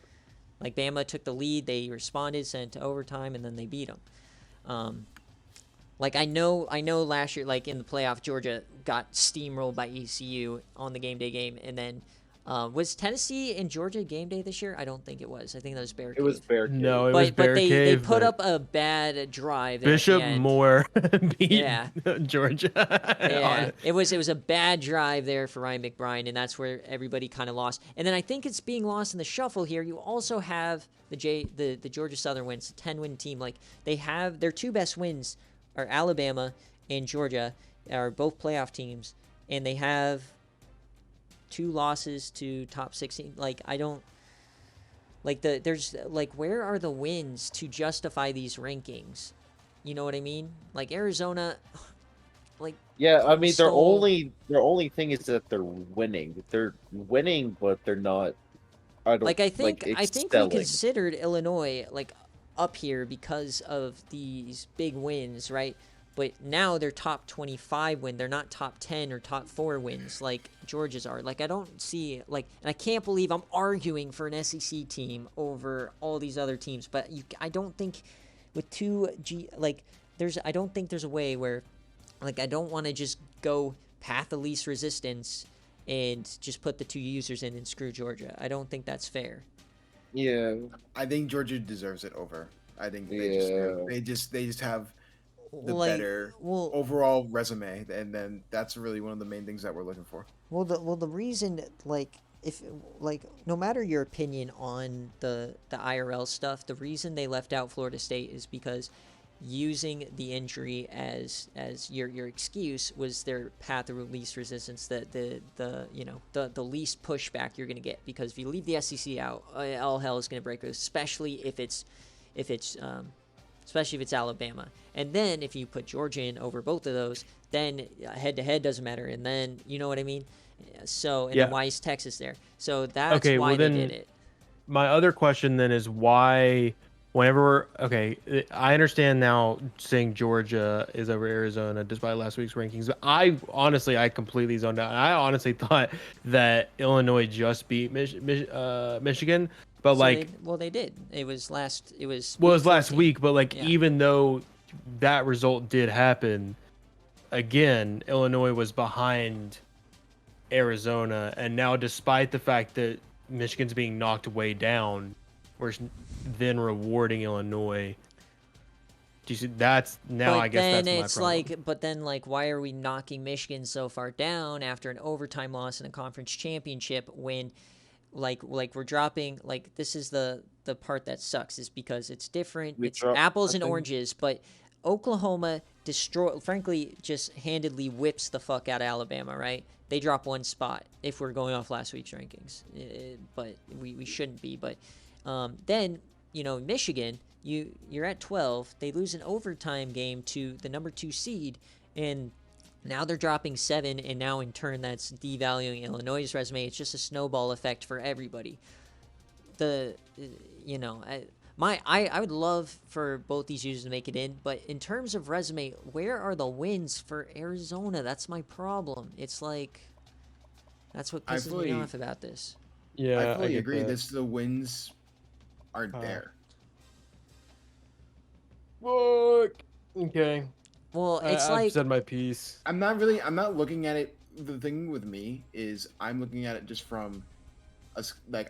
Like Bama took the lead, they responded, sent it to overtime, and then they beat them. I know last year, in the playoff, Georgia got steamrolled by ECU on the game day game, and then was Tennessee and Georgia game day this year? I don't think it was. I think that was BearCave. It was BearCave. no, it was But they BearCave, put but up a bad drive there at Bishop the end. Moore beat Yeah. Georgia. Yeah, it was a bad drive there for Ryan McBride, and that's where everybody kind of lost. And then I think it's being lost in the shuffle here. You also have the Georgia Southern wins, a 10-win team. They have their 2 best wins are Alabama and Georgia, are both playoff teams, and they have 2 losses to top 16. I don't there's where are the wins to justify these rankings? You know what I mean? Arizona, Yeah, I mean their Coastal- only thing is that they're winning. They're winning, but they're not. I think we considered Illinois up here because of these big wins, right? But now they're top 25 win. They're not top 10 or top 4 wins like Georgia's are. I don't see and I can't believe I'm arguing for an SEC team over all these other teams. But I don't think with I don't think there's a way where I don't want to just go path of least resistance and just put the 2 users in and screw Georgia. I don't think that's fair. Yeah. I think Georgia deserves it over. I think Yeah. they just have the Like, better well, overall resume, and then that's really one of the main things that we're looking for. the reason, like, if like no matter your opinion on the IRL stuff, the reason they left out Florida State is because using the injury as your excuse was their path of least resistance, the least pushback you're going to get, because if you leave the SEC out, all hell is going to break loose, especially if it's Alabama. And then if you put Georgia in over both of those, then head to head doesn't matter, and then you know what I mean. So and then why is Texas there? So that's why they did it. My other question then is why, whenever I understand now saying Georgia is over Arizona despite last week's rankings, but I completely zoned out. I honestly thought that Illinois just beat Michigan, but so they did. It was last week, but even though that result did happen, again, Illinois was behind Arizona, and now despite the fact that Michigan's being knocked way down, we're then rewarding Illinois. Do you see? That's now. I guess that's my problem. But then why are we knocking Michigan so far down after an overtime loss in a conference championship when, we're dropping? This is the part that sucks, is because it's different. It's apples and oranges, but Oklahoma frankly, just handedly whips the fuck out of Alabama, right? They drop one spot if we're going off last week's rankings, but we shouldn't be. But then, Michigan, you're at 12. They lose an overtime game to the number 2 seed, and now they're dropping 7, and now in turn that's devaluing Illinois' resume. It's just a snowball effect for everybody. I would love for both these users to make it in, but in terms of resume, where are the wins for Arizona? That's my problem. It's that's what pisses me off about this. Yeah, I fully agree. The wins aren't there. Look. Okay. Well, it's I've said my piece. I'm not looking at it. The thing with me is I'm looking at it just from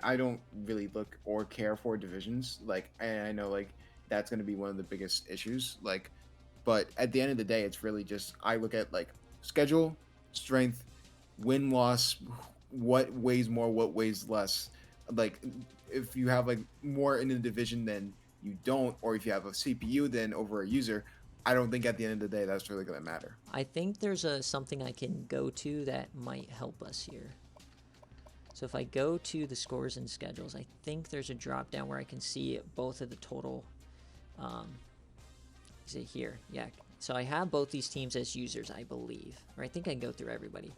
I don't really look or care for divisions. And I know that's going to be one of the biggest issues. But at the end of the day, it's really just I look at schedule, strength, win loss, what weighs more, what weighs less. If you have more in the division than you don't, or if you have a CPU than over a user, I don't think at the end of the day that's really going to matter. I think there's something I can go to that might help us here. So if I go to the scores and schedules, I think there's a drop down where I can see both of the total. Is it here? Yeah. So I have both these teams as users, I believe. Or I think I can go through everybody.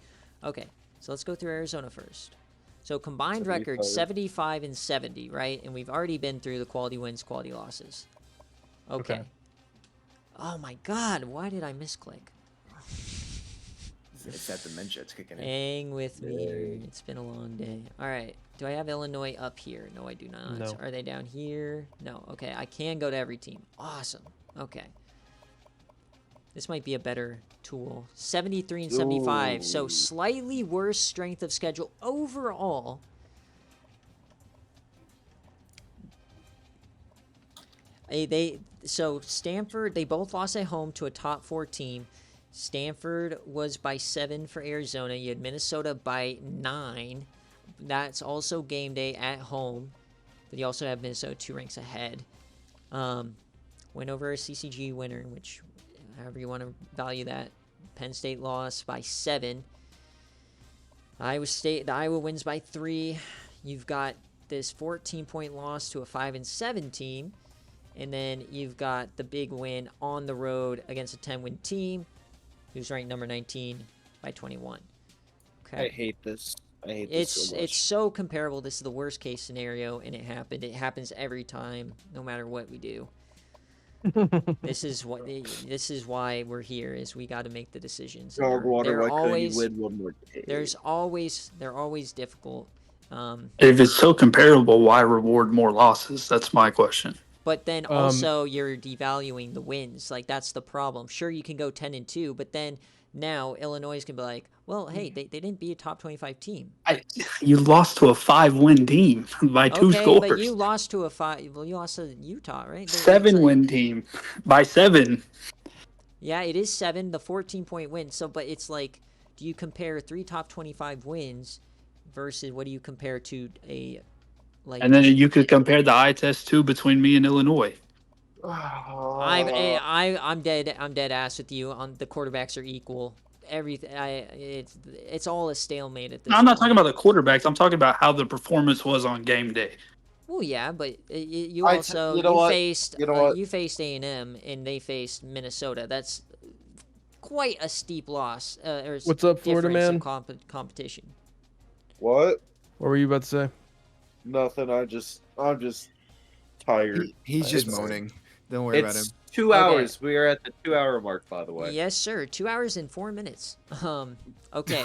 Okay. So let's go through Arizona first. So combined record 75 and 70, right? And we've already been through the quality wins, quality losses. Okay. Oh my God! Why did I misclick? It's that dementia. It's kicking in. Hang with me here. It's been a long day. All right. Do I have Illinois up here? No, I do not. No. Are they down here? No. Okay. I can go to every team. Awesome. Okay. This might be a better tool. 73 and 75. So slightly worse strength of schedule overall. So Stanford, they both lost at home to a top 4 team. Stanford was by 7 for Arizona. You had Minnesota by 9. That's also game day at home. But you also have Minnesota 2 ranks ahead. Win over a CCG winner, which however you want to value that. Penn State lost by 7. The Iowa wins by 3. You've got this 14-point loss to a 5-7 team. And then you've got the big win on the road against a 10-win team, who's ranked number 19 by 21. Okay. I hate this. So much. It's so comparable. This is the worst case scenario, and it happened. It happens every time, no matter what we do. This is why we're here. Is we got to make the decisions. They're always difficult. If it's so comparable, why reward more losses? That's my question. But then also you're devaluing the wins. That's the problem. Sure, you can go 10-2, but then now Illinois can be like, well, hey, they didn't beat a top 25 team. You lost to a 5-win team by 2 scores. But you lost to you lost to Utah, right? 7-win team by 7. Yeah, it is 7, the 14-point win. So, but it's do you compare 3 top 25 wins versus what do you compare to a like? And then you could compare the eye test too between me and Illinois. I'm dead ass with you on the quarterbacks are equal. Everything it's all a stalemate at this No, I'm not point. talking about the quarterbacks. I'm talking about how the performance was on game day. Well, yeah, but you You also know what? faced You know what? you faced A&M and they faced Minnesota. That's quite a steep loss. Or What's up, Florida difference in man? competition. What? What were you about to say? Nothing. I'm just tired. He's just It's- moaning. Don't worry about him. It's 2 Okay. hours. We are at the 2-hour mark, by the way. Yes, sir. 2 hours and 4 minutes. Okay.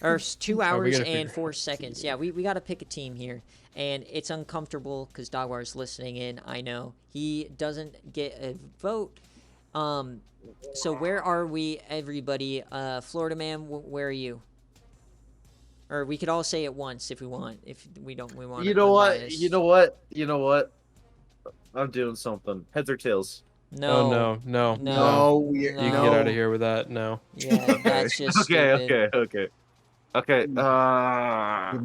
Or 2 hours gotta and figure- 4 seconds. Yeah, we got to pick a team here. And it's uncomfortable because Dogwar's listening in. I know. He doesn't get a vote. So where are we, everybody? Florida man, where are you? Or we could all say it once if we want. If we don't, we want. You know what? You know what? You know what? I'm doing something. Heads or tails? No. Oh no, no, No. No, You No. can get out of here with that. No. Yeah, that's just Okay, stupid. okay. Him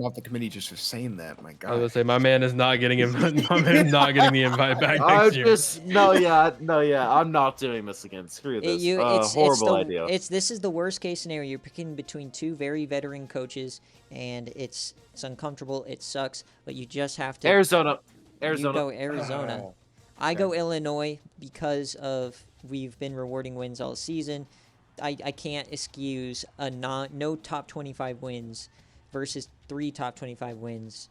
off the committee just for saying that. My I was God. gonna say my man is not getting him. My man is not getting the invite back I'm next year. just I'm not doing this again. Screw this. Horrible idea. This is the worst case scenario. You're picking between two very veteran coaches, and it's uncomfortable. It sucks, but you just have to. Arizona. You go Arizona. I go Illinois because of we've been rewarding wins all season. I can't excuse no top 25 wins versus 3 top 25 wins.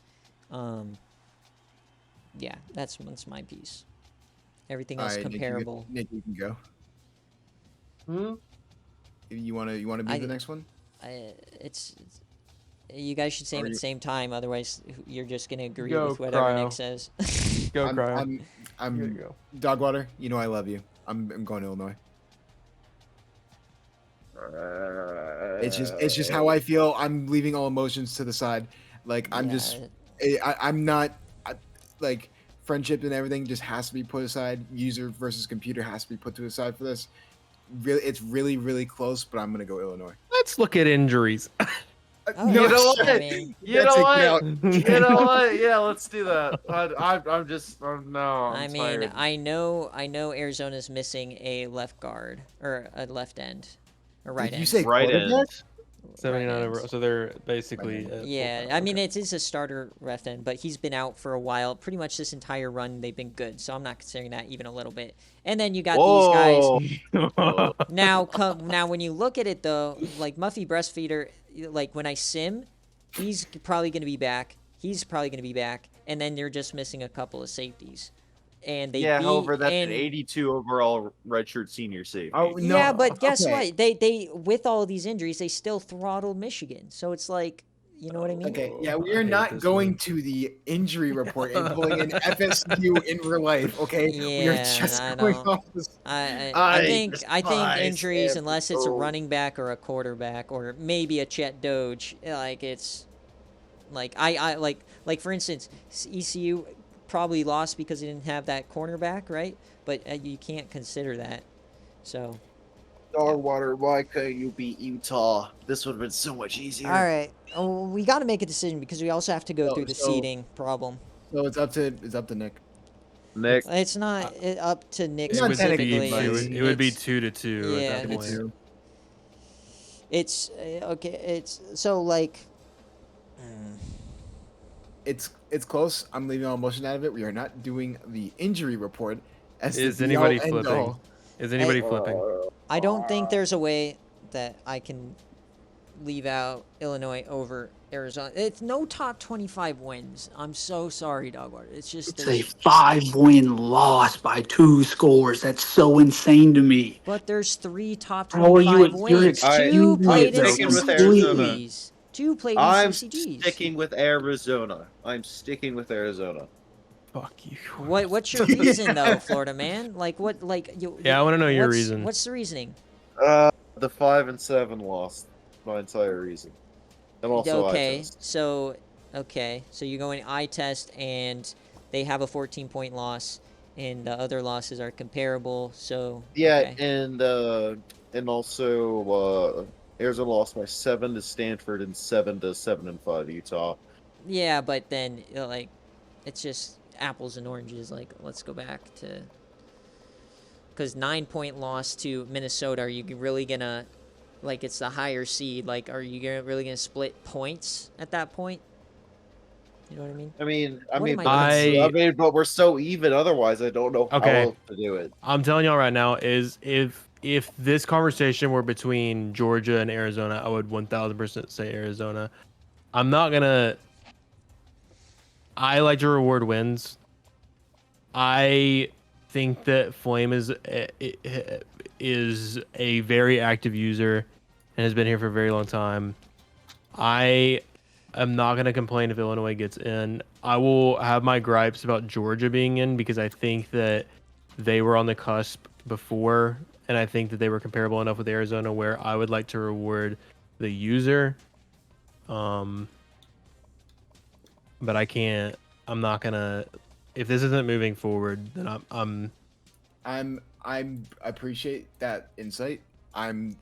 Yeah, that's my piece. Everything else Alright, comparable. Nick, you can go. Hmm? You wanna be the next one? It's you guys should say them at the same time, otherwise you're just gonna agree Go, with whatever Cryo. Nick says. Go, I'm Cryo. I'm, Here I'm you go. Dogwater. You know I love you. I'm going to Illinois. It's just how I feel. I'm leaving all emotions to the side. Like I'm I'm not like friendship and everything just has to be put aside. User versus computer has to be put to the side for this. Really, it's really close, but I'm gonna go Illinois. Let's look at injuries. Oh, You know what? I mean, You know what? You You know what? Yeah, let's do that. I'm tired. I know Arizona's missing a left guard or a left end, or right Did end. you say Right quarterback? end. 79 Right over. end. So they're basically. Yeah, I mean it is a starter left end, but he's been out for a while. Pretty much this entire run, they've been good, so I'm not considering that even a little bit. And then you got these guys. Now when you look at it though, like Muffy Breastfeeder, like when I sim, he's probably going to be back. He's probably going to be back, and then they're just missing a couple of safeties. And they however, that's and, an 82 overall redshirt senior safety. Oh no! yeah, but guess okay. what? They with all these injuries, they still throttled Michigan. So it's like, you know what I mean? Okay, yeah, we I are hate not this going one. to the injury report and pulling in FSU in real life. Okay, we are Yeah, just I going know. off this. I think despise injuries, unless it's a FSU. running back or a quarterback or maybe a Chet Doge, like it's like I like for instance, ECU probably lost because they didn't have that cornerback, right? But you can't consider that. So Dogwater, why couldn't you beat Utah? This would have been so much easier. all right, oh, we got to make a decision because we also have to go through the So- seeding problem. So it's up to Nick. Nick, It's not up to Nick It's It not would, specifically. be, technically, it would be It's- 2-2 yeah, at that point. It's okay. It's so like. It's close. I'm leaving all emotion out of it. We are not doing the injury report. As Is the anybody be-all, end flipping? all. Is anybody flipping? I don't think there's a way that I can leave out Illinois over Arizona. It's no top 25 wins. I'm so sorry, Dogwater. It's just It's a 5-win loss by 2 scores. That's so insane to me. but there's 3 top How are 25 you- you're wins. excusing 2 played in yourself sticking with Arizona. CCGs. 2 played in I'm CCGs. sticking with Arizona. I'm sticking with Arizona. Fuck you. What's your reason though, Florida man? Like what? Like you? Yeah, I want to know your what's- reason. What's the reasoning? The 5-7 lost my entire reason. I'm also Okay, eye test. so you're going eye test, and they have a 14-point loss, and the other losses are comparable. So Yeah, okay. and also Arizona lost by 7 to Stanford and 7 to 7-5 Utah. Yeah, but then like, it's just apples and oranges. Like, let's go back to, because 9-point loss to Minnesota. Are you really gonna, like, it's the higher seed? Like, are you really gonna split points at that point? You know what I mean? But we're so even. Otherwise, I don't know how else to do it. I'm telling y'all right now, is if this conversation were between Georgia and Arizona, I would 1000% say Arizona. I'm not gonna. I like to reward wins. I think that Flame is a very active user and has been here for a very long time. I am not going to complain if Illinois gets in. I will have my gripes about Georgia being in because I think that they were on the cusp before, and I think that they were comparable enough with Arizona where I would like to reward the user. But I can't. I'm not gonna. If this isn't moving forward, then I appreciate that insight. I'm,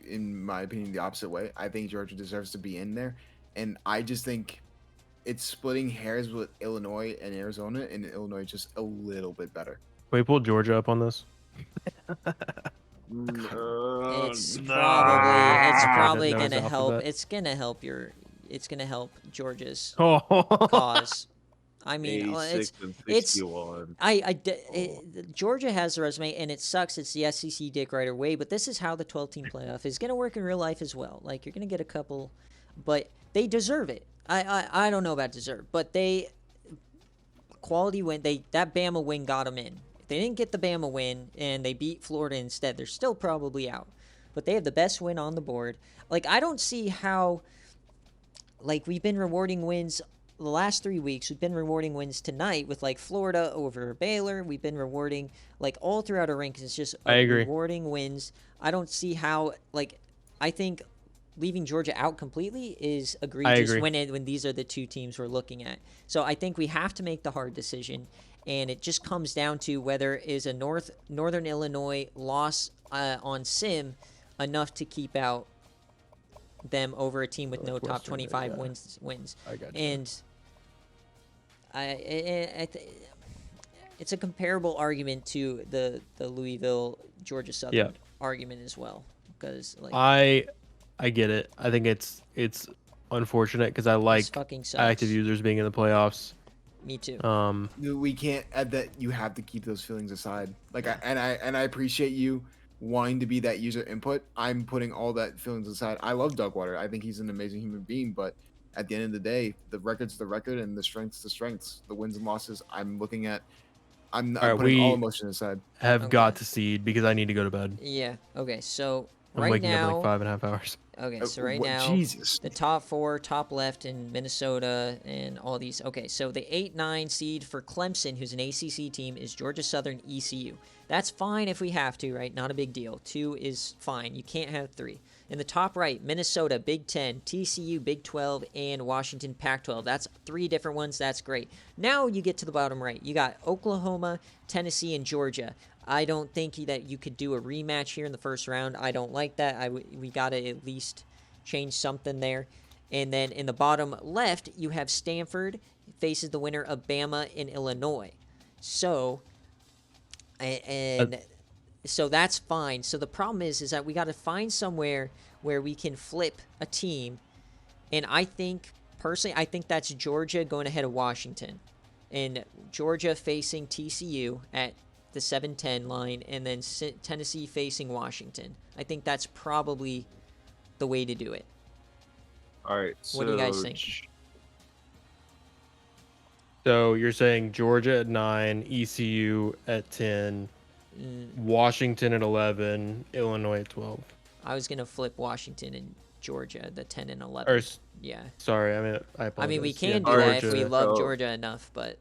in my opinion, the opposite way. I think Georgia deserves to be in there, and I just think it's splitting hairs with Illinois and Arizona, and Illinois is just a little bit better. Can we pull Georgia up on this? It's probably gonna help. It's gonna help Georgia's cause. I mean, Georgia has a resume, and it sucks. It's the SEC Dick Rider way, but this is how the 12-team playoff is going to work in real life as well. Like, you're going to get a couple, but they deserve it. I don't know about deserve, but quality win. That Bama win got them in. If they didn't get the Bama win and they beat Florida instead, they're still probably out. But they have the best win on the board. Like, I don't see how. Like, we've been rewarding wins the last 3 weeks. We've been rewarding wins tonight with, like, Florida over Baylor. We've been rewarding, like, all throughout our rankings. It's just rewarding wins. I don't see how, like, I think leaving Georgia out completely is egregious when these are the two teams we're looking at. So I think we have to make the hard decision, and it just comes down to whether is a Northern Illinois loss on sim enough to keep out them over a team with no top 25 wins. I got you. And it's a comparable argument to the Louisville Georgia Southern argument as well, because like I get it. I think it's unfortunate because I like active users being in the playoffs. Me too. We can't add that. You have to keep those feelings aside. Like I appreciate you wanting to be that user input. I'm putting all that feelings aside. I love Doug Water. I think he's an amazing human being, but at the end of the day, the record's the record and the strength's the strengths. The wins and losses, I'm putting all emotion aside. Have got to seed because I need to go to bed. Yeah. Okay. So I'm waking up in like 5.5 hours. Okay, so right now, the top 4, top left in Minnesota and all these. Okay, so the 8-9 seed for Clemson, who's an ACC team, is Georgia Southern ECU. That's fine if we have to, right? Not a big deal. 2 is fine. You can't have 3. In the top right, Minnesota, Big 10, TCU, Big 12, and Washington, Pac-12. That's 3 different ones. That's great. Now you get to the bottom right. You got Oklahoma, Tennessee, and Georgia. I don't think that you could do a rematch here in the first round. I don't like that. We got to at least change something there. And then in the bottom left, you have Stanford faces the winner of Bama and Illinois. So, so that's fine. So the problem is that we got to find somewhere where we can flip a team. And I think, personally, that's Georgia going ahead of Washington. And Georgia facing TCU at the 7-10 line, and then Tennessee facing Washington. I think that's probably the way to do it. All right. What do you guys think? So you're saying Georgia at 9, ECU at 10, Washington at 11, Illinois at 12. I was gonna flip Washington and Georgia, the 10 and 11. Yeah. Sorry, I apologize. I mean, we can do that if we love Georgia enough, but.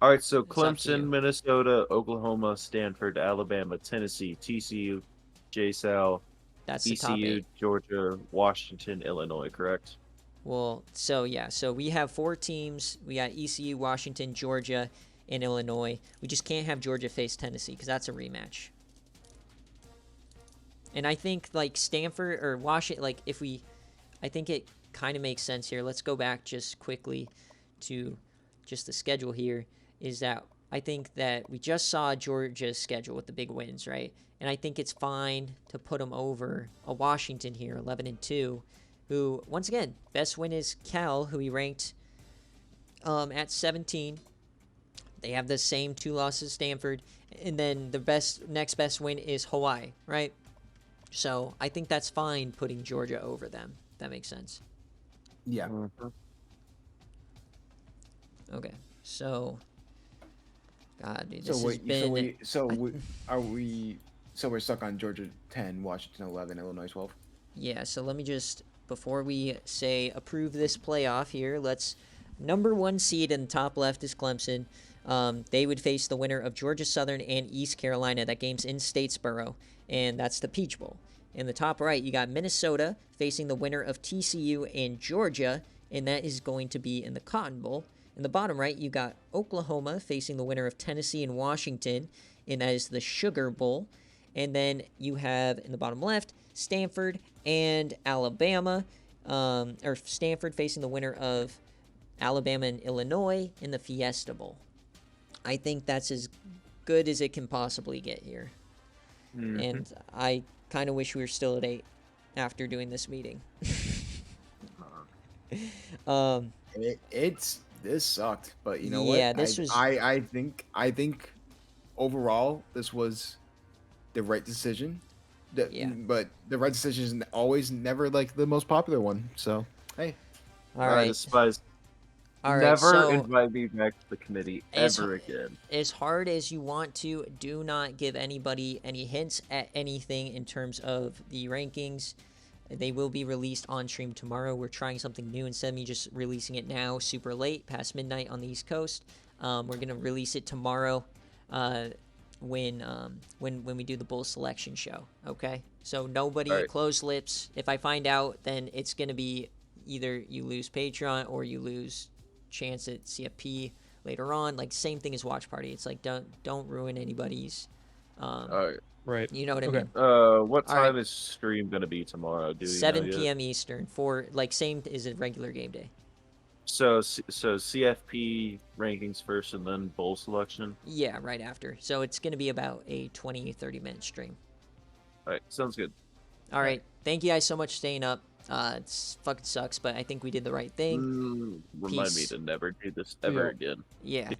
All right, so Clemson, Minnesota, Oklahoma, Stanford, Alabama, Tennessee, TCU, JSAL, ECU, Georgia, Washington, Illinois, correct? Well, so we have 4 teams. We got ECU, Washington, Georgia, and Illinois. We just can't have Georgia face Tennessee because that's a rematch. And I think like Stanford or Washington, like I think it kind of makes sense here. Let's go back just quickly to just the schedule here. Is that I think that we just saw Georgia's schedule with the big wins, right? And I think it's fine to put them over a Washington here, 11-2, who once again best win is Cal, who he ranked at 17. They have the same 2 losses Stanford, and then the next best win is Hawaii, right? So I think that's fine putting Georgia over them. That makes sense. Yeah. Okay, so God, dude, So this wait, has been. so we're stuck on Georgia 10, Washington 11, Illinois 12. Yeah, so let me just, before we say approve this playoff here, let's, number 1 seed in the top left is Clemson. They would face the winner of Georgia Southern and East Carolina. That game's in Statesboro, and that's the Peach Bowl. In the top right, you got Minnesota facing the winner of TCU and Georgia, and that is going to be in the Cotton Bowl. In the bottom right, you got Oklahoma facing the winner of Tennessee and Washington, and that is the Sugar Bowl. And then you have, in the bottom left, Stanford and Alabama, or Stanford facing the winner of Alabama and Illinois in the Fiesta Bowl. I think that's as good as it can possibly get here. Mm-hmm. And I kind of wish we were still at 8 after doing this meeting. This sucked, but you know what? Yeah, I think overall this was the right decision. But the right decision is always never like the most popular one. So hey, all right. I despise. All right, never invite me back to the committee ever again. As hard as you want to, do not give anybody any hints at anything in terms of the rankings. They will be released on stream tomorrow. We're trying something new instead of me just releasing it now super late, past midnight on the East Coast. We're gonna release it tomorrow when we do the Bull selection show. Okay, so nobody close lips. If I find out, then it's gonna be either you lose Patreon or you lose chance at CFP later on. Like same thing as watch party. It's like don't ruin anybody's. Right. You know what I mean? What time is stream gonna be tomorrow? 7 p.m. Eastern for like same as a regular game day. So CFP rankings first and then bowl selection? Yeah, right after. So it's going to be about a 20-30 minute stream. All right, sounds good. All right. Thank you guys so much for staying up. It fucking sucks, but I think we did the right thing. Remind me to never do this ever again. Yeah.